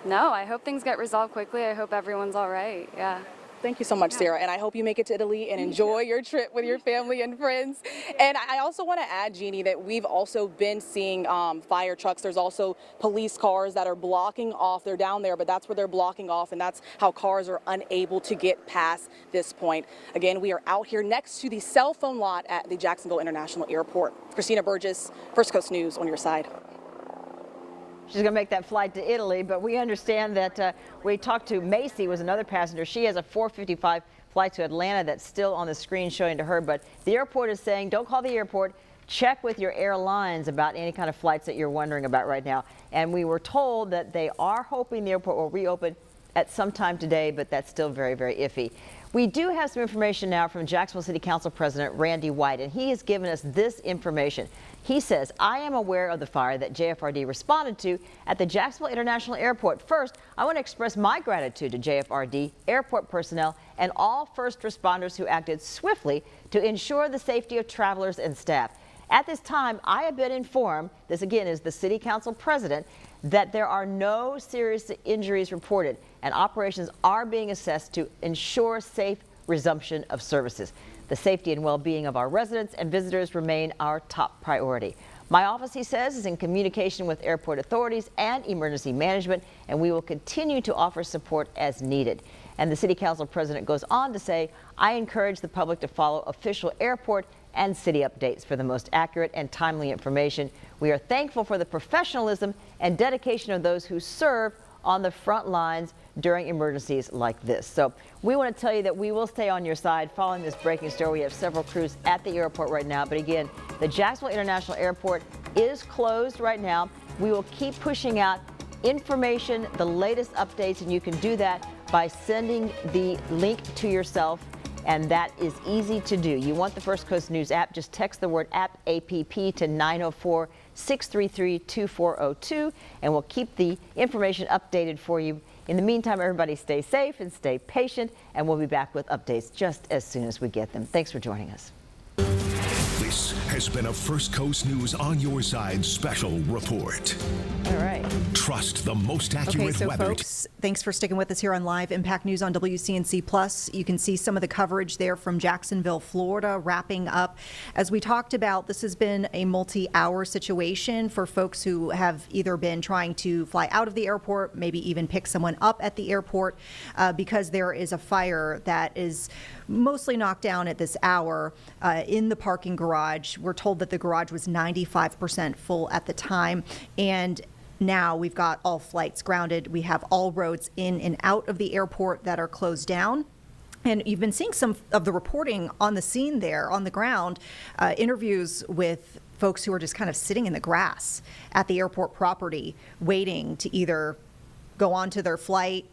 No, I hope things get resolved quickly. I hope everyone's all right. Yeah. Thank you so much, Sarah, and I hope you make it to Italy and enjoy your trip with your family and friends. And I also want to add, Jeannie, that we've also been seeing fire trucks. There's also police cars that are blocking off. They're down there, but that's where they're blocking off, and that's how cars are unable to get past this point. Again, we are out here next to the cell phone lot at the Jacksonville International Airport. Christina Burgess, First Coast News, on your side. She's going to make that flight to Italy, but we understand that we talked to Macy, was another passenger. She has a 4:55 flight to Atlanta that's still on the screen showing to her, but the airport is saying don't call the airport. Check with your airlines about any kind of flights that you're wondering about right now. And we were told that they are hoping the airport will reopen at some time today, but that's still very, very iffy. We do have some information now from Jacksonville City Council President Randy White, and he has given us this information. He says, I am aware of the fire that JFRD responded to at the Jacksonville International Airport. First, I want to express my gratitude to JFRD, airport personnel, and all first responders who acted swiftly to ensure the safety of travelers and staff. At this time, I have been informed, this again is the City Council President, that there are no serious injuries reported and operations are being assessed to ensure safe resumption of services. The safety and well-being of our residents and visitors remain our top priority. My office, he says, is in communication with airport authorities and emergency management, and we will continue to offer support as needed. And the City Council President goes on to say, I encourage the public to follow official airport and city updates for the most accurate and timely information. We are thankful for the professionalism and dedication of those who serve on the front lines during emergencies like this. So we want to tell you that we will stay on your side following this breaking story. We have several crews at the airport right now, but again, the Jacksonville International Airport is closed right now. We will keep pushing out information, the latest updates, and you can do that by sending the link to yourself, and that is easy to do. You want the First Coast News app, just text the word app, APP, to 904-633-2402, and we'll keep the information updated for you. In the meantime, everybody stay safe and stay patient, and we'll be back with updates just as soon as we get them. Thanks for joining us. This has been a First Coast News On Your Side special report. All right. Trust the most accurate weather. Folks, thanks for sticking with us here on Live Impact News on WCNC Plus. You can see some of the coverage there from Jacksonville, Florida, wrapping up. As we talked about, this has been a multi-hour situation for folks who have either been trying to fly out of the airport, maybe even pick someone up at the airport, because there is a fire that is mostly knocked down at this hour in the parking garage. We're told that the garage was 95% full at the time, and now we've got all flights grounded. We have all roads in and out of the airport that are closed down. And you've been seeing some of the reporting on the scene there, on the ground, interviews with folks who are just kind of sitting in the grass at the airport property, waiting to either go on to their flight,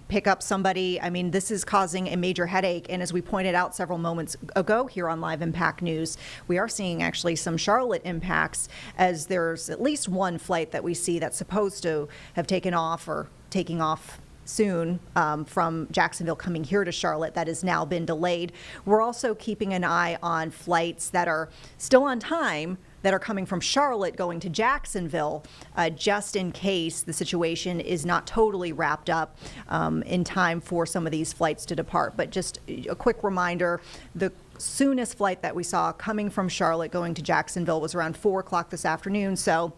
pick up somebody. I mean, this is causing a major headache. And as we pointed out several moments ago here on Live Impact News, we are seeing actually some Charlotte impacts, as there's at least one flight that we see that's supposed to have taken off or taking off soon from Jacksonville coming here to Charlotte that has now been delayed. We're also keeping an eye on flights that are still on time that are coming from Charlotte going to Jacksonville, just in case the situation is not totally wrapped up in time for some of these flights to depart. But just a quick reminder, the soonest flight that we saw coming from Charlotte going to Jacksonville was around 4 o'clock this afternoon. So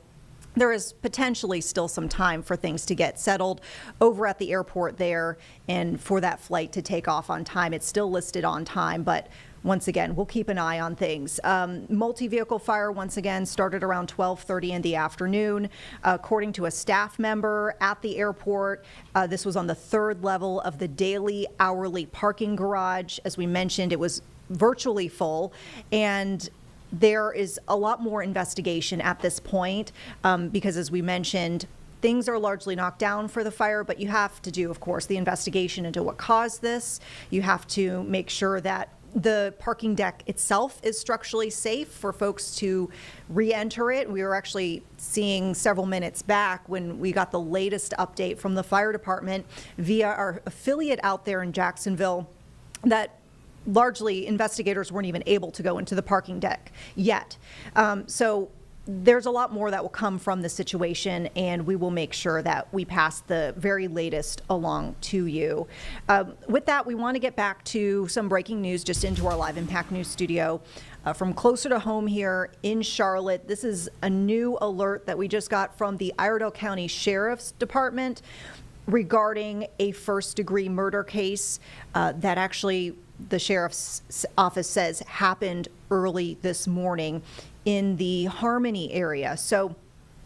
there is potentially still some time for things to get settled over at the airport there, and for that flight to take off on time. It's still listed on time, but once again, we'll keep an eye on things. Multi-vehicle fire once again started around 12:30 in the afternoon. According to a staff member at the airport, this was on the 3rd level of the daily hourly parking garage. As we mentioned, it was virtually full, and there is a lot more investigation at this point because, as we mentioned, things are largely knocked down for the fire, but you have to do, of course, the investigation into what caused this. You have to make sure that the parking deck itself is structurally safe for folks to re-enter it. We were actually seeing several minutes back when we got the latest update from the fire department via our affiliate out there in Jacksonville that largely investigators weren't even able to go into the parking deck yet. So there's a lot more that will come from this situation, and we will make sure that we pass the very latest along to you. With that, we want to get back to some breaking news just into our Live Impact News studio. From closer to home here in Charlotte, this is a new alert that we just got from the Iredell County Sheriff's Department regarding a first-degree murder case that actually the sheriff's office says happened early this morning in the Harmony area. So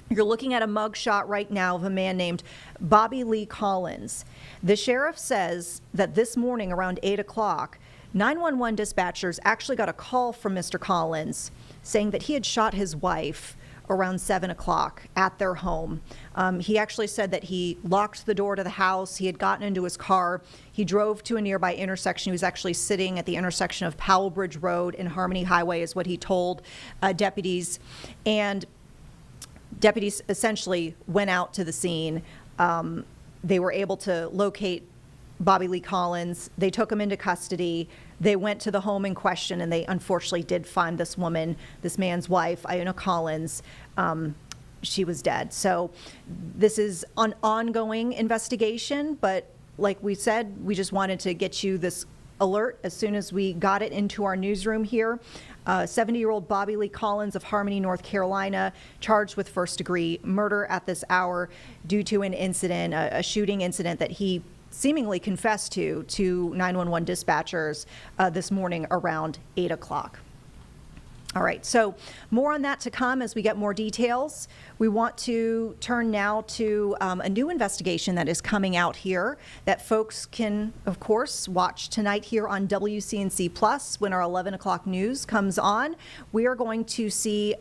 you're looking at a mugshot right now of a man named Bobby Lee Collins. The sheriff says that this morning around 8 o'clock, 911 dispatchers actually got a call from Mr. Collins saying that he had shot his wife around 7 o'clock at their home. He actually said that he locked the door to the house. He had gotten into his car. He drove to a nearby intersection. He was actually sitting at the intersection of Powell Bridge Road and Harmony Highway is what he told deputies. And deputies essentially went out to the scene. They were able to locate Bobby Lee Collins. They took him into custody. They went to the home in question, and they unfortunately did find this woman, this man's wife, Iona Collins. She was dead. So this is an ongoing investigation, but like we said, we just wanted to get you this alert as soon as we got it into our newsroom here. 70-year-old Bobby Lee Collins of Harmony, North Carolina, charged with first-degree murder at this hour due to an incident, a shooting incident that he seemingly confessed to 911 dispatchers this morning around 8 o'clock. All right, so more on that to come as we get more details. We want to turn now to a new investigation that is coming out here that folks can, of course, watch tonight here on WCNC Plus when our 11 o'clock news comes on. We are going to see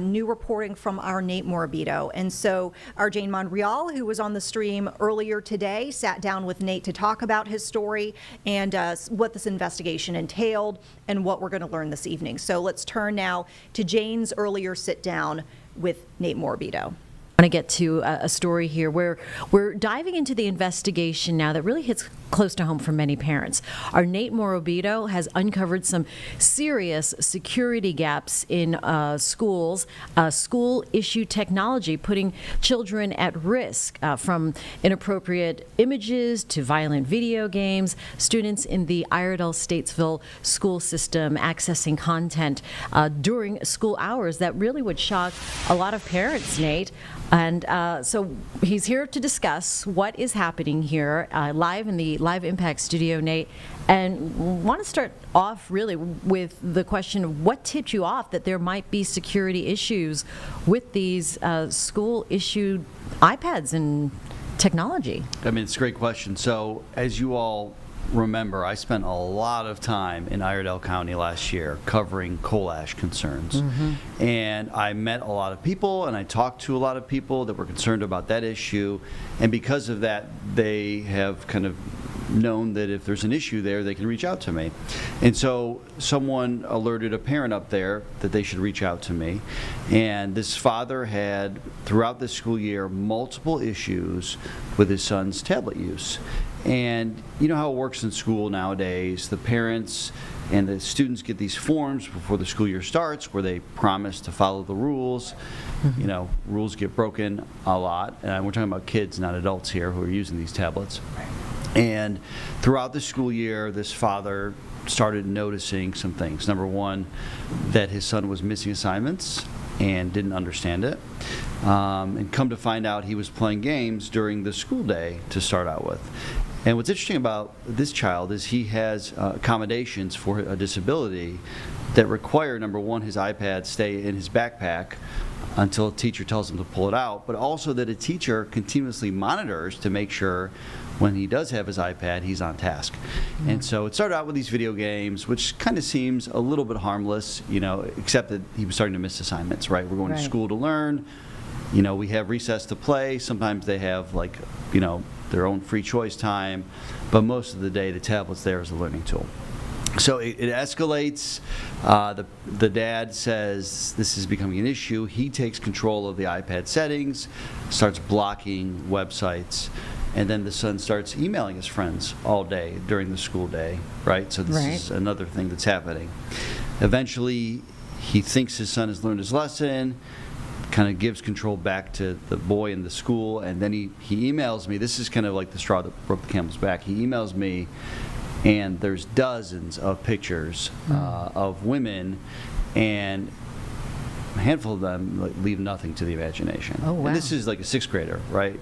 new reporting from our Nate Morabito. And so our Jane Monreal, who was on the stream earlier today, sat down with Nate to talk about his story and what this investigation entailed and what we're going to learn this evening. So let's turn now to Jane's earlier sit down with Nate Morabito. I want to get to a story here where we're diving into the investigation now that really hits close to home for many parents. Our Nate Morabito has uncovered some serious security gaps in schools, school-issued technology, putting children at risk from inappropriate images to violent video games, students in the Iredell Statesville school system accessing content during school hours that really would shock a lot of parents, Nate. And so he's here to discuss what is happening here live in the Live Impact studio, Nate. And want to start off really with the question of what tipped you off that there might be security issues with these school-issued iPads and technology? I mean, it's a great question. So as you all remember, I spent a lot of time in Iredell County last year covering coal ash concerns. And I met a lot of people and I talked to a lot of people that were concerned about that issue. And because of that, they have kind of known that if there's an issue there, they can reach out to me. And so someone alerted a parent up there that they should reach out to me. And this father had, throughout the school year, multiple issues with his son's tablet use. And you know how it works in school nowadays. The parents and the students get these forms before the school year starts where they promise to follow the rules. You know, rules get broken a lot. And we're talking about kids, not adults here, who are using these tablets. And throughout the school year, this father started noticing some things. Number one, that his son was missing assignments and didn't understand it. And come to find out, he was playing games during the school day to start out with. And what's interesting about this child is he has accommodations for a disability that require, number one, his iPad stay in his backpack until a teacher tells him to pull it out, but also that a teacher continuously monitors to make sure when he does have his iPad, he's on task. And so it started out with these video games, which kind of seems a little bit harmless, you know, except that he was starting to miss assignments, right? We're going to school to learn. You know, we have recess to play. Sometimes they have, like, you know, their own free choice time, but most of the day the tablet's there as a learning tool. So it escalates. The dad says this is becoming an issue. He takes control of the iPad settings, starts blocking websites, and then the son starts emailing his friends all day during the school day, right? So this is another thing that's happening. Eventually, he thinks his son has learned his lesson, kind of gives control back to the boy in the school, and then he emails me. This is kind of like the straw that broke the camel's back. He emails me, and there's dozens of pictures of women, and a handful of them leave nothing to the imagination. Oh, wow. And this is like a sixth grader, right?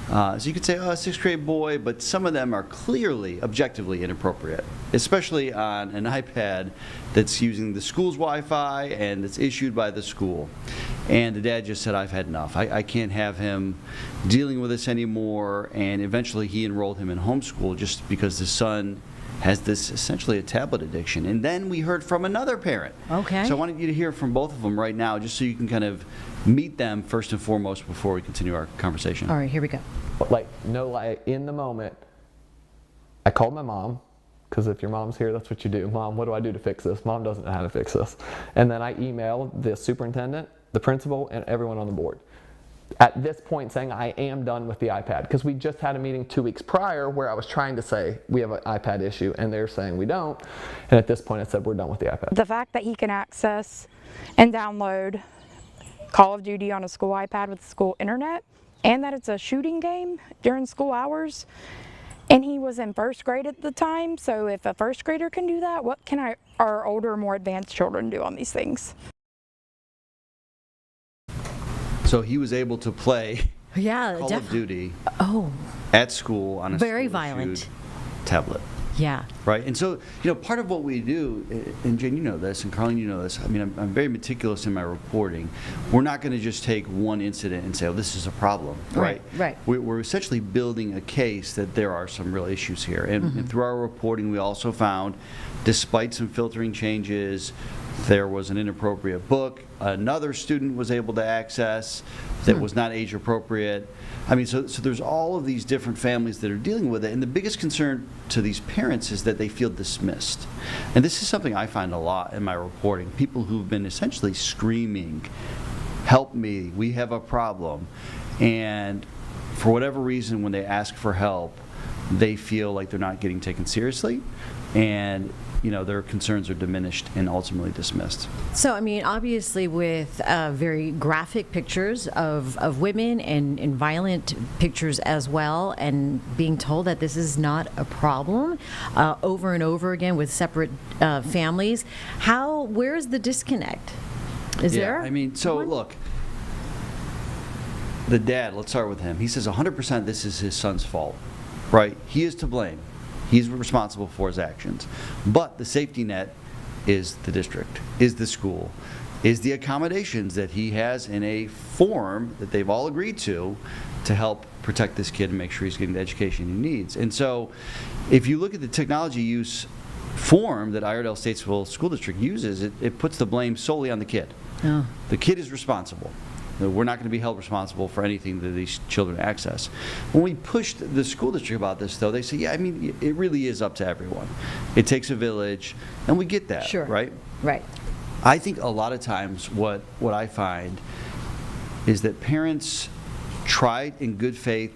So you could say, oh, a sixth grade boy, but some of them are clearly, objectively inappropriate, especially on an iPad that's using the school's Wi-Fi and that's issued by the school. And the dad just said, I've had enough. I can't have him dealing with this anymore. And eventually he enrolled him in homeschool just because the son has this essentially a tablet addiction. And then we heard from another parent. Okay. So I wanted you to hear from both of them right now, just so you can kind of meet them first and foremost before we continue our conversation. All right, here we go. Like, no lie, in the moment, I called my mom, because if your mom's here, that's what you do. Mom, what do I do to fix this? Mom doesn't know how to fix this. And then I emailed the superintendent, the principal, and everyone on the board. At this point saying I am done with the iPad, because we just had a meeting 2 weeks prior where I was trying to say we have an iPad issue and they're saying we don't, and at this point I said we're done with the iPad. The fact that he can access and download Call of Duty on a school iPad with the school internet, and that it's a shooting game during school hours, and he was in first grade at the time, so if a first grader can do that, what can our older, more advanced children do on these things? So he was able to play Call of Duty at school on a very violent tablet. Yeah. Right. And so, you know, part of what we do, and Jane, you know this, and Carlene, you know this, I mean, I'm very meticulous in my reporting. We're not going to just take one incident and say, oh, this is a problem, right? Right. We're essentially building a case that there are some real issues here. And through our reporting, we also found, despite some filtering changes, there was an inappropriate book another student was able to access that was not age appropriate. I mean, so there's all of these different families that are dealing with it, and the biggest concern to these parents is that they feel dismissed. And this is something I find a lot in my reporting. People who've been essentially screaming, help me, we have a problem. And for whatever reason, when they ask for help, they feel like they're not getting taken seriously, and their concerns are diminished and ultimately dismissed. So, I mean, obviously with very graphic pictures of women and violent pictures as well, and being told that this is not a problem over and over again with separate families, where's the disconnect? Is there? I mean, so look, the dad, let's start with him. He says 100% this is his son's fault, right? He is to blame. He's responsible for his actions. But the safety net is the district, is the school, is the accommodations that he has in a form that they've all agreed to to help protect this kid and make sure he's getting the education he needs. And so if you look at the technology use form that Iredell Statesville School District uses, it puts the blame solely on the kid. Oh. The kid is responsible. We're not going to be held responsible for anything that these children access. When we pushed the school district about this, though, they say, yeah, I mean, it really is up to everyone. It takes a village, and we get that, Sure. right? Right. I think a lot of times what I find is that parents try in good faith.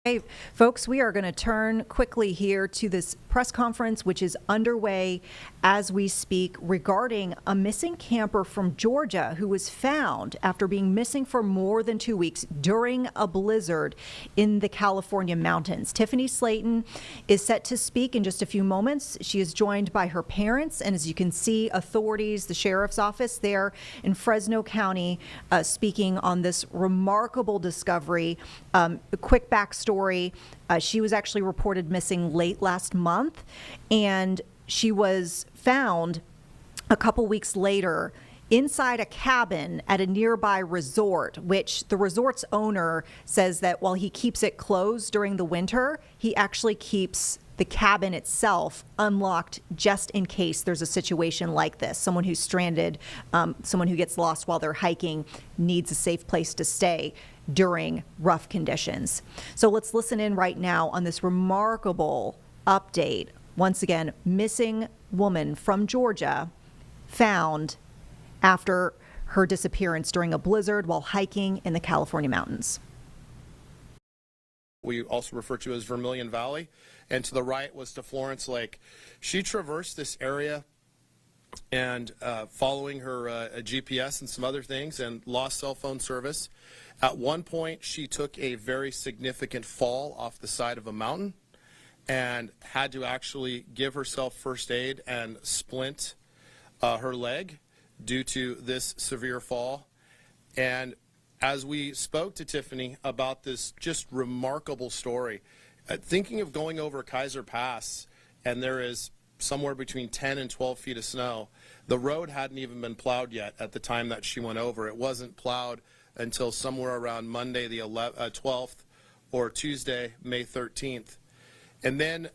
Hey, folks, we are going to turn quickly here to this press conference, which is underway as we speak, regarding a missing camper from Georgia who was found after being missing for more than 2 weeks during a blizzard in the California mountains. Tiffany Slayton is set to speak in just a few moments. She is joined by her parents, and as you can see, authorities, the sheriff's office there in Fresno County, speaking on this remarkable discovery. A quick backstory. She was actually reported missing late last month, and she was found a couple weeks later inside a cabin at a nearby resort, which the resort's owner says that while he keeps it closed during the winter, he actually keeps the cabin itself unlocked just in case there's a situation like this. Someone who's stranded, someone who gets lost while they're hiking, needs a safe place to stay during rough conditions. So let's listen in right now on this remarkable update. Once again, missing woman from Georgia found after her disappearance during a blizzard while hiking in the California mountains. We also refer to as Vermilion Valley, and to the right was to Florence Lake. She traversed this area and following her GPS and some other things, and lost cell phone service. At one point, she took a very significant fall off the side of a mountain and had to actually give herself first aid and splint her leg due to this severe fall. And as we spoke to Tiffany about this just remarkable story, thinking of going over Kaiser Pass, and there is somewhere between 10 and 12 feet of snow. The road hadn't even been plowed yet at the time that she went over. It wasn't plowed until somewhere around Monday the 12th or Tuesday, May 13th. And then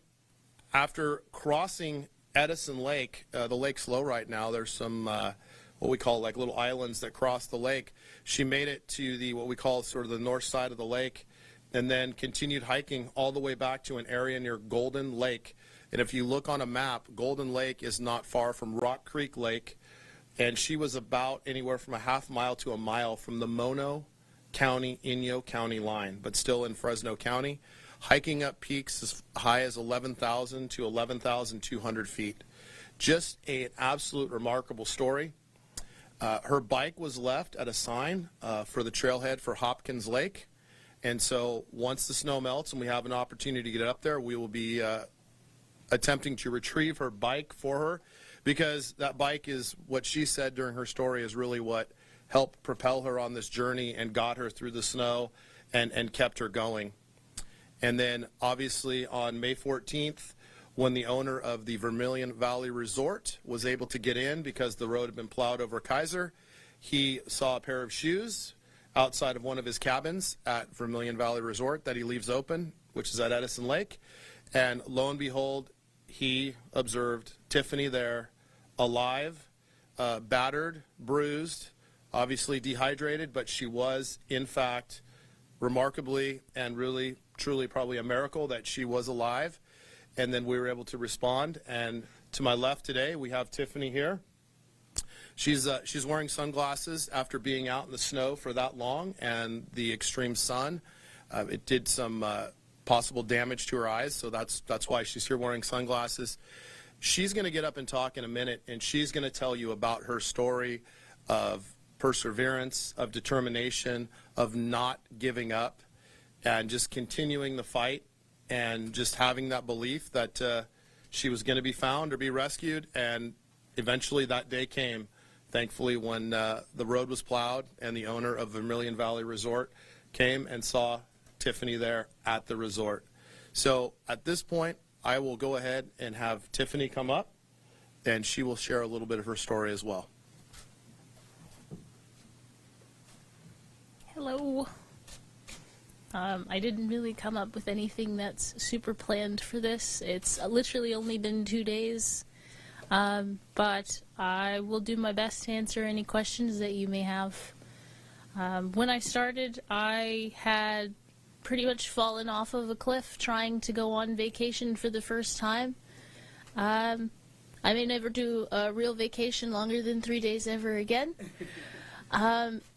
after crossing Edison Lake, the lake's low right now. There's some what we call like little islands that cross the lake. She made it to the what we call sort of the north side of the lake, and then continued hiking all the way back to an area near Golden Lake. And if you look on a map, Golden Lake is not far from Rock Creek Lake, and she was about anywhere from a half mile to a mile from the Mono County, Inyo County line, but still in Fresno County, hiking up peaks as high as 11,000 to 11,200 feet. Just an absolute remarkable story. Her bike was left at a sign for the trailhead for Hopkins Lake, and so once the snow melts and we have an opportunity to get up there, we will be attempting to retrieve her bike for her, because that bike is what she said during her story is really what helped propel her on this journey and got her through the snow and kept her going. And then obviously on May 14th, when the owner of the Vermilion Valley Resort was able to get in because the road had been plowed over Kaiser, he saw a pair of shoes outside of one of his cabins at Vermilion Valley Resort that he leaves open, which is at Edison Lake. And lo and behold, he observed Tiffany there, alive, battered, bruised, obviously dehydrated, but she was, in fact, remarkably and really, truly probably a miracle that she was alive. And then we were able to respond. And to my left today, we have Tiffany here. She's wearing sunglasses after being out in the snow for that long and the extreme sun. It did some possible damage to her eyes, so that's why she's here wearing sunglasses. She's going to get up and talk in a minute, and she's going to tell you about her story of perseverance, of determination, of not giving up, and just continuing the fight, and just having that belief that she was going to be found or be rescued. And eventually that day came, thankfully, when the road was plowed and the owner of Vermilion Valley Resort came and saw Tiffany there at the resort. So at this point, I will go ahead and have Tiffany come up, and she will share a little bit of her story as well. Hello. I didn't really come up with anything that's super planned for this. It's literally only been 2 days, but I will do my best to answer any questions that you may have. When I started, I had pretty much fallen off of a cliff trying to go on vacation for the first time. I may never do a real vacation longer than 3 days ever again.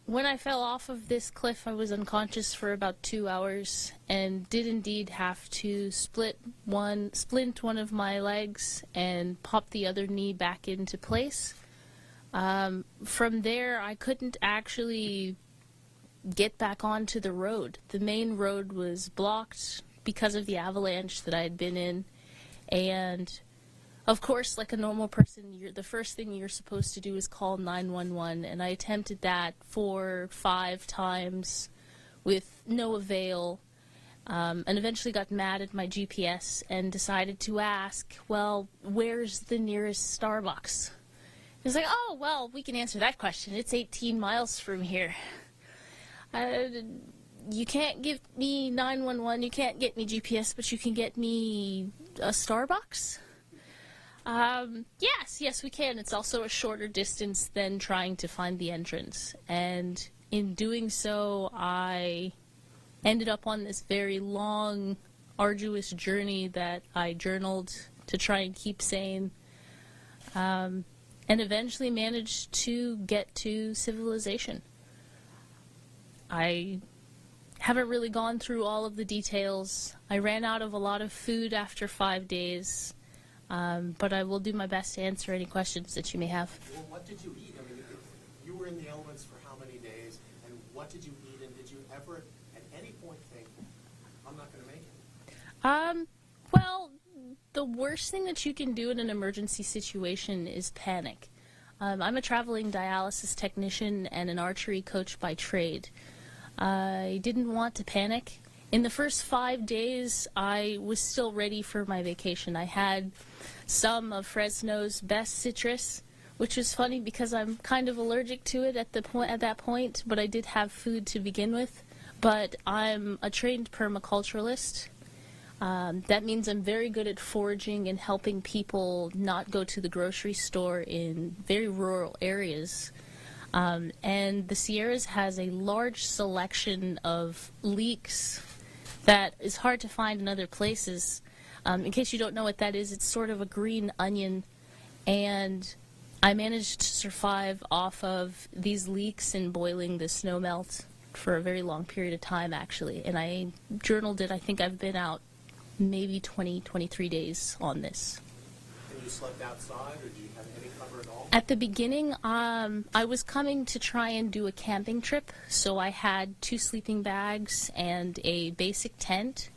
When I fell off of this cliff, I was unconscious for about 2 hours and did indeed have to splint one of my legs and pop the other knee back into place. From there, I couldn't actually get back onto the road. The main road was blocked because of the avalanche that I had been in, and of course, like a normal person, the first thing you're supposed to do is call 911, and I attempted that 4 or 5 times with no avail, and eventually got mad at my GPS and decided to ask, well, where's the nearest Starbucks? It's like, oh, well, we can answer that question. It's 18 miles from here. You can't give me 911, you can't get me GPS, but you can get me a Starbucks? Yes, we can. It's also a shorter distance than trying to find the entrance. And in doing so, I ended up on this very long, arduous journey that I journaled to try and keep sane. And eventually managed to get to civilization. I haven't really gone through all of the details. I ran out of a lot of food after 5 days. But I will do my best to answer any questions that you may have. Well, what did you eat? I mean, you were in the elements for how many days, and what did you eat, and did you ever at any point think, I'm not going to make it? Well, the worst thing that you can do in an emergency situation is panic. I'm a traveling dialysis technician and an archery coach by trade. I didn't want to panic. In the first 5 days, I was still ready for my vacation. I had some of Fresno's best citrus, which was funny because I'm kind of allergic to it at that point, but I did have food to begin with. But I'm a trained permaculturalist. That means I'm very good at foraging and helping people not go to the grocery store in very rural areas. And the Sierras has a large selection of leeks that is hard to find in other places. In case you don't know what that is, it's sort of a green onion, and I managed to survive off of these leeks and boiling the snow melt for a very long period of time, actually. And I journaled it. I think I've been out maybe 23 days on this. And you slept outside, or did you have any cover at all? At the beginning, I was coming to try and do a camping trip, so I had 2 sleeping bags and a basic tent.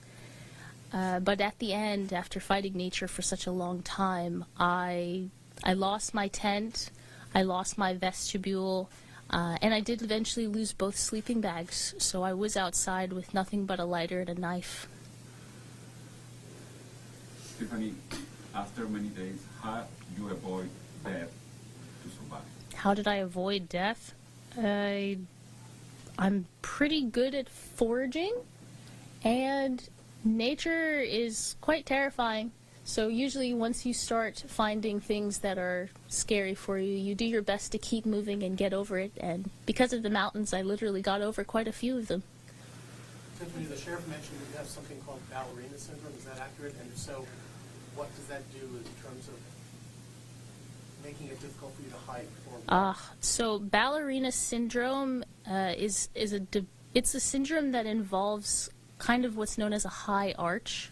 But at the end, after fighting nature for such a long time, I lost my tent, I lost my vestibule, and I did eventually lose both sleeping bags, so I was outside with nothing but a lighter and a knife. Stephanie, after many days, how do you avoid death to survive? How did I avoid death? I'm pretty good at foraging, and nature is quite terrifying. So usually once you start finding things that are scary for you, you do your best to keep moving and get over it. And because of the mountains, I literally got over quite a few of them. Tiffany, the sheriff mentioned that you have something called ballerina syndrome. Is that accurate? And if so, what does that do in terms of making it difficult for you to hike? So ballerina syndrome it's a syndrome that involves kind of what's known as a high arch.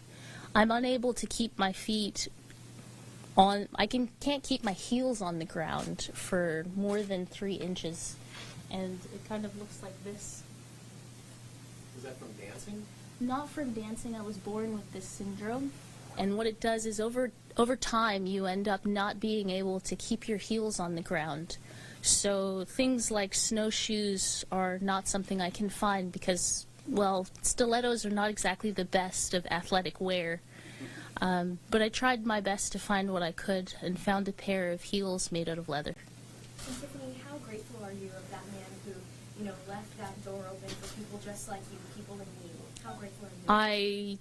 I'm unable to keep my feet on. Can't keep my heels on the ground for more than 3 inches, and it kind of looks like this. Is that from dancing? Not from dancing. I was born with this syndrome, and what it does is over time you end up not being able to keep your heels on the ground. So things like snowshoes are not something I can find because, well, stilettos are not exactly the best of athletic wear. But I tried my best to find what I could and found a pair of heels made out of leather. And Tiffany, how grateful are you of that man who left that door open for people just like you, people in need. How grateful are you?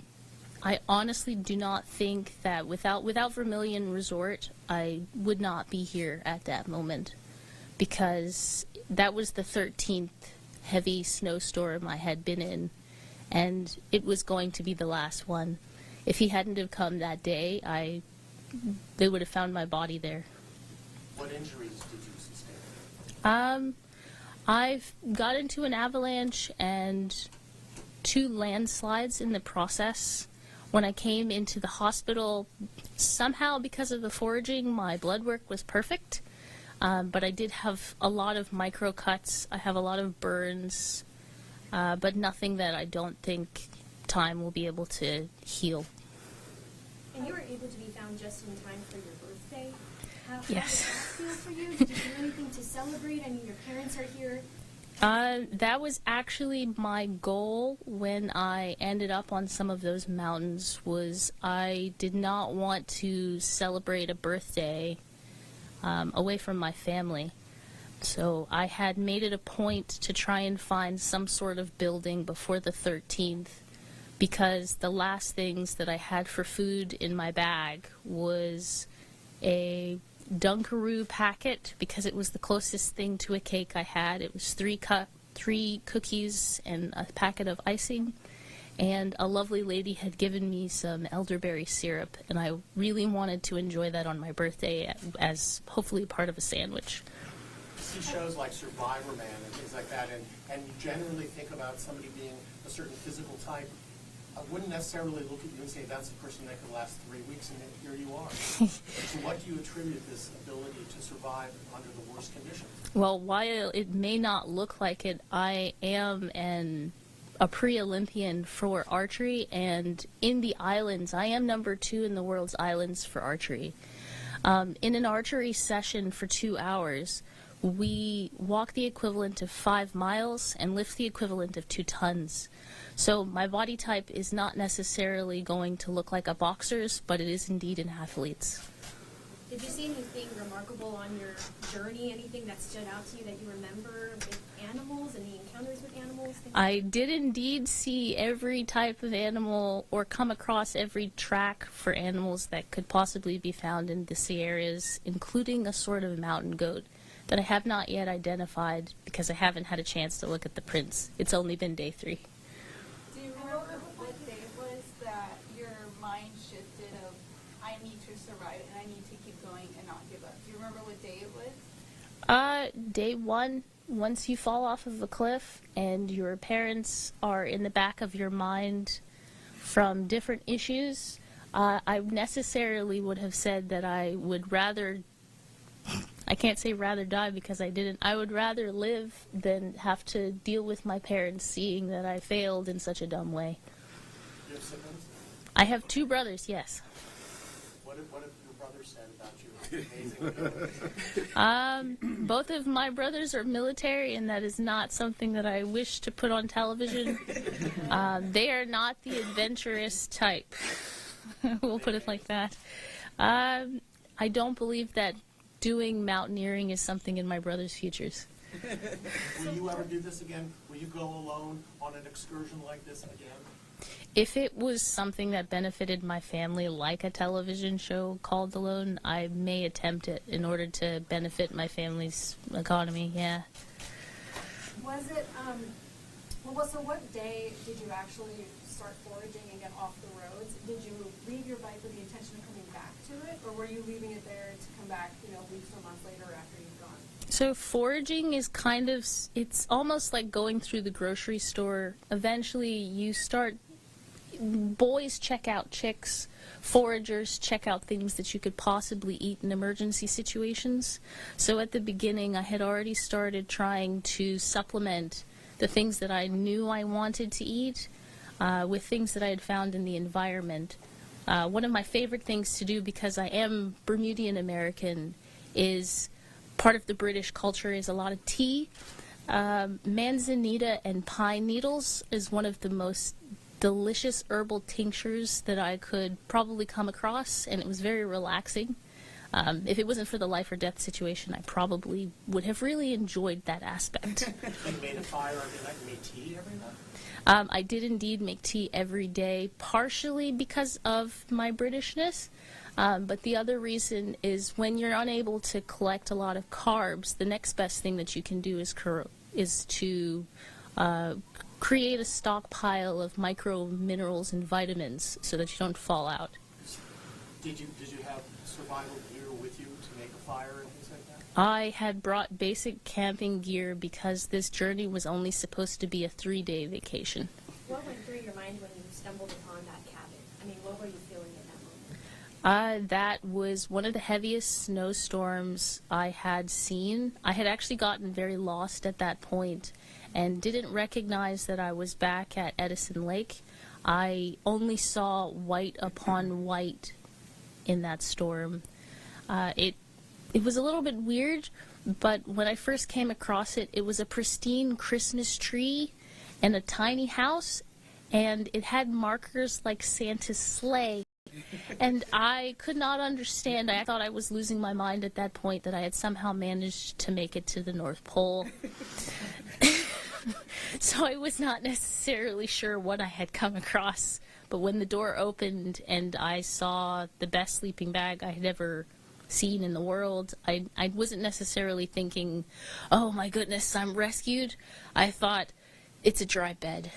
I honestly do not think that without Vermilion Resort, I would not be here at that moment, because that was the 13th heavy snowstorm I had been in, and it was going to be the last one. If he hadn't have come that day, they would have found my body there. What injuries did you sustain? I've got into an avalanche and 2 landslides in the process. When I came into the hospital, somehow because of the foraging, my blood work was perfect. But I did have a lot of micro cuts. I have a lot of burns, but nothing that I don't think time will be able to heal. And you were able to be found just in time for your birthday. How Yes. did that feel for you? Did you do anything to celebrate? I mean, your parents are here. That was actually my goal when I ended up on some of those mountains. Was I did not want to celebrate a birthday away from my family. So I had made it a point to try and find some sort of building before the 13th, because the last things that I had for food in my bag was a Dunkaroo packet, because it was the closest thing to a cake I had. It was 3 cookies and a packet of icing, and a lovely lady had given me some elderberry syrup, and I really wanted to enjoy that on my birthday as hopefully part of a sandwich. You see shows like Survivor Man and things like that, and you generally think about somebody being a certain physical type. I wouldn't necessarily look at you and say that's a person that could last 3 weeks, and then here you are. To what do you attribute this ability to survive under the worst conditions? Well, while it may not look like it, I am a pre-Olympian for archery, and in the islands, I am number 2 in the world's islands for archery. In an archery session for 2 hours, we walk the equivalent of 5 miles and lift the equivalent of 2 tons. So my body type is not necessarily going to look like a boxer's, but it is indeed an athlete's. Did you see anything remarkable on your journey? Anything that stood out to you that you remember with animals, any encounters with animals? I did indeed see every type of animal, or come across every track for animals that could possibly be found in the Sierras, including a sort of mountain goat that I have not yet identified because I haven't had a chance to look at the prints. It's only been day 3. Do you remember what day it was that your mind shifted of, I need to survive and I need to keep going and not give up? Do you remember what day it was? Day 1, once you fall off of a cliff and your parents are in the back of your mind from different issues, I necessarily would have said that I would rather, I can't say rather die because I didn't, I would rather live than have to deal with my parents seeing that I failed in such a dumb way. Do you have siblings? I have 2 brothers, yes. What have your brothers said about you? Amazing. Both of my brothers are military, and that is not something that I wish to put on television. They are not the adventurous type. We'll put it like that. I don't believe that doing mountaineering is something in my brother's futures. Will you ever do this again? Will you go alone on an excursion like this again? If it was something that benefited my family, like a television show called Alone, I may attempt it in order to benefit my family's economy, yeah. Was it, so what day did you actually start foraging and get off the roads? Did you leave your bike with the intention of coming back to it, or were you leaving it there to come back, weeks or months later after you've gone? So foraging is kind of, it's almost like going through the grocery store. Eventually you start, boys check out chicks, foragers check out things that you could possibly eat in emergency situations. So at the beginning I had already started trying to supplement the things that I knew I wanted to eat with things that I had found in the environment. One of my favorite things to do, because I am Bermudian American, is part of the British culture is a lot of tea. Manzanita and pine needles is one of the most delicious herbal tinctures that I could probably come across, and it was very relaxing. If it wasn't for the life or death situation, I probably would have really enjoyed that aspect. You made a fire every night, you made tea every night? I did indeed make tea every day, partially because of my Britishness. But the other reason is when you're unable to collect a lot of carbs, the next best thing that you can do is to create a stockpile of micro minerals and vitamins so that you don't fall out. Did you have survival gear with you to make a fire and things like that? I had brought basic camping gear because this journey was only supposed to be a 3-day vacation. What went through your mind when you stumbled upon that cabin? I mean, what were you feeling at that moment? That was one of the heaviest snowstorms I had seen. I had actually gotten very lost at that point and didn't recognize that I was back at Edison Lake. I only saw white upon white in that storm. It was a little bit weird, but when I first came across it, it was a pristine Christmas tree and a tiny house, and it had markers like Santa's sleigh. And I could not understand. I thought I was losing my mind at that point, that I had somehow managed to make it to the North Pole. So I was not necessarily sure what I had come across. But when the door opened and I saw the best sleeping bag I had ever seen in the world, I wasn't necessarily thinking, oh my goodness, I'm rescued. I thought, it's a dry bed.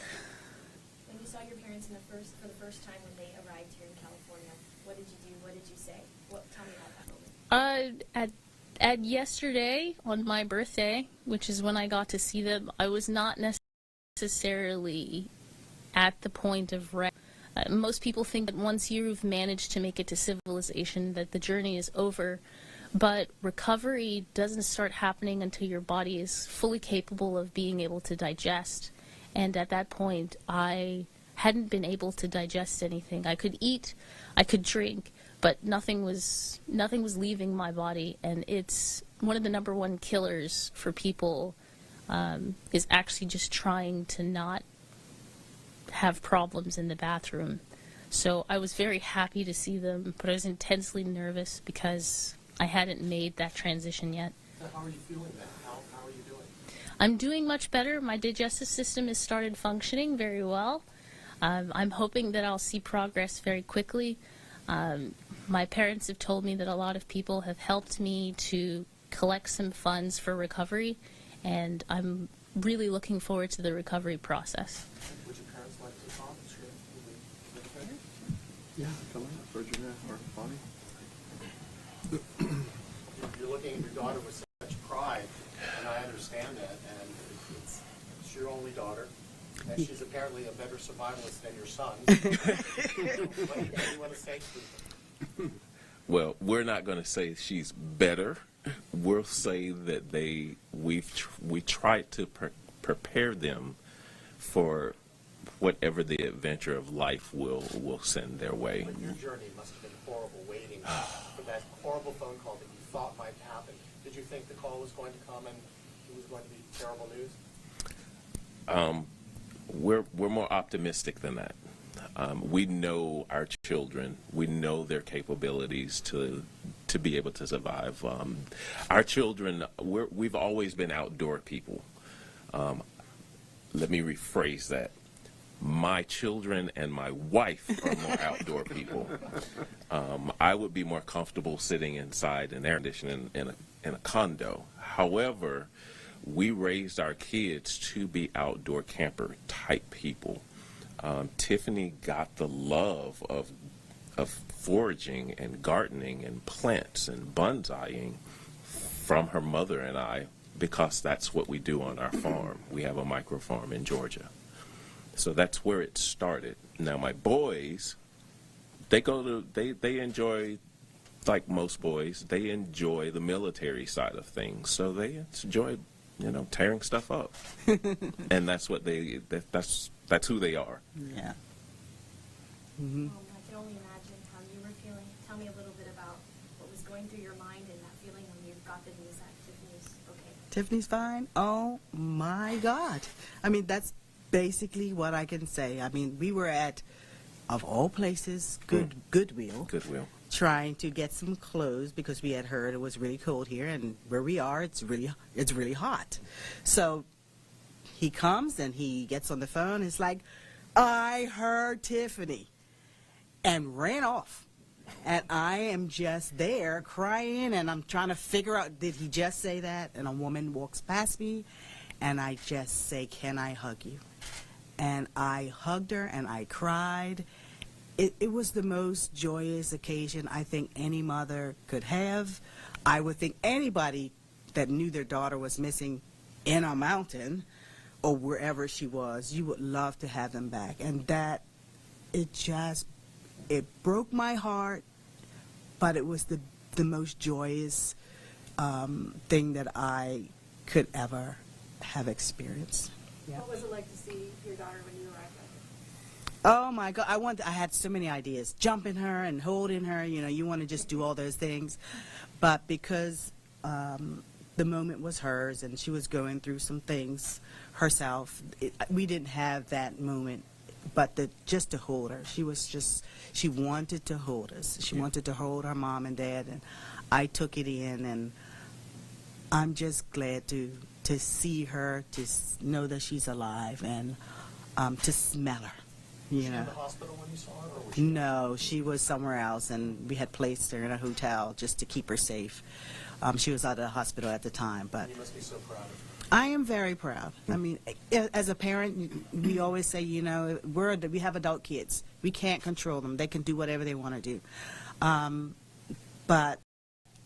When you saw your parents for the first time when they arrived here in California, what did you do? What did you say? Tell me about that moment. At yesterday, on my birthday, which is when I got to see them, I was not necessarily at the point of rest. Most people think that once you've managed to make it to civilization, that the journey is over. But recovery doesn't start happening until your body is fully capable of being able to digest. And at that point, I hadn't been able to digest anything. I could eat, I could drink, but nothing was leaving my body. And it's one of the #1 killers for people is actually just trying to not have problems in the bathroom. So I was very happy to see them, but I was intensely nervous because I hadn't made that transition yet. How are you feeling then? How are you doing? I'm doing much better. My digestive system has started functioning very well. I'm hoping that I'll see progress very quickly. My parents have told me that a lot of people have helped me to collect some funds for recovery, and I'm really looking forward to the recovery process. Would your parents like to talk? Yeah, come on, Virginia or Bonnie. You're looking at your daughter with such pride, and I understand that, and it's your only daughter, and she's apparently a better survivalist than your son. What do you want to say to them? Well, we're not going to say she's better. We'll say that we tried to prepare them for whatever the adventure of life will send their way. But your journey must have been horrible, waiting for that horrible phone call that you thought might happen. Did you think the call was going to come and it was going to be terrible news? We're more optimistic than that. We know our children. We know their capabilities to be able to survive. Our children, we've always been outdoor people. Let me rephrase that. My children and my wife are more outdoor people. I would be more comfortable sitting inside an air conditioning in a condo. However, we raised our kids to be outdoor camper type people. Tiffany got the love of foraging and gardening and plants and bonsaiing from her mother and I, because that's what we do on our farm. We have a micro farm in Georgia. So that's where it started. Now my boys, they enjoy, like most boys, they enjoy the military side of things. So they enjoy, tearing stuff up. And that's what that's who they are. Yeah. Mm-hmm. I can only imagine how you were feeling. Tell me a little bit about what was going through your mind and that feeling when you got the news that Tiffany's okay. Tiffany's fine? Oh my God. I mean, that's basically what I can say. I mean, we were at, of all places, Goodwill. trying to get some clothes because we had heard it was really cold here, and where we are, it's really hot. So he comes and he gets on the phone. It's like, I heard Tiffany, and ran off. And I am just there crying, and I'm trying to figure out, did he just say that? And a woman walks past me, and I just say, can I hug you? And I hugged her, and I cried. It was the most joyous occasion I think any mother could have. I would think anybody that knew their daughter was missing in a mountain or wherever she was, you would love to have them back. And that, it broke my heart, but it was the most joyous thing that I could ever have experienced. Yeah. What was it like to see your daughter when you arrived back? Oh my God, I had so many ideas. Jumping her and holding her, you want to just do all those things. But because the moment was hers and she was going through some things herself, we didn't have that moment. But just to hold her, she wanted to hold us. She wanted to hold her mom and dad, and I took it in, and I'm just glad to see her, to know that she's alive, and to smell her. Was she in the hospital when you saw her? Or was she No, she was somewhere else, and we had placed her in a hotel just to keep her safe. She was out of the hospital at the time, but You must be so proud of her. I am very proud. I mean, as a parent, we always say, we have adult kids. We can't control them. They can do whatever they want to do. But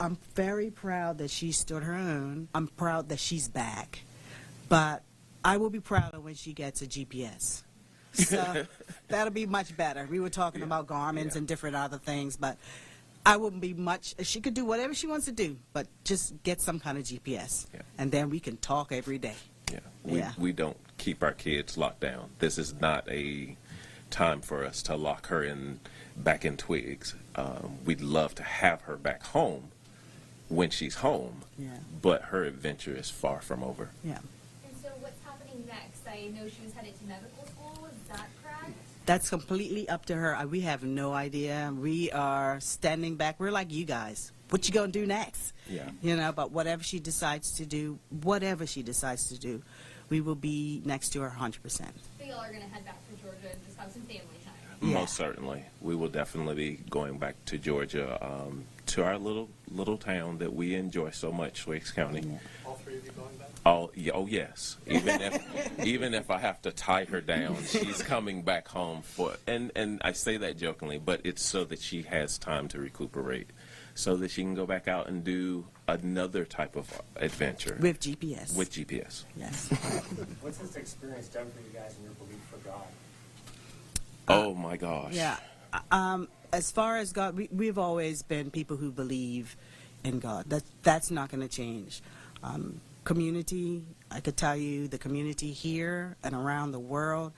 I'm very proud that she stood her own. I'm proud that she's back. But I will be prouder when she gets a GPS. So that'll be much better. We were talking about Garmin's and different other things, but I wouldn't be much. She could do whatever she wants to do, but just get some kind of GPS, and then we can talk every day. We don't keep our kids locked down. This is not a time for us to lock her back in Twigs. We'd love to have her back home when she's home, but her adventure is far from over. Yeah. And so what's happening next? I know she was headed to medical school. Is that correct? That's completely up to her. We have no idea. We are standing back. We're like you guys. What you gonna do next? Yeah. But whatever she decides to do, we will be next to her 100%. So y'all are going to head back to Georgia and just have some family time. Most certainly. We will definitely be going back to Georgia, to our little town that we enjoy so much, Twigs County. All three of you going back? Oh yes. Even if I have to tie her down, she's coming back home and I say that jokingly, but it's so that she has time to recuperate, so that she can go back out and do another type of adventure. With GPS. With GPS. Yes. What's this experience done for you guys in your belief for God? Oh my gosh. Yeah. As far as God, we've always been people who believe in God. That's not going to change. Community, I could tell you, the community here and around the world,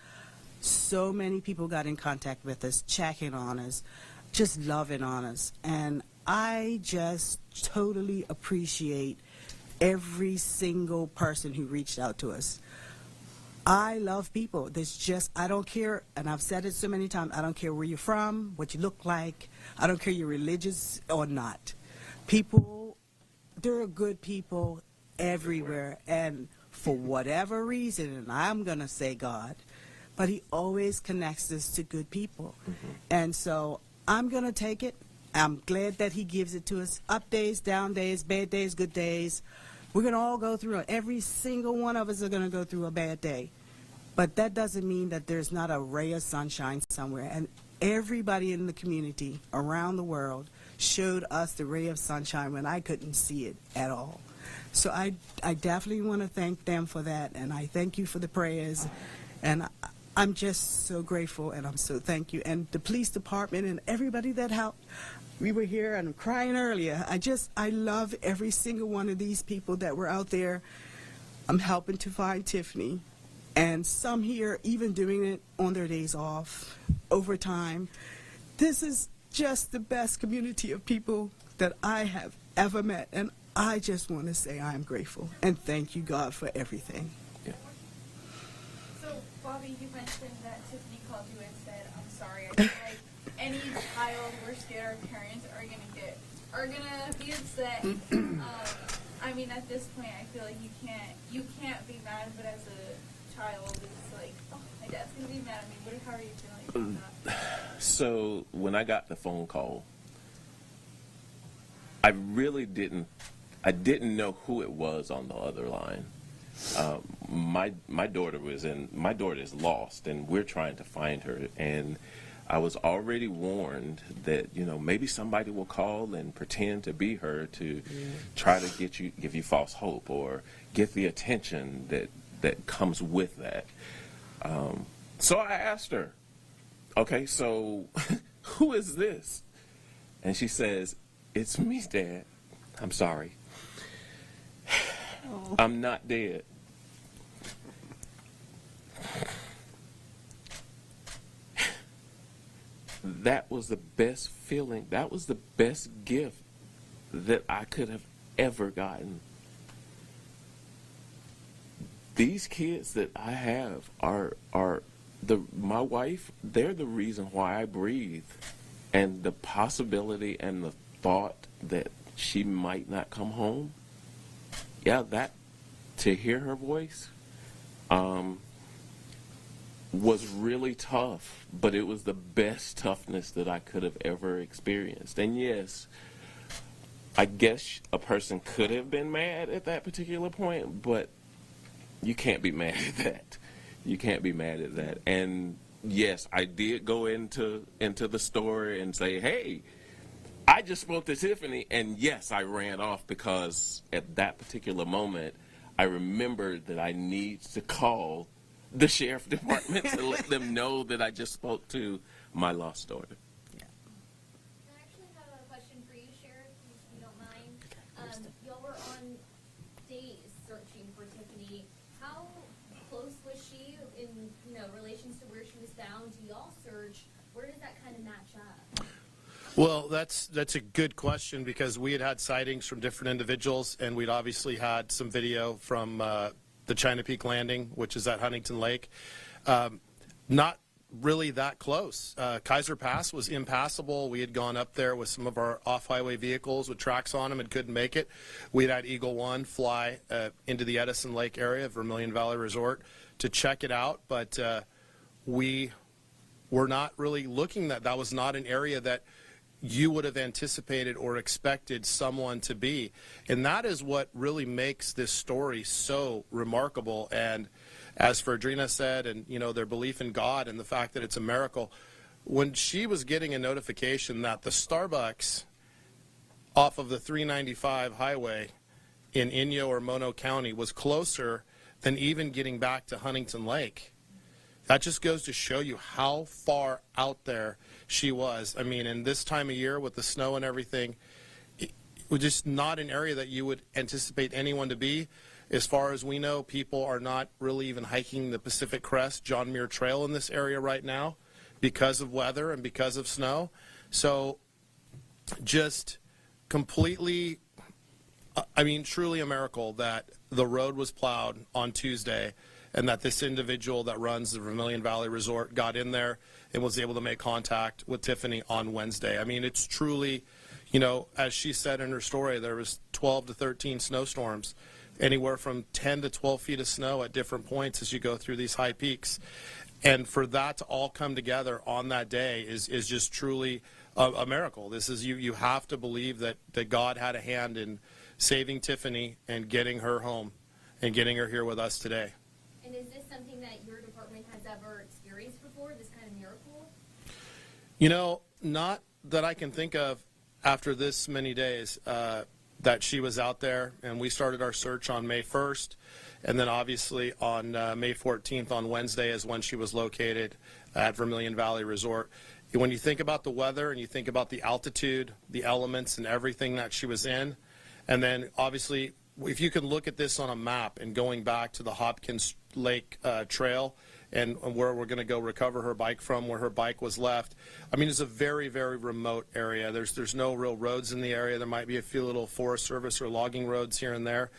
so many people got in contact with us, checking on us, just loving on us. And I just totally appreciate every single person who reached out to us. I love people. I don't care, and I've said it so many times, I don't care where you're from, what you look like. I don't care you're religious or not. People, there are good people everywhere, and for whatever reason, and I'm going to say God, but he always connects us to good people. And so I'm going to take it. I'm glad that he gives it to us. Up days, down days, bad days, good days. We're going to all go through it. Every single one of us are going to go through a bad day. But that doesn't mean that there's not a ray of sunshine somewhere. And everybody in the community around the world showed us the ray of sunshine when I couldn't see it at all. So I definitely want to thank them for that. And I thank you for the prayers. And I'm just so grateful, and I'm so thank you. And the police department and everybody that helped. We were here, and I'm crying earlier. I love every single one of these people that were out there. I'm helping to find Tiffany. And some here even doing it on their days off, overtime. This is just the best community of people that I have ever met. And I just want to say I'm grateful. And thank you, God, for everything. So, Bobby, you mentioned that Tiffany called you and said, I'm sorry, I feel like any child, we're scared our parents are gonna be upset. I mean, at this point, I feel like you can't be mad, but as a child, it's like, oh, my dad's gonna be mad at me. How are you feeling about that? So when I got the phone call, I didn't know who it was on the other line. My daughter is lost, and we're trying to find her. And I was already warned that, you know, maybe somebody will call and pretend to be her to try to give you false hope or get the attention that comes with that. So I asked her, okay, so who is this? And she says, it's me, Dad. I'm sorry. I'm not dead. That was the best feeling. That was the best gift that I could have ever gotten. These kids that I have are my wife. They're the reason why I breathe, and the possibility and the thought that she might not come home. Yeah, that to hear her voice was really tough, but it was the best toughness that I could have ever experienced. And yes, I guess a person could have been mad at that particular point, but you can't be mad at that. You can't be mad at that. And yes, I did go into the store and say, hey, I just spoke to Tiffany. And yes, I ran off because at that particular moment, I remembered that I need to call the sheriff department to let them know that I just spoke to my lost daughter. I actually have a question for you, Sheriff, if you don't mind. Y'all were on days searching for Tiffany. How close was she in relations to where she was found? Do y'all search? Where does that kind of match up? Well, that's a good question, because we had sightings from different individuals, and we'd obviously had some video from the China Peak Landing, which is at Huntington Lake. Not really that close. Kaiser Pass was impassable. We had gone up there with some of our off-highway vehicles with tracks on them and couldn't make it. We'd had Eagle One fly into the Edison Lake area of Vermilion Valley Resort to check it out, but we were not really looking that was not an area that you would have anticipated or expected someone to be. And that is what really makes this story so remarkable. And as Ferdrina said, and their belief in God and the fact that it's a miracle, when she was getting a notification that the Starbucks off of the 395 highway in Inyo or Mono County was closer than even getting back to Huntington Lake, that just goes to show you how far out there she was. I mean, in this time of year with the snow and everything, it was just not an area that you would anticipate anyone to be. As far as we know, people are not really even hiking the Pacific Crest John Muir Trail in this area right now because of weather and because of snow. So just completely, truly a miracle that the road was plowed on Tuesday, and that this individual that runs the Vermilion Valley Resort got in there and was able to make contact with Tiffany on Wednesday. I mean, it's truly, as she said in her story, there was 12 to 13 snowstorms, anywhere from 10 to 12 feet of snow at different points as you go through these high peaks. And for that to all come together on that day is just truly a miracle. This is, you have to believe that God had a hand in saving Tiffany and getting her home and getting her here with us today. And is this something that your department has ever experienced before, this kind of miracle? Not that I can think of after this many days that she was out there. And we started our search on May 1st. And then obviously on May 14th, on Wednesday, is when she was located at Vermilion Valley Resort. When you think about the weather and you think about the altitude, the elements and everything that she was in, and then obviously if you can look at this on a map and going back to the Hopkins Lake Trail and where we're going to go recover her bike from, where her bike was left, it's a very, very remote area. There's no real roads in the area. There might be a few little Forest Service or logging roads here and there.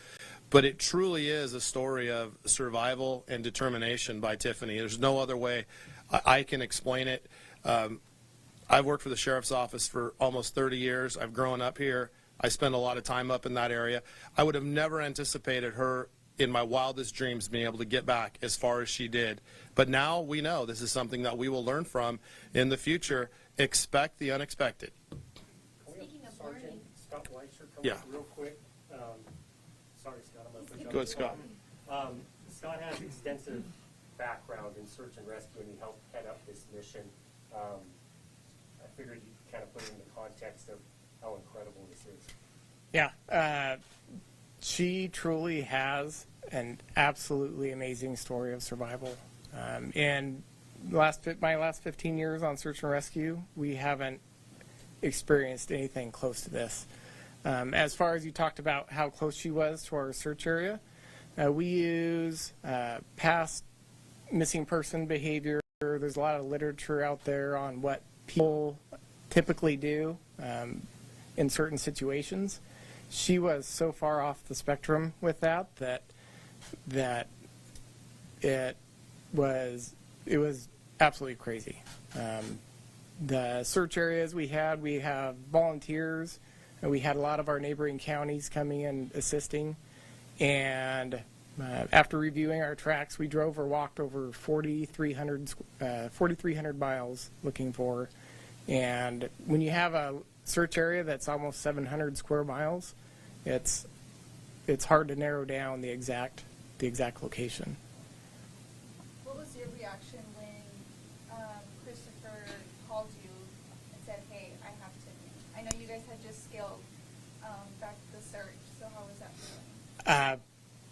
But it truly is a story of survival and determination by Tiffany. There's no other way I can explain it. I've worked for the sheriff's office for almost 30 years. I've grown up here. I spend a lot of time up in that area. I would have never anticipated her in my wildest dreams being able to get back as far as she did. But now we know this is something that we will learn from in the future. Expect the unexpected. Sergeant Scott Weisser, come Yeah. up real quick. Sorry, Scott, I'm going to put you on Go ahead, the Scott. phone. Scott has extensive background in search and rescue, and he helped head up this mission. I figured you'd kind of put it in the context of how incredible this is. Yeah, she truly has an absolutely amazing story of survival. And my last 15 years on search and rescue, we haven't experienced anything close to this. As far as you talked about how close she was to our search area, we use past missing person behavior. There's a lot of literature out there on what people typically do in certain situations. She was so far off the spectrum with that it was absolutely crazy. The search areas we have volunteers. We had a lot of our neighboring counties coming in assisting, and after reviewing our tracks, we drove or walked over 4,300 miles looking for. And when you have a search area that's almost 700 square miles, it's hard to narrow down the exact location. What was your reaction when Christopher called you and said, "Hey, I have Tiffany"? I know you guys had just scaled back the search, so how was that feeling?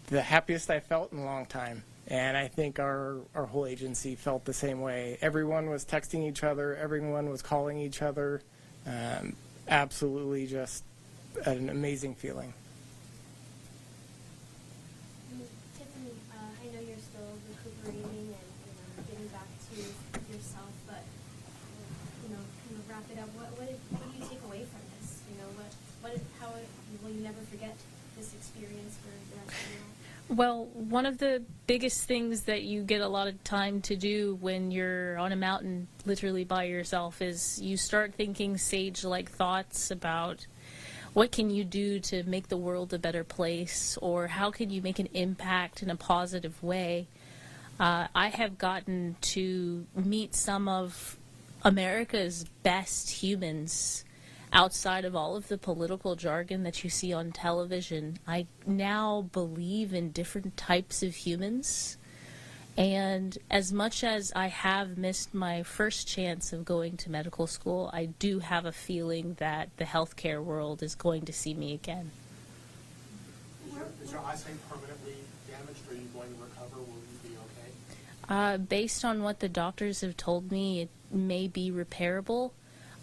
The happiest I felt in a long time, and I think our whole agency felt the same way. Everyone was texting each other, everyone was calling each other. Absolutely just an amazing feeling. Tiffany, I know you're still recuperating and getting back to yourself, but kind of wrap it up. What do you take away from this? How will you never forget this experience for the rest of your life? Well, one of the biggest things that you get a lot of time to do when you're on a mountain literally by yourself is you start thinking sage-like thoughts about what can you do to make the world a better place, or how can you make an impact in a positive way. I have gotten to meet some of America's best humans outside of all of the political jargon that you see on television. I now believe in different types of humans. And as much as I have missed my first chance of going to medical school, I do have a feling that the healthcare world is going to see me again. Is your eyesight permanently damaged? Are you going to recover? Will you be okay? Based on what the doctors have told me, it may be repairable.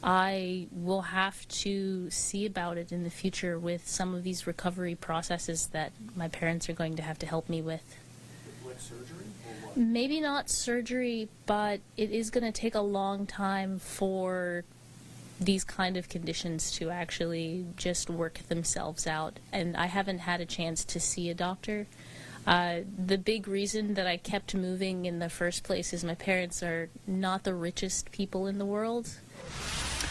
I will have to see about it in the future with some of these recovery processes that my parents are going to have to help me with. Like surgery or what? Maybe not surgery, but it is going to take a long time for these kind of conditions to actually just work themselves out. And I haven't had a chance to see a doctor. The big reason that I kept moving in the first place is my parents are not the richest people in the world.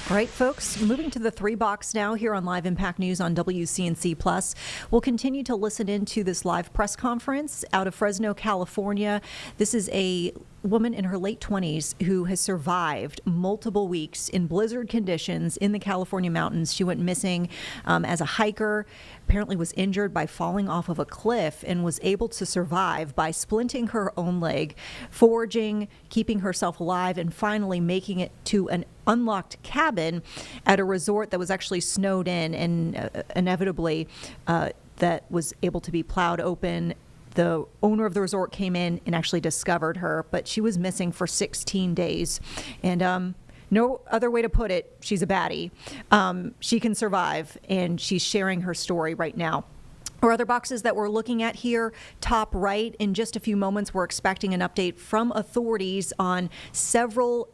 All right, folks, moving to the 3 box now here on Live Impact News on WCNC Plus. We'll continue to listen into this live press conference out of Fresno, California. This is a woman in her late 20s who has survived multiple weeks in blizzard conditions in the California mountains. She went missing as a hiker, apparently was injured by falling off of a cliff, and was able to survive by splinting her own leg, foraging, keeping herself alive, and finally making it to an unlocked cabin at a resort that was actually snowed in, and inevitably that was able to be plowed open. The owner of the resort came in and actually discovered her, but she was missing for 16 days. And no other way to put it, she's a baddie. She can survive, and she's sharing her story right now. Our other boxes that we're looking at here, top right, in just a few moments, we're expecting an update from authorities on several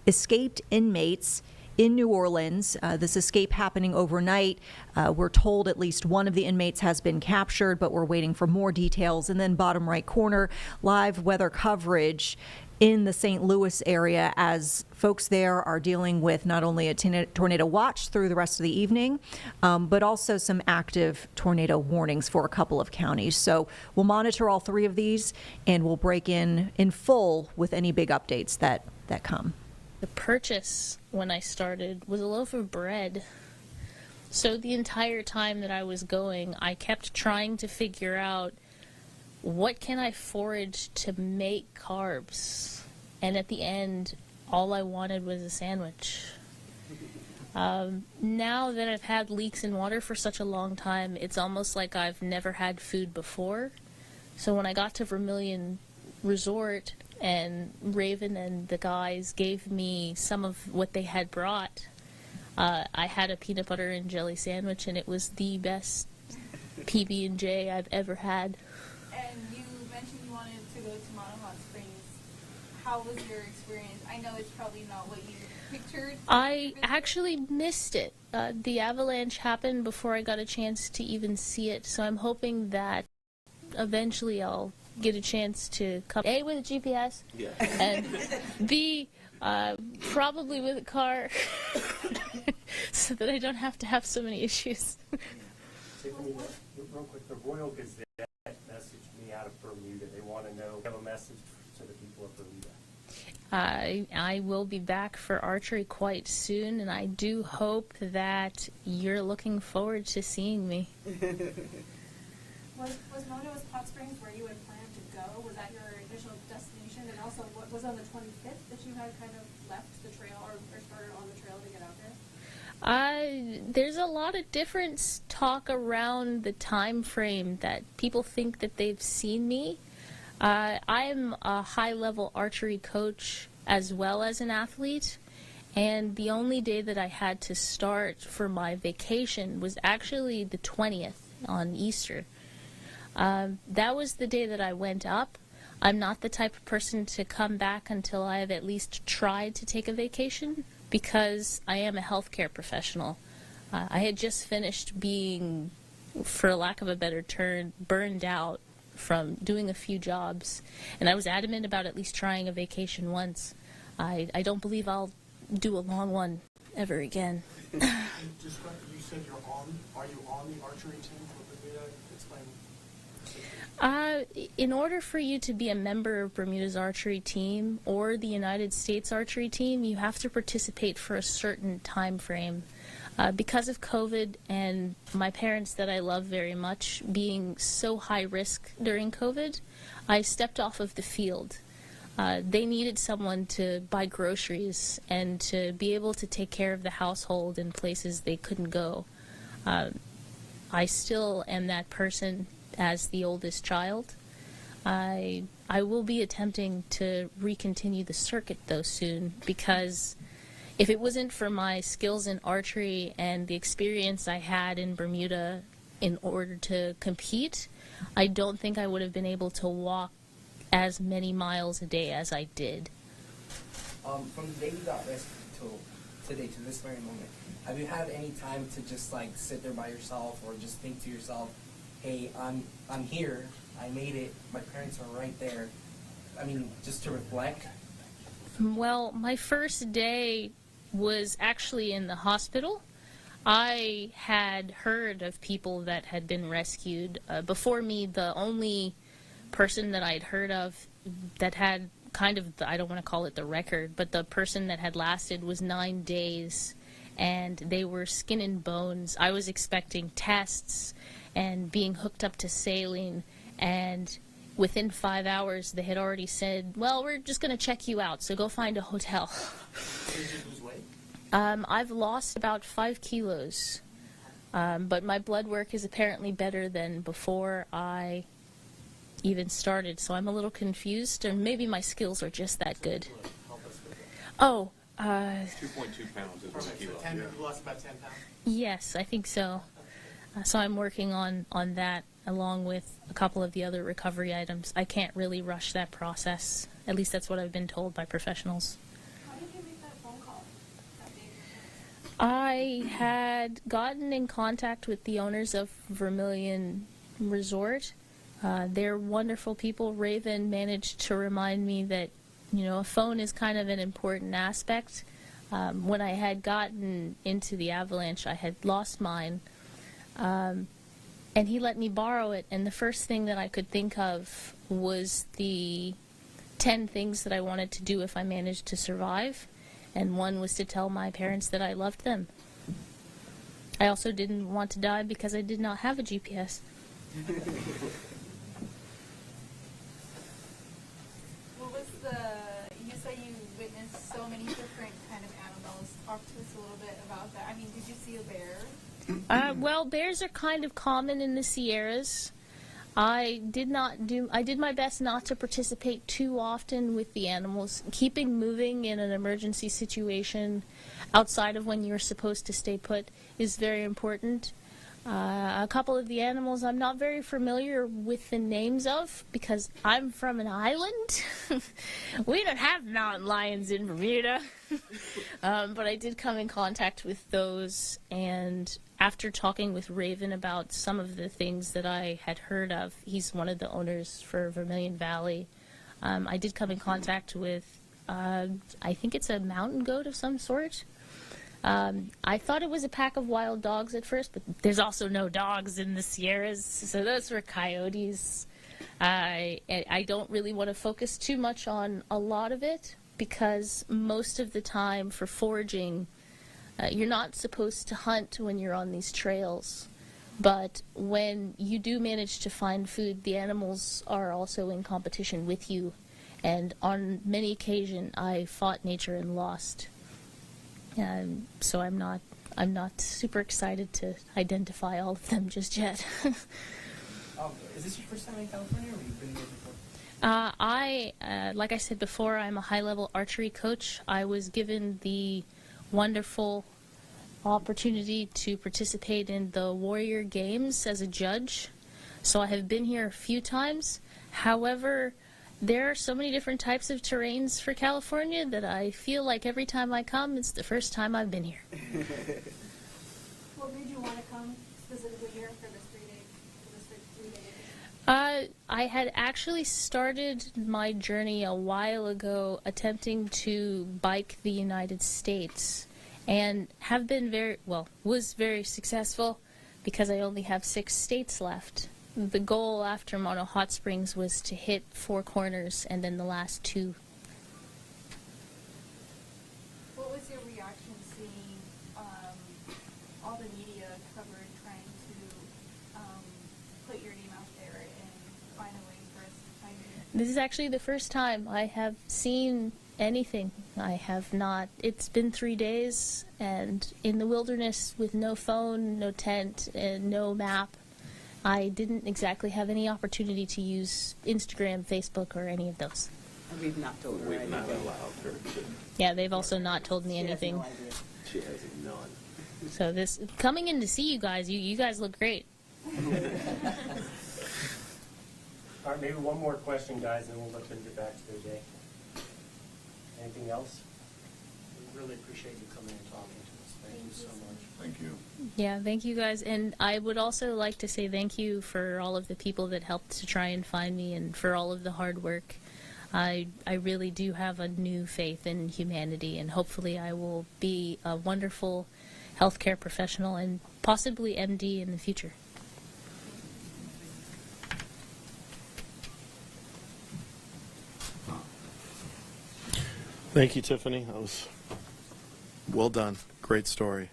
escaped inmates in New Orleans. This escape happening overnight. We're told at least one of the inmates has been captured, but we're waiting for more details. And then bottom right corner, live weather coverage in the St. Louis area, as folks there are dealing with not only a tornado watch through the rest of the evening, but also some active tornado warnings for a couple of counties. So we'll monitor all three of these, and we'll break in full with any big updates that come. The purchase when I started was a loaf of bread. So the entire time that I was going, I kept trying to figure out, what can I forage to make carbs? And at the end, all I wanted was a sandwich. Now that I've had leaks in water for such a long time, it's almost like I've never had food before. So when I got to Vermilion Resort and Raven and the guys gave me some of what they had brought, I had a peanut butter and jelly sandwich, and it was the best PB&J I've ever had. And you mentioned you wanted to go to Mono Hot Springs. How was your experience? I know it's probably not what you pictured. I actually missed it. The avalanche happened before I got a chance to even see it, so I'm hoping that eventually I'll get a chance to come, A, with a GPS, and B, probably with a car, so that I don't have to have so many issues. Tiffany, real quick, the Royal Gazette messaged me out of Bermuda. They want to know, have a message to the people of Bermuda. I will be back for archery quite soon, and I do hope that you're looking forward to seeing me. Was Mono's Hot Springs where you had planned to go? Was that your initial destination? And also, what was on the 25th that you had kind of left the trail or started on the trail to get out there? There's a lot of different talk around the time frame that people think that they've seen me. I am a high-level archery coach as well as an athlete, and the only day that I had to start for my vacation was actually the 20th on Easter. That was the day that I went up. I'm not the type of person to come back until I have at least tried to take a vacation, because I am a healthcare professional. I had just finished being, for lack of a better term, burned out from doing a few jobs, and I was adamant about at least trying a vacation once. I don't believe I'll do a long one ever again. You said are you on the archery team for Bermuda? Explain. In order for you to be a member of Bermuda's archery team or the United States archery team, you have to participate for a certain time frame. Because of COVID and my parents that I love very much being so high risk during COVID, I stepped off of the field. They needed someone to buy groceries and to be able to take care of the household in places they couldn't go. I still am that person as the oldest child. I will be attempting to recontinue the circuit though soon, because if it wasn't for my skills in archery and the experience I had in Bermuda in order to compete, I don't think I would have been able to walk as many miles a day as I did. From the day you got rescued till today, to this very moment, have you had any time to just like sit there by yourself or just think to yourself, hey, I'm here, I made it, my parents are right there? I mean, just to reflect? Well, my first day was actually in the hospital. I had heard of people that had been rescued. Before me, the only person that I'd heard of that had kind of, I don't want to call it the record, but the person that had lasted was 9 days, and they were skin and bones. I was expecting tests and being hooked up to saline, and within 5 hours they had already said, well, we're just going to check you out, so go find a hotel. Did you lose weight? I've lost about 5 kilos, but my blood work is apparently better than before I even started, so I'm a little confused, or maybe my skills are just that good. Oh, 2.2 pounds is 1 kilo. You lost about 10 pounds? Yes, I think so. So I'm working on that along with a couple of the other recovery items. I can't really rush that process. At least that's what I've been told by professionals. How did you make that phone call that day? I had gotten in contact with the owners of Vermilion Resort. They're wonderful people. Raven managed to remind me that a phone is kind of an important aspect. When I had gotten into the avalanche, I had lost mine, and he let me borrow it, and the first thing that I could think of was the 10 things that I wanted to do if I managed to survive, and one was to tell my parents that I loved them. I also didn't want to die because I did not have a GPS. You say you witnessed so many different kind of animals. Talk to us a little bit about that. I mean, did you see a bear? Well, bears are kind of common in the Sierras. I did my best not to participate too often with the animals. Keeping moving in an emergency situation outside of when you're supposed to stay put is very important. A couple of the animals I'm not very familiar with the names of because I'm from an island. We don't have mountain lions in Bermuda. But I did come in contact with those, and after talking with Raven about some of the things that I had heard of, he's one of the owners for Vermilion Valley, I did come in contact with, I think it's a mountain goat of some sort. I thought it was a pack of wild dogs at first, but there's also no dogs in the Sierras, so those were coyotes. I don't really want to focus too much on a lot of it, because most of the time for foraging, you're not supposed to hunt when you're on these trails. But when you do manage to find food, the animals are also in competition with you. And on many occasions, I fought nature and lost. So I'm not super excited to identify all of them just yet. Is this your first time in California, or have you been there before? Like I said before, I'm a high-level archery coach. I was given the wonderful opportunity to participate in the Warrior Games as a judge. So I have been here a few times. However, there are so many different types of terrains for California that I feel like every time I come, it's the first time I've been here. What made you want to come specifically here for this 3-day? I had actually started my journey a while ago attempting to bike the United States, and have been was very successful because I only have 6 states left. The goal after Mono Hot Springs was to hit 4 corners and then the last 2. What was your reaction seeing all the media coverage trying to put your name out there and find a way for us to find you? This is actually the first time I have seen anything. I have not. It's been 3 days, and in the wilderness with no phone, no tent, and no map, I didn't exactly have any opportunity to use Instagram, Facebook, or any of those. We've not told her. We've not allowed her to. Yeah, they've also not told me anything. Has no idea. She has none. So this coming in to see you guys, you guys look great. All right, maybe one more question, guys, and we'll let them get back to their day. Anything else? We really appreciate you coming and talking to us. Thank you so much. Thank you. Yeah, thank you guys. And I would also like to say thank you for all of the people that helped to try and find me and for all of the hard work. I really do have a new faith in humanity, and hopefully I will be a wonderful healthcare professional and possibly MD in the future. Thank you, Tiffany. That was well done. Great story.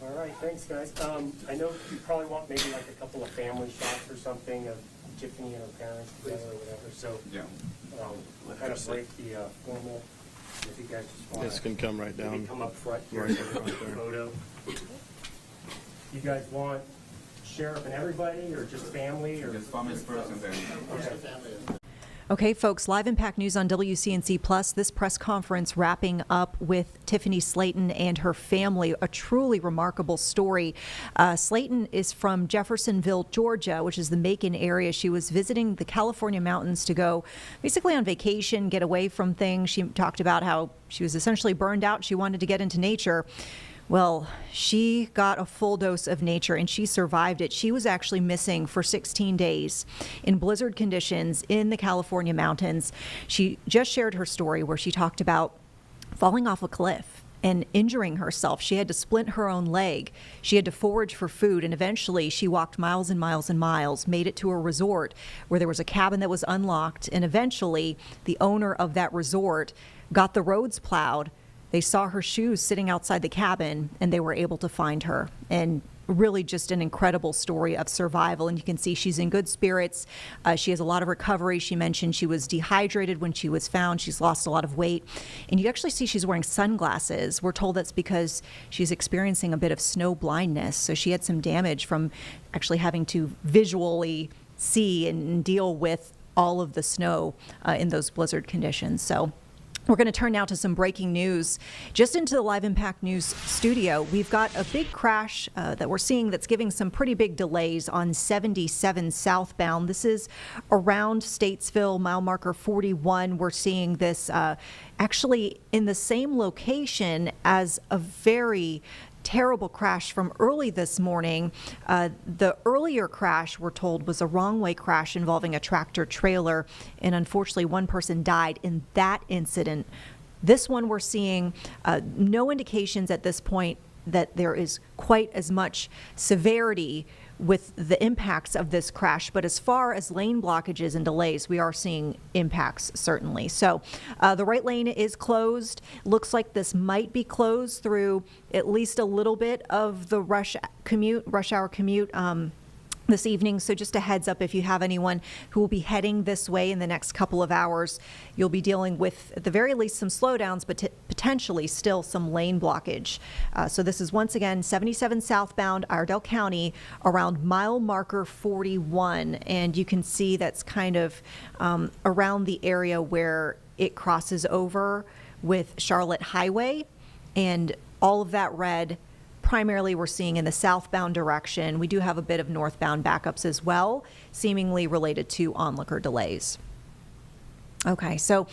All right, thanks, guys. I know you probably want maybe like a couple of family shots or something of Tiffany and her parents together or whatever. So Yeah. Kind of break the formal. If you guys just want This can come right down. come up front here Right in in front the there. photo. You guys want sheriff and everybody, or just family, or Just families first and then. Okay. Okay, folks, live Impact News on WCNC Plus. This press conference wrapping up with Tiffany Slayton and her family. A truly remarkable story. Slayton is from Jeffersonville, Georgia, which is the Macon area. She was visiting the California mountains to go basically on vacation, get away from things. She talked about how she was essentially burned out. She wanted to get into nature. Well, she got a full dose of nature and she survived it. She was actually missing for 16 days in blizzard conditions in the California mountains. She just shared her story where she talked about falling off a cliff and injuring herself. She had to splint her own leg. She had to forage for food, and eventually she walked miles and miles and miles, made it to a resort where there was a cabin that was unlocked, and eventually the owner of that resort got the roads plowed. They saw her shoes sitting outside the cabin, and they were able to find her. And really just an incredible story of survival. And you can see she's in good spirits. She has a lot of recovery. She mentioned she was dehydrated when she was found. She's lost a lot of weight. And you actually see she's wearing sunglasses. We're told that's because she's experiencing a bit of snow blindness. So she had some damage from actually having to visually see and deal with all of the snow in those blizzard conditions. So we're going to turn now to some breaking news. Just into the Live Impact News studio, we've got a big crash that we're seeing that's giving some pretty big delays on 77 southbound. This is around Statesville, mile marker 41. We're seeing this actually in the same location as a very terrible crash from early this morning. The earlier crash, we're told, was a wrong-way crash involving a tractor trailer, and unfortunately one person died in that incident. This one we're seeing no indications at this point that there is quite as much severity with the impacts of this crash, but as far as lane blockages and delays, we are seeing impacts certainly. So the right lane is closed. Looks like this might be closed through at least a little bit of the rush hour commute this evening. So just a heads up, if you have anyone who will be heading this way in the next couple of hours, you'll be dealing with, at the very least, some slowdowns, but potentially still some lane blockage. So this is once again 77 southbound, Iredell County, around mile marker 41. And you can see that's kind of around the area where it crosses over with Charlotte Highway, and all of that red primarily we're seeing in the southbound direction. We do have a bit of northbound backups as well, seemingly related to onlooker delays. Okay, so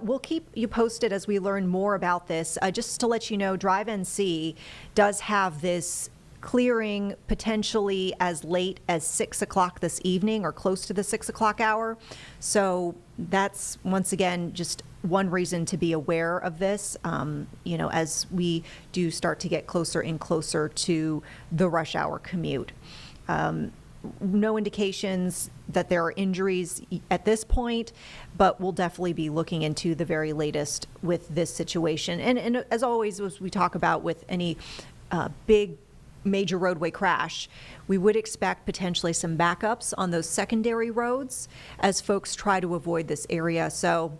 we'll keep you posted as we learn more about this. Just to let you know, Drive NC does have this clearing potentially as late as 6 o'clock this evening or close to the 6 o'clock hour. So that's, once again, just one reason to be aware of this, as we do start to get closer and closer to the rush hour commute. No indications that there are injuries at this point, but we'll definitely be looking into the very latest with this situation. And as always, as we talk about with any big major roadway crash, we would expect potentially some backups on those secondary roads as folks try to avoid this area. So,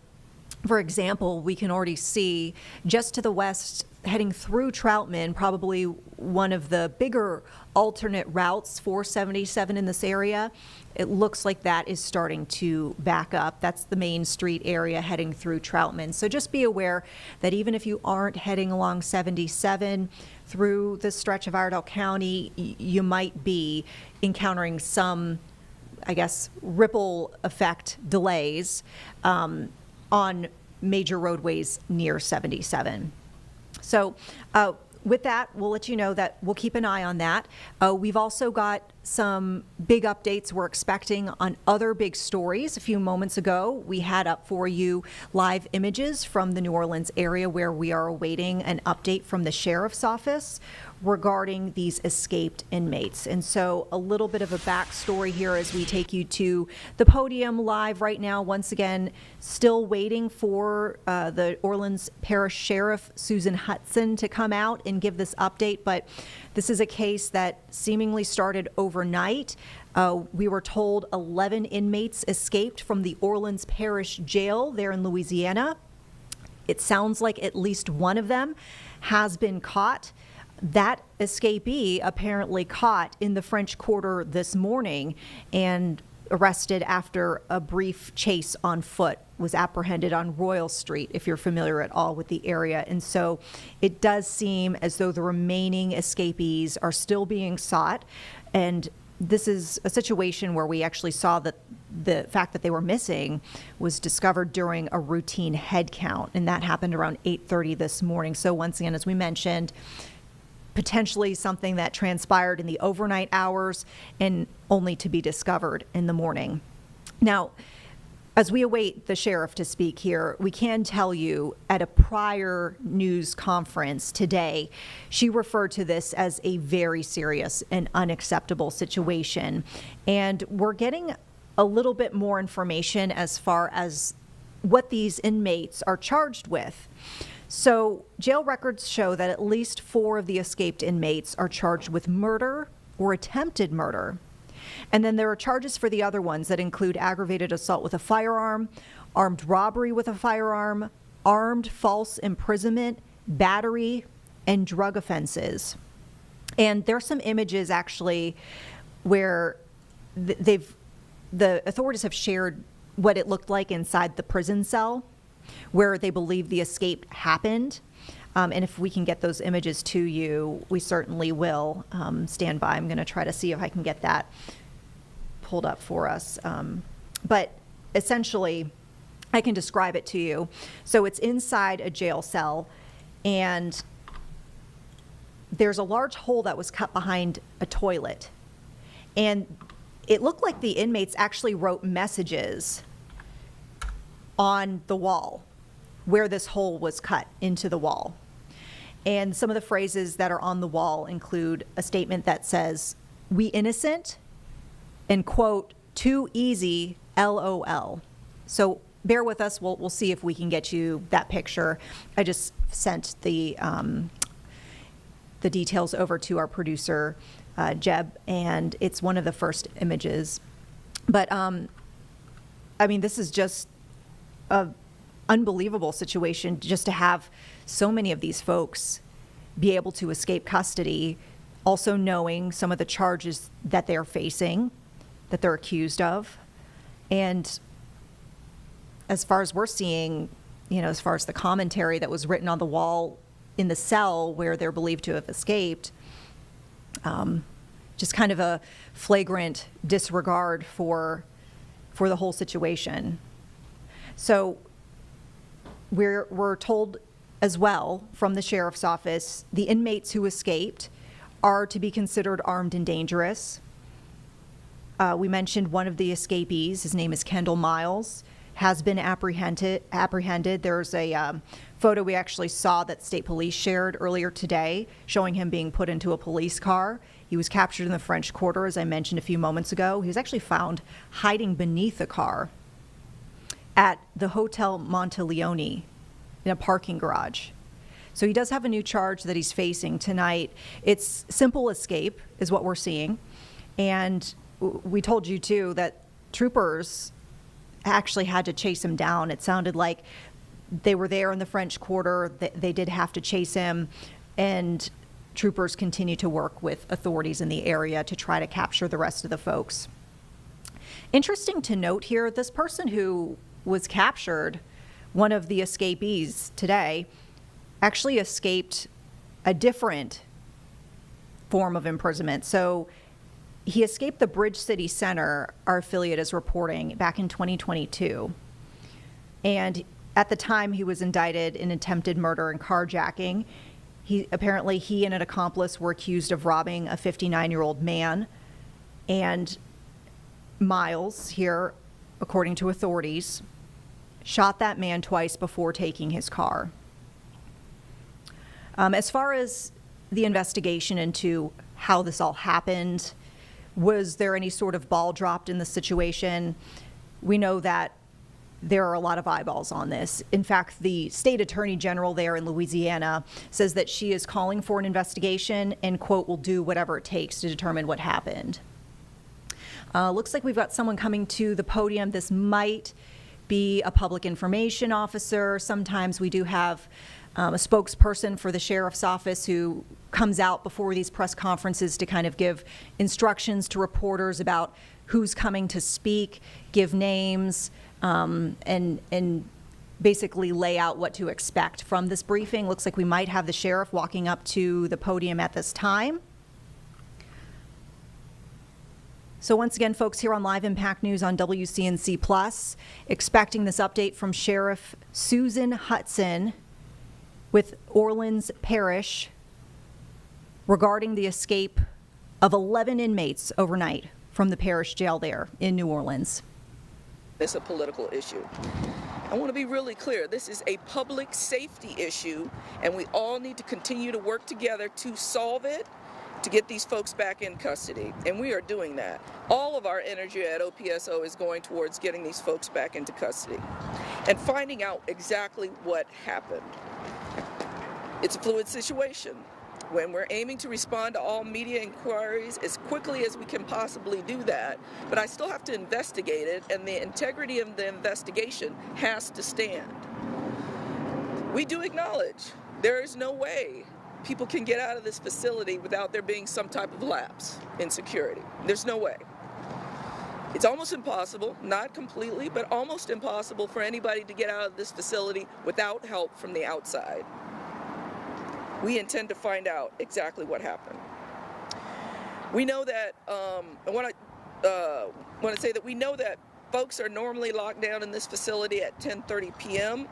for example, we can already see just to the west, heading through Troutman, probably one of the bigger alternate routes for 77 in this area. It looks like that is starting to back up. That's the main street area heading through Troutman. So just be aware that even if you aren't heading along 77 through this stretch of Iredell County, you might be encountering some, I guess, ripple effect delays on major roadways near 77. So with that, we'll let you know that we'll keep an eye on that. We've also got some big updates we're expecting on other big stories. A few moments ago, we had up for you live images from the New Orleans area where we are awaiting an update from the sheriff's office regarding these escaped inmates. And so a little bit of a backstory here as we take you to the podium live right now. Once again, still waiting for the Orleans Parish Sheriff Susan Hudson to come out and give this update, but this is a case that seemingly started overnight. We were told 11 inmates escaped from the Orleans Parish Jail there in Louisiana. It sounds like at least one of them has been caught. That escapee apparently caught in the French Quarter this morning and arrested after a brief chase on foot, was apprehended on Royal Street, if you're familiar at all with the area. And so it does seem as though the remaining escapees are still being sought. And this is a situation where we actually saw that the fact that they were missing was discovered during a routine head count, and that happened around 8:30 this morning. So once again, as we mentioned, potentially something that transpired in the overnight hours and only to be discovered in the morning. Now, as we await the sheriff to speak here, we can tell you at a prior news conference today, she referred to this as a very serious and unacceptable situation. And we're getting a little bit more information as far as what these inmates are charged with. So jail records show that at least 4 of the escaped inmates are charged with murder or attempted murder. And then there are charges for the other ones that include aggravated assault with a firearm, armed robbery with a firearm, armed false imprisonment, battery, and drug offenses. And there's some images actually where the authorities have shared what it looked like inside the prison cell where they believe the escape happened. And if we can get those images to you, we certainly will. Stand by. I'm going to try to see if I can get that pulled up for us. But essentially, I can describe it to you. So it's inside a jail cell, and there's a large hole that was cut behind a toilet. And it looked like the inmates actually wrote messages on the wall where this hole was cut into the wall. And some of the phrases that are on the wall include a statement that says, "We innocent," and quote, "Too easy, LOL." So bear with us. We'll see if we can get you that picture. I just sent the details over to our producer, Jeb, and it's one of the first images. But I mean, this is just a unbelievable situation just to have so many of these folks be able to escape custody, also knowing some of the charges that they're facing, that they're accused of. And as far as we're seeing, you know, as far as the commentary that was written on the wall in the cell where they're believed to have escaped, just kind of a flagrant disregard for the whole situation. So we're told as well from the sheriff's office, the inmates who escaped are to be considered armed and dangerous. We mentioned one of the escapees, his name is Kendall Miles, has been apprehended. There's a photo we actually saw that state police shared earlier today showing him being put into a police car. He was captured in the French Quarter, as I mentioned a few moments ago. He was actually found hiding beneath a car at the Hotel Monteleone in a parking garage. So he does have a new charge that he's facing tonight. It's simple escape is what we're seeing. And we told you too that troopers actually had to chase him down. It sounded like they were there in the French Quarter. They did have to chase him, and troopers continue to work with authorities in the area to try to capture the rest of the folks. Interesting to note here, this person who was captured, one of the escapees today, actually escaped a different form of imprisonment. So he escaped the Bridge City Center, our affiliate is reporting, back in 2022. And at the time, he was indicted in attempted murder and carjacking. Apparently, he and an accomplice were accused of robbing a 59-year-old man. And Miles here, according to authorities, shot that man twice before taking his car. As far as the investigation into how this all happened, was there any sort of ball dropped in the situation? We know that there are a lot of eyeballs on this. In fact, the state attorney general there in Louisiana says that she is calling for an investigation and, quote, will do whatever it takes to determine what happened. Looks like we've got someone coming to the podium. This might be a public information officer. Sometimes we do have a spokesperson for the sheriff's office who comes out before these press conferences to kind of give instructions to reporters about who's coming to speak, give names, and basically lay out what to expect from this briefing. Looks like we might have the sheriff walking up to the podium at this time. So once again, folks, here on Live Impact News on WCNC Plus, expecting this update from Sheriff Susan Hudson with Orleans Parish regarding the escape of 11 inmates overnight from the parish jail there in New Orleans. It's a political issue. I want to be really clear. This is a public safety issue, and we all need to continue to work together to solve it, to get these folks back in custody. And we are doing that. All of our energy at OPSO is going towards getting these folks back into custody and finding out exactly what happened. It's a fluid situation. When we're aiming to respond to all media inquiries as quickly as we can possibly do that, but I still have to investigate it, and the integrity of the investigation has to stand. We do acknowledge there is no way people can get out of this facility without there being some type of lapse in security. There's no way. It's almost impossible, not completely, but almost impossible for anybody to get out of this facility without help from the outside. We intend to find out exactly what happened. We know that, I want to say that we know that folks are normally locked down in this facility at 10:30 p.m.,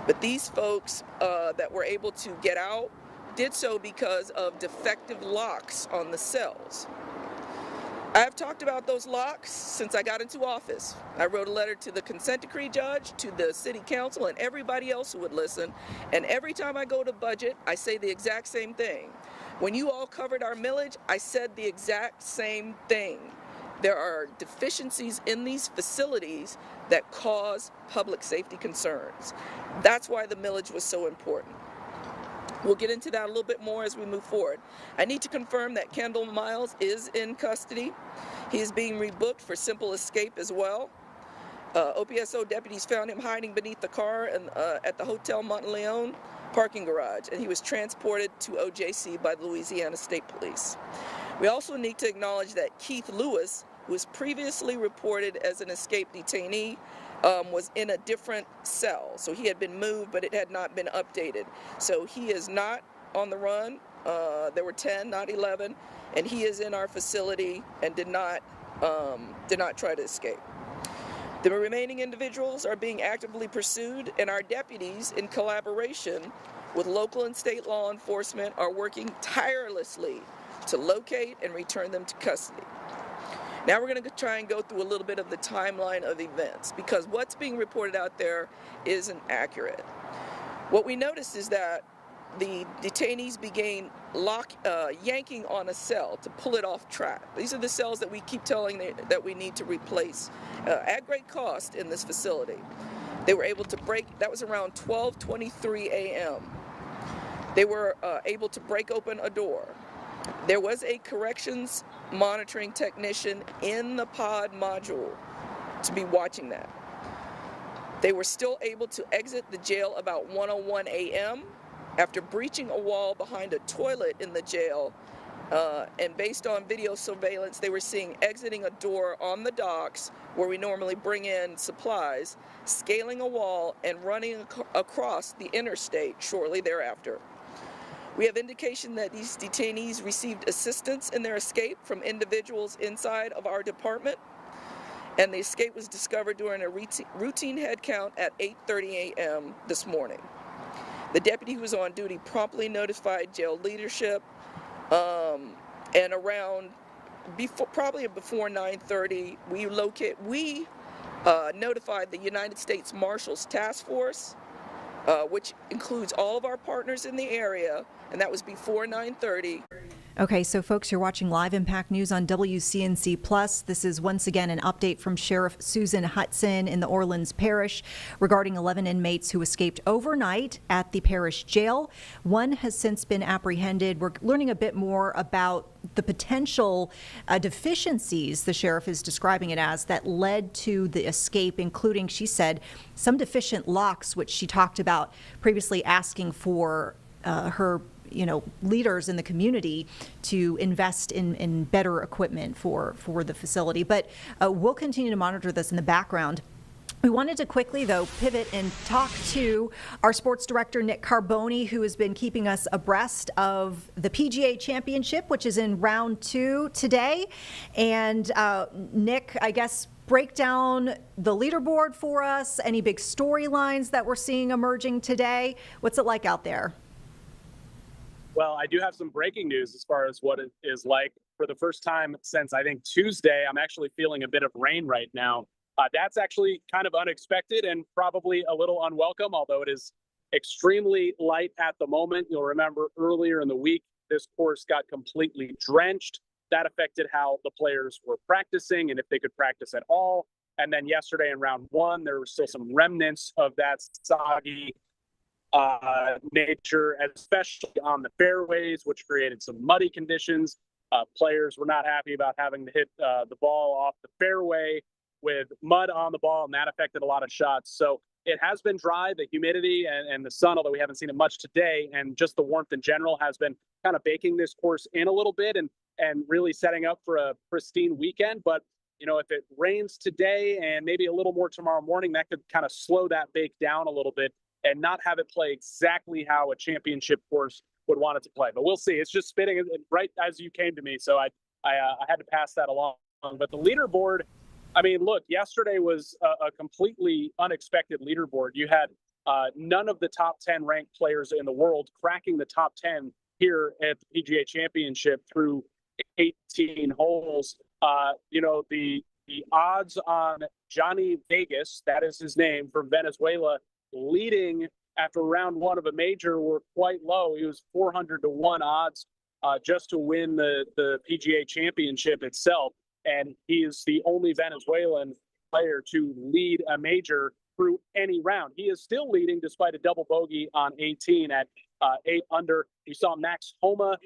but these folks that were able to get out did so because of defective locks on the cells. I have talked about those locks since I got into office. I wrote a letter to the consent decree judge, to the city council, and everybody else who would listen. And every time I go to budget, I say the exact same thing. When you all covered our millage, I said the exact same thing. There are deficiencies in these facilities that cause public safety concerns. That's why the millage was so important. We'll get into that a little bit more as we move forward. I need to confirm that Kendall Miles is in custody. He is being rebooked for simple escape as well. OPSO deputies found him hiding beneath the car at the Hotel Monteleone parking garage, and he was transported to OJC by the Louisiana State Police. We also need to acknowledge that Keith Lewis, who was previously reported as an escaped detainee, was in a different cell. So he had been moved, but it had not been updated. So he is not on the run. There were 10, not 11, and he is in our facility and did not try to escape. The remaining individuals are being actively pursued, and our deputies, in collaboration with local and state law enforcement, are working tirelessly to locate and return them to custody. Now we're going to try and go through a little bit of the timeline of events, because what's being reported out there isn't accurate. What we noticed is that the detainees began yanking on a cell to pull it off track. These are the cells that we keep telling that we need to replace at great cost in this facility. They were able to break, that was around 12:23 a.m. They were able to break open a door. There was a corrections monitoring technician in the pod module to be watching that. They were still able to exit the jail about 1:01 a.m. after breaching a wall behind a toilet in the jail, and based on video surveillance, they were seen exiting a door on the docks where we normally bring in supplies, scaling a wall, and running across the interstate shortly thereafter. We have indication that these detainees received assistance in their escape from individuals inside of our department, and the escape was discovered during a routine head count at 8:30 a.m. this morning. The deputy who was on duty promptly notified jail leadership, and around probably before 9:30, we notified the United States Marshals Task Force, which includes all of our partners in the area, and that was before 9:30. Okay, so folks, you're watching Live Impact News on WCNC Plus. This is once again an update from Sheriff Susan Hudson in the Orleans Parish regarding 11 inmates who escaped overnight at the parish jail. One has since been apprehended. We're learning a bit more about the potential deficiencies, the sheriff is describing it as, that led to the escape, including, she said, some deficient locks, which she talked about previously asking for her leaders in the community to invest in better equipment for the facility. But we'll continue to monitor this in the background. We wanted to quickly, though, pivot and talk to our sports director, Nick Carboni, who has been keeping us abreast of the PGA Championship, which is in round 2 today. And Nick, I guess, break down the leaderboard for us, any big storylines that we're seeing emerging today. What's it like out there? Well, I do have some breaking news as far as what it is like. For the first time since I think Tuesday, I'm actually feeling a bit of rain right now. That's actually kind of unexpected and probably a little unwelcome, although it is extremely light at the moment. You'll remember earlier in the week, this course got completely drenched. That affected how the players were practicing and if they could practice at all. And then yesterday in round one, there were still some remnants of that soggy nature, especially on the fairways, which created some muddy conditions. Players were not happy about having to hit the ball off the fairway with mud on the ball, and that affected a lot of shots. So it has been dry. The humidity and the sun, although we haven't seen it much today, and just the warmth in general has been kind of baking this course in a little bit and really setting up for a pristine weekend. But, you know, if it rains today and maybe a little more tomorrow morning, that could kind of slow that bake down a little bit and not have it play exactly how a championship course would want it to play. But we'll see. It's just spitting right as you came to me, so I had to pass that along. But the leaderboard, I mean, look, yesterday was a completely unexpected leaderboard. You had none of the top 10 ranked players in the world cracking the top 10 here at the PGA Championship through 18 holes. You know, the odds on Johnny Vegas, that is his name, from Venezuela, leading after round one of a major were quite low. He was 400-1 odds just to win the PGA Championship itself. And he is the only Venezuelan player to lead a major through any round. He is still leading despite a double bogey on 18 at 8 under. You saw Max Homa,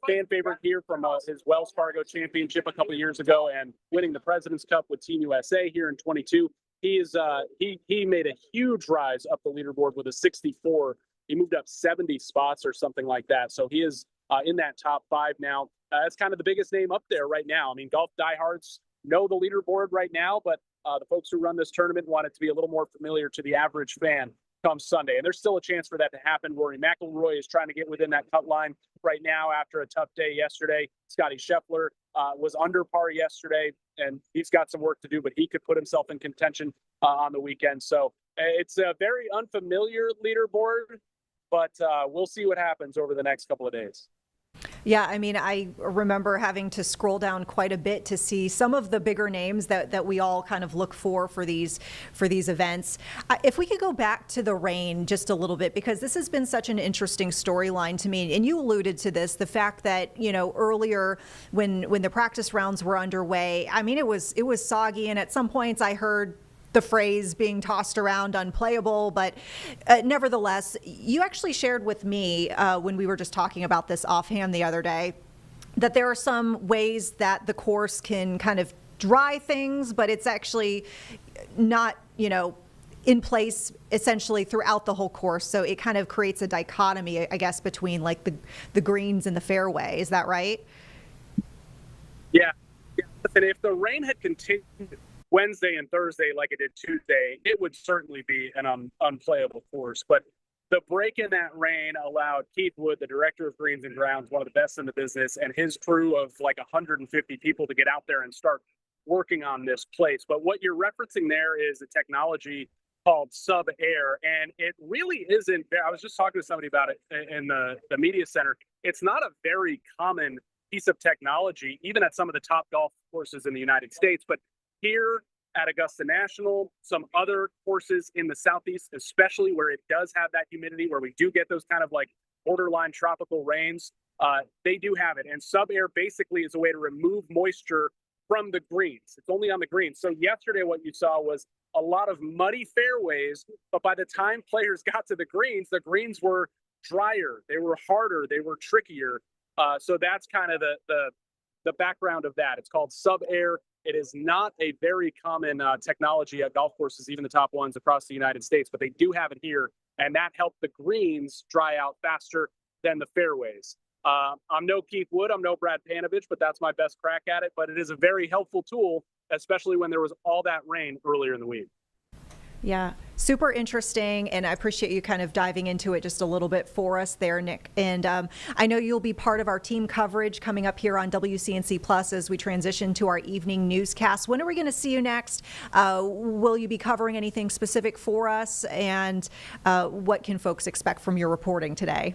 fan favorite here from his Wells Fargo Championship a couple of years ago and winning the President's Cup with Team USA here in 22. He made a huge rise up the leaderboard with a 64. He moved up 70 spots or something like that. So he is in that top 5 now. That's kind of the biggest name up there right now. I mean, golf diehards know the leaderboard right now, but the folks who run this tournament want it to be a little more familiar to the average fan come Sunday. And there's still a chance for that to happen. Rory McIlroy is trying to get within that cut line right now after a tough day yesterday. Scotty Scheffler was under par yesterday, and he's got some work to do, but he could put himself in contention on the weekend. So it's a very unfamiliar leaderboard, but we'll see what happens over the next couple of days. Yeah, I mean, I remember having to scroll down quite a bit to see some of the bigger names that we all kind of look for these events. If we could go back to the rain just a little bit, because this has been such an interesting storyline to me, and you alluded to this, the fact that, you know, earlier when the practice rounds were underway, I mean, it was soggy, and at some points I heard the phrase being tossed around, unplayable, but nevertheless, you actually shared with me when we were just talking about this offhand the other day, that there are some ways that the course can kind of dry things, but it's actually not, you know, in place essentially throughout the whole course. So it kind of creates a dichotomy, I guess, between like the greens and the fairway. Is that right? Yeah. Listen, if the rain had continued Wednesday and Thursday like it did Tuesday, it would certainly be an unplayable course. But the break in that rain allowed Keith Wood, the director of greens and grounds, one of the best in the business, and his crew of like 150 people to get out there and start working on this place. But what you're referencing there is a technology called sub-air, and it really isn't. I was just talking to somebody about it in the media center. It's not a very common piece of technology, even at some of the top golf courses in the United States. But here at Augusta National, some other courses in the Southeast, especially where it does have that humidity, where we do get those kind of like borderline tropical rains, they do have it. And sub-air basically is a way to remove moisture from the greens. It's only on the greens. So yesterday what you saw was a lot of muddy fairways, but by the time players got to the greens were drier, they were harder, they were trickier. So that's kind of the background of that. It's called sub-air. It is not a very common technology at golf courses, even the top ones across the United States, but they do have it here, and that helped the greens dry out faster than the fairways. I'm no Keith Wood, I'm no Brad Panovich, but that's my best crack at it. But it is a very helpful tool, especially when there was all that rain earlier in the week. Yeah, super interesting, and I appreciate you kind of diving into it just a little bit for us there, Nick. And I know you'll be part of our team coverage coming up here on WCNC Plus as we transition to our evening newscast. When are we going to see you next? Will you be covering anything specific for us? And what can folks expect from your reporting today?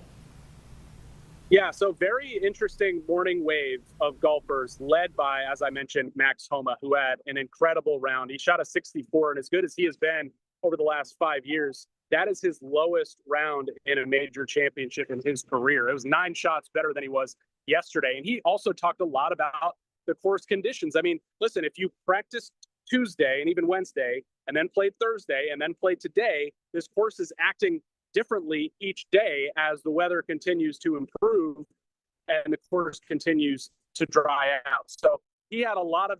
Yeah, so very interesting morning wave of golfers led by, as I mentioned, Max Homa, who had an incredible round. He shot a 64, and as good as he has been over the last 5 years, that is his lowest round in a major championship in his career. It was 9 shots better than he was yesterday. And he also talked a lot about the course conditions. I mean, listen, if you practiced Tuesday and even Wednesday, and then played Thursday, and then played today, this course is acting differently each day as the weather continues to improve and the course continues to dry out. So he had a lot of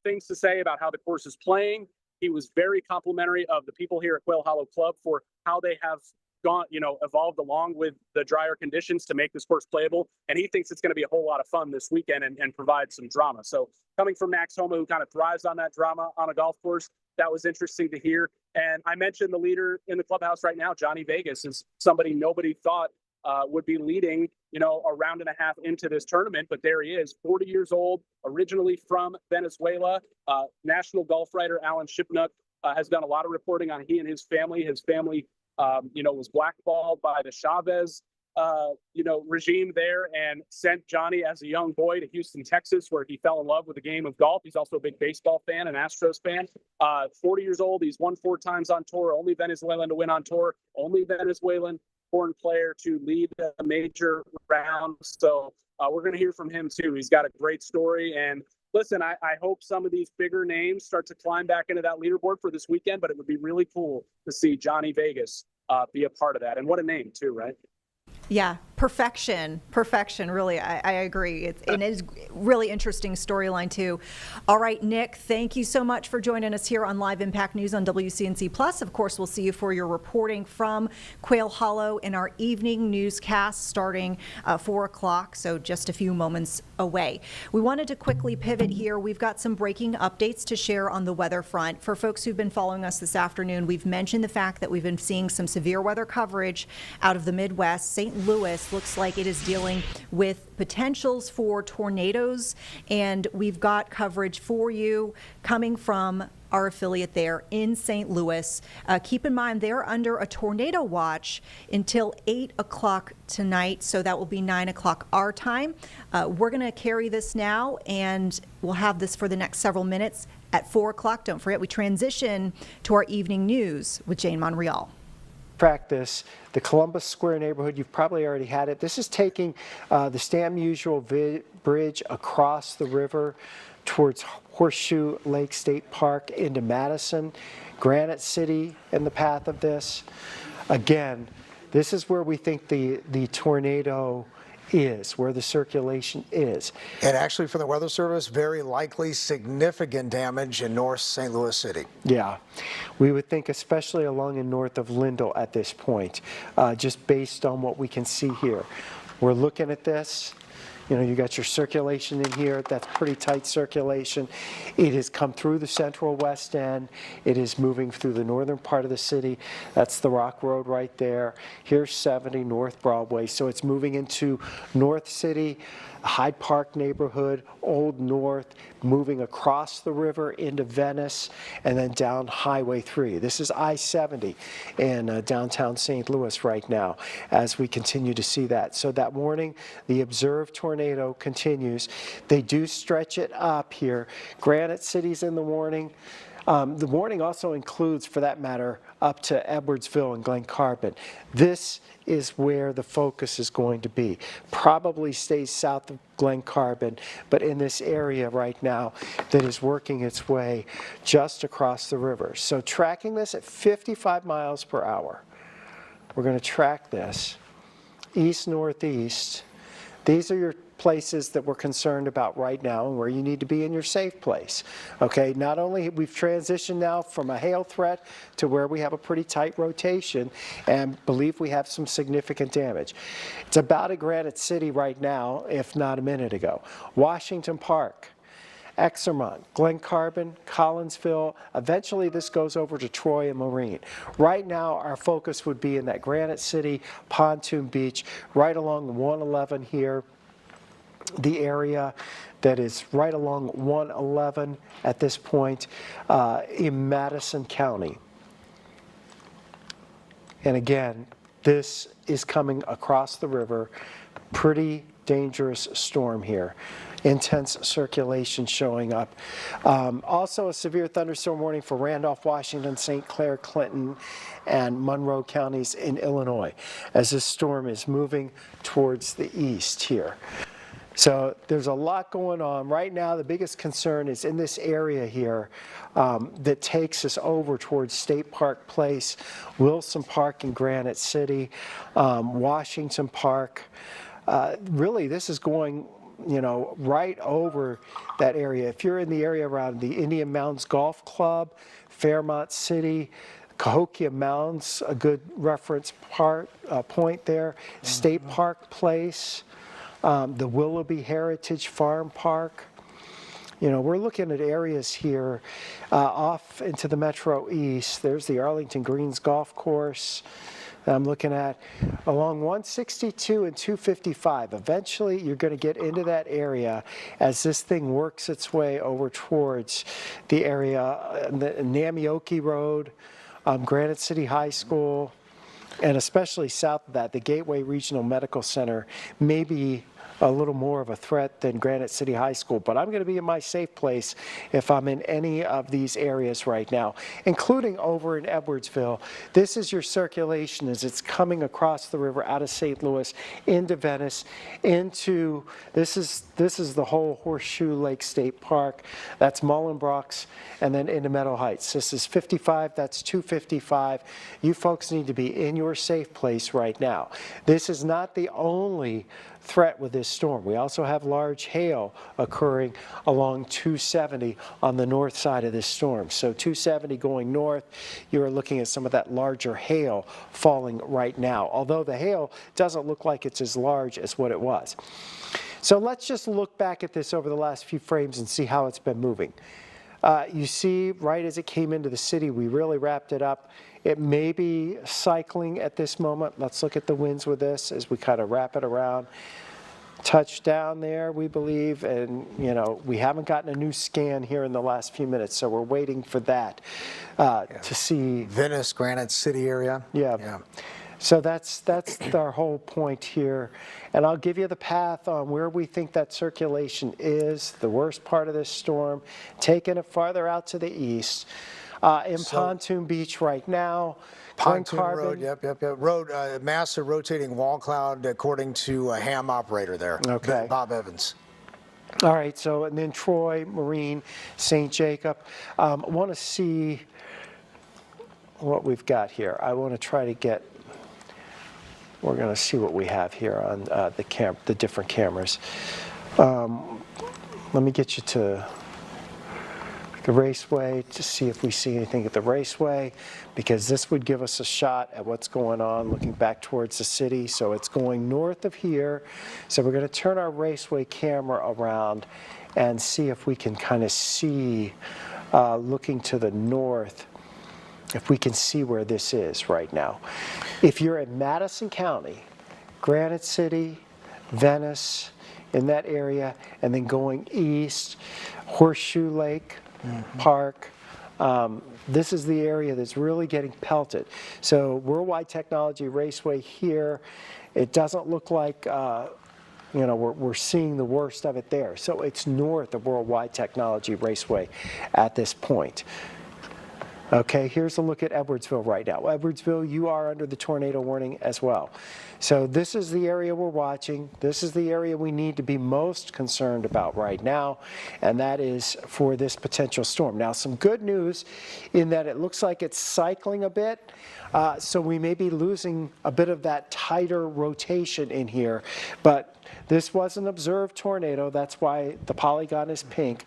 things to say about how the course is playing. He was very complimentary of the people here at Quail Hollow Club for how they have gone, evolved along with the drier conditions to make this course playable. And he thinks it's going to be a whole lot of fun this weekend and provide some drama. So coming from Max Homa, who kind of thrives on that drama on a golf course, that was interesting to hear. And I mentioned the leader in the clubhouse right now, Johnny Vegas, is somebody nobody thought would be leading, a round and a half into this tournament. But there he is, 40 years old, originally from Venezuela. National golf writer Alan Shipnuck has done a lot of reporting on he and his family. His family, was blackballed by the Chavez regime there, and sent Johnny as a young boy to Houston, Texas, where he fell in love with the game of golf. He's also a big baseball fan, an Astros fan. 40 years old. He's won 4 times on tour, only Venezuelan to win on tour, only Venezuelan foreign player to lead a major round. So we're going to hear from him too. He's got a great story. And listen, I hope some of these bigger names start to climb back into that leaderboard for this weekend, but it would be really cool to see Johnny Vegas be a part of that. And what a name too, right? Yeah, perfection, really. I agree. It is really interesting storyline too. All right, Nick, thank you so much for joining us here on Live Impact News on WCNC Plus. Of course, we'll see you for your reporting from Quail Hollow in our evening newscast starting 4 o'clock, so just a few moments away. We wanted to quickly pivot here. We've got some breaking updates to share on the weather front. For folks who've been following us this afternoon, we've mentioned the fact that we've been seeing some severe weather coverage out of the Midwest. St. Louis looks like it is dealing with potentials for tornadoes, and we've got coverage for you coming from our affiliate there in St. Louis. Keep in mind they're under a tornado watch until 8 o'clock tonight, so that will be 9 o'clock our time. We're going to carry this now, and we'll have this for the next several minutes. At 4 o'clock, don't forget, we transition to our evening news with Jane Monreal. Practice, the Columbus Square neighborhood, you've probably already had it. This is taking the Stam Usual Bridge across the river towards Horseshoe Lake State Park into Madison, Granite City in the path of this. Again, this is where we think the tornado is, where the circulation is. And actually, from the Weather Service, very likely significant damage in North St. Louis City. Yeah, we would think especially along and north of Lindell at this point, just based on what we can see here. We're looking at this. You got your circulation in here. That's pretty tight circulation. It has come through the central west end. It is moving through the northern part of the city. That's the Rock Road right there. Here's 70 North Broadway. So it's moving into North City, Hyde Park neighborhood, Old North, moving across the river into Venice, and then down Highway 3. This is I-70 in downtown St. Louis right now as we continue to see that. So that morning, the observed tornado continues. They do stretch it up here. Granite City's in the warning. The warning also includes, for that matter, up to Edwardsville and Glen Carbon. This is where the focus is going to be. Probably stays south of Glen Carbon, but in this area right now that is working its way just across the river. So tracking this at 55 miles per hour. We're going to track this east-northeast. These are your places that we're concerned about right now and where you need to be in your safe place. Okay, not only we've transitioned now from a hail threat to where we have a pretty tight rotation and believe we have some significant damage. It's about at Granite City right now, if not a minute ago. Washington Park, Exermont, Glen Carbon, Collinsville. Eventually this goes over to Troy and Marine. Right now our focus would be in that Granite City, Pontoon Beach, right along 111 here. The area that is right along 111 at this point in Madison County. And again, this is coming across the river. Pretty dangerous storm here. Intense circulation showing up. Also a severe thunderstorm warning for Randolph, Washington, St. Clair, Clinton, and Monroe counties in Illinois as this storm is moving towards the east here. So there's a lot going on. Right now, the biggest concern is in this area here that takes us over towards State Park Place, Wilson Park in Granite City, Washington Park. Really, this is going, you know, right over that area. If you're in the area around the Indian Mounds Golf Club, Fairmont City, Cahokia Mounds, a good reference point there, State Park Place, the Willoughby Heritage Farm Park. You know, we're looking at areas here off into the Metro East. There's the Arlington Greens Golf Course. I'm looking at along 162 and 255. Eventually, you're going to get into that area as this thing works its way over towards the area, the Namioki Road, Granite City High School, and especially south of that, the Gateway Regional Medical Center may be a little more of a threat than Granite City High School, but I'm going to be in my safe place if I'm in any of these areas right now, including over in Edwardsville. This is your circulation as it's coming across the river out of St. Louis into Venice, into, this is the whole Horseshoe Lake State Park, that's Mullenbrox, and then into Meadow Heights. This is 55, that's 255. You folks need to be in your safe place right now. This is not the only threat with this storm. We also have large hail occurring along 270 on the north side of this storm. So 270 going north, you're looking at some of that larger hail falling right now, although the hail doesn't look like it's as large as what it was. So let's just look back at this over the last few frames and see how it's been moving. You see, right as it came into the city, we really wrapped it up. It may be cycling at this moment. Let's look at the winds with this as we kind of wrap it around. Touchdown there, we believe, and you know, we haven't gotten a new scan here in the last few minutes, so we're waiting for that to see. Venice, Granite City area. Yeah. So that's our whole point here. And I'll give you the path on where we think that circulation is, the worst part of this storm, taking it farther out to the east. In Pontoon Beach right now. Pontoon Road, yep. Road, massive rotating wall cloud, according to a ham operator there, okay. Bob Evans. All right, so and then Troy, Marine, St. Jacob. I want to see what we've got here. I want to try to get, we're going to see what we have here on the different cameras. Let me get you to the Raceway to see if we see anything at the Raceway, because this would give us a shot at what's going on looking back towards the city. So it's going north of here. So we're going to turn our Raceway camera around and see if we can kind of see, looking to the north, if we can see where this is right now. If you're in Madison County, Granite City, Venice, in that area, and then going east, Horseshoe Lake Park, this is the area that's really getting pelted. So Worldwide Technology Raceway here, it doesn't look like you know, we're seeing the worst of it there. So it's north of Worldwide Technology Raceway at this point. Okay, here's a look at Edwardsville right now. Edwardsville, you are under the tornado warning as well. So this is the area we're watching. This is the area we need to be most concerned about right now, and that is for this potential storm. Now, some good news in that it looks like it's cycling a bit, so we may be losing a bit of that tighter rotation in here, but this was an observed tornado. That's why the polygon is pink.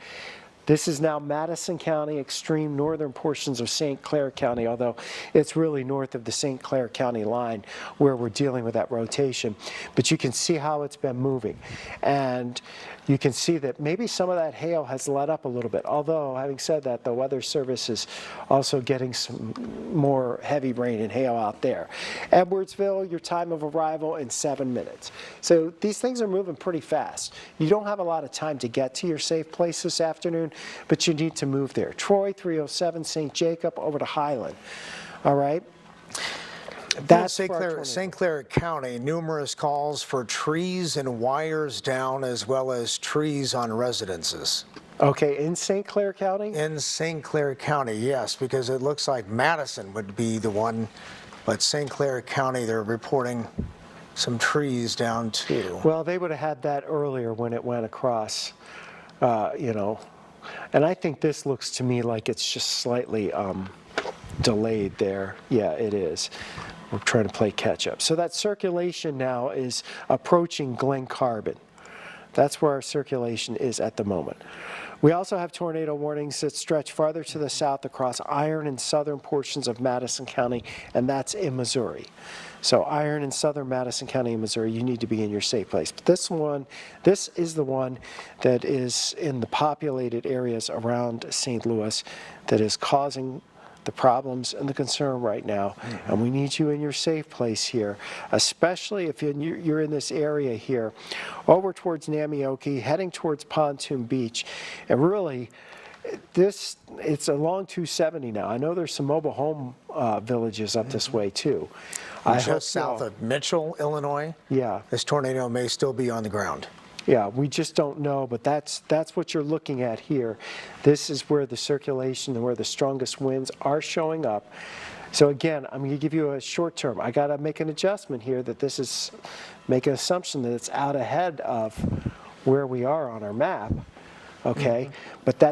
This is now Madison County, extreme northern portions of St. Clair County, although it's really north of the St. Clair County line where we're dealing with that rotation. But you can see how it's been moving. And you can see that maybe some of that hail has let up a little bit. Although, having said that, the Weather Service is also getting some more heavy rain and hail out there. Edwardsville, your time of arrival in 7 minutes. So these things are moving pretty fast. You don't have a lot of time to get to your safe place this afternoon, but you need to move there. Troy, 307, St. Jacob, over to Highland. All right? That's St. for our Clair, tornado. St. Clair County, numerous calls for trees and wires down as well as trees on residences. Okay, in St. Clair County? In St. Clair County, yes, because it looks like Madison would be the one, but St. Clair County, they're reporting some trees down too. Well, they would have had that earlier when it went across, you know. And I think this looks to me like it's just slightly delayed there. Yeah, it is. We're trying to play catch up. So that circulation now is approaching Glen Carbon. That's where our circulation is at the moment. We also have tornado warnings that stretch farther to the south across Iron and southern portions of Madison County, and that's in Missouri. So Iron and southern Madison County in Missouri, you need to be in your safe place. But this is the one that is in the populated areas around St. Louis that is causing the problems and the concern right now, and we need you in your safe place here, especially if you're in this area here, over towards Namioki, heading towards Pontoon Beach, and really, it's along 270 now. I know there's some mobile home villages up this way too. Just south of Mitchell, Illinois. Yeah. This tornado may still be on the ground. Yeah, we just don't know, but that's what you're looking at here. This is where the circulation and where the strongest winds are showing up. So again, I'm going to give you a short term. I got to make an adjustment here that this is, make an assumption that it's out ahead of where we are on our map, okay? But that's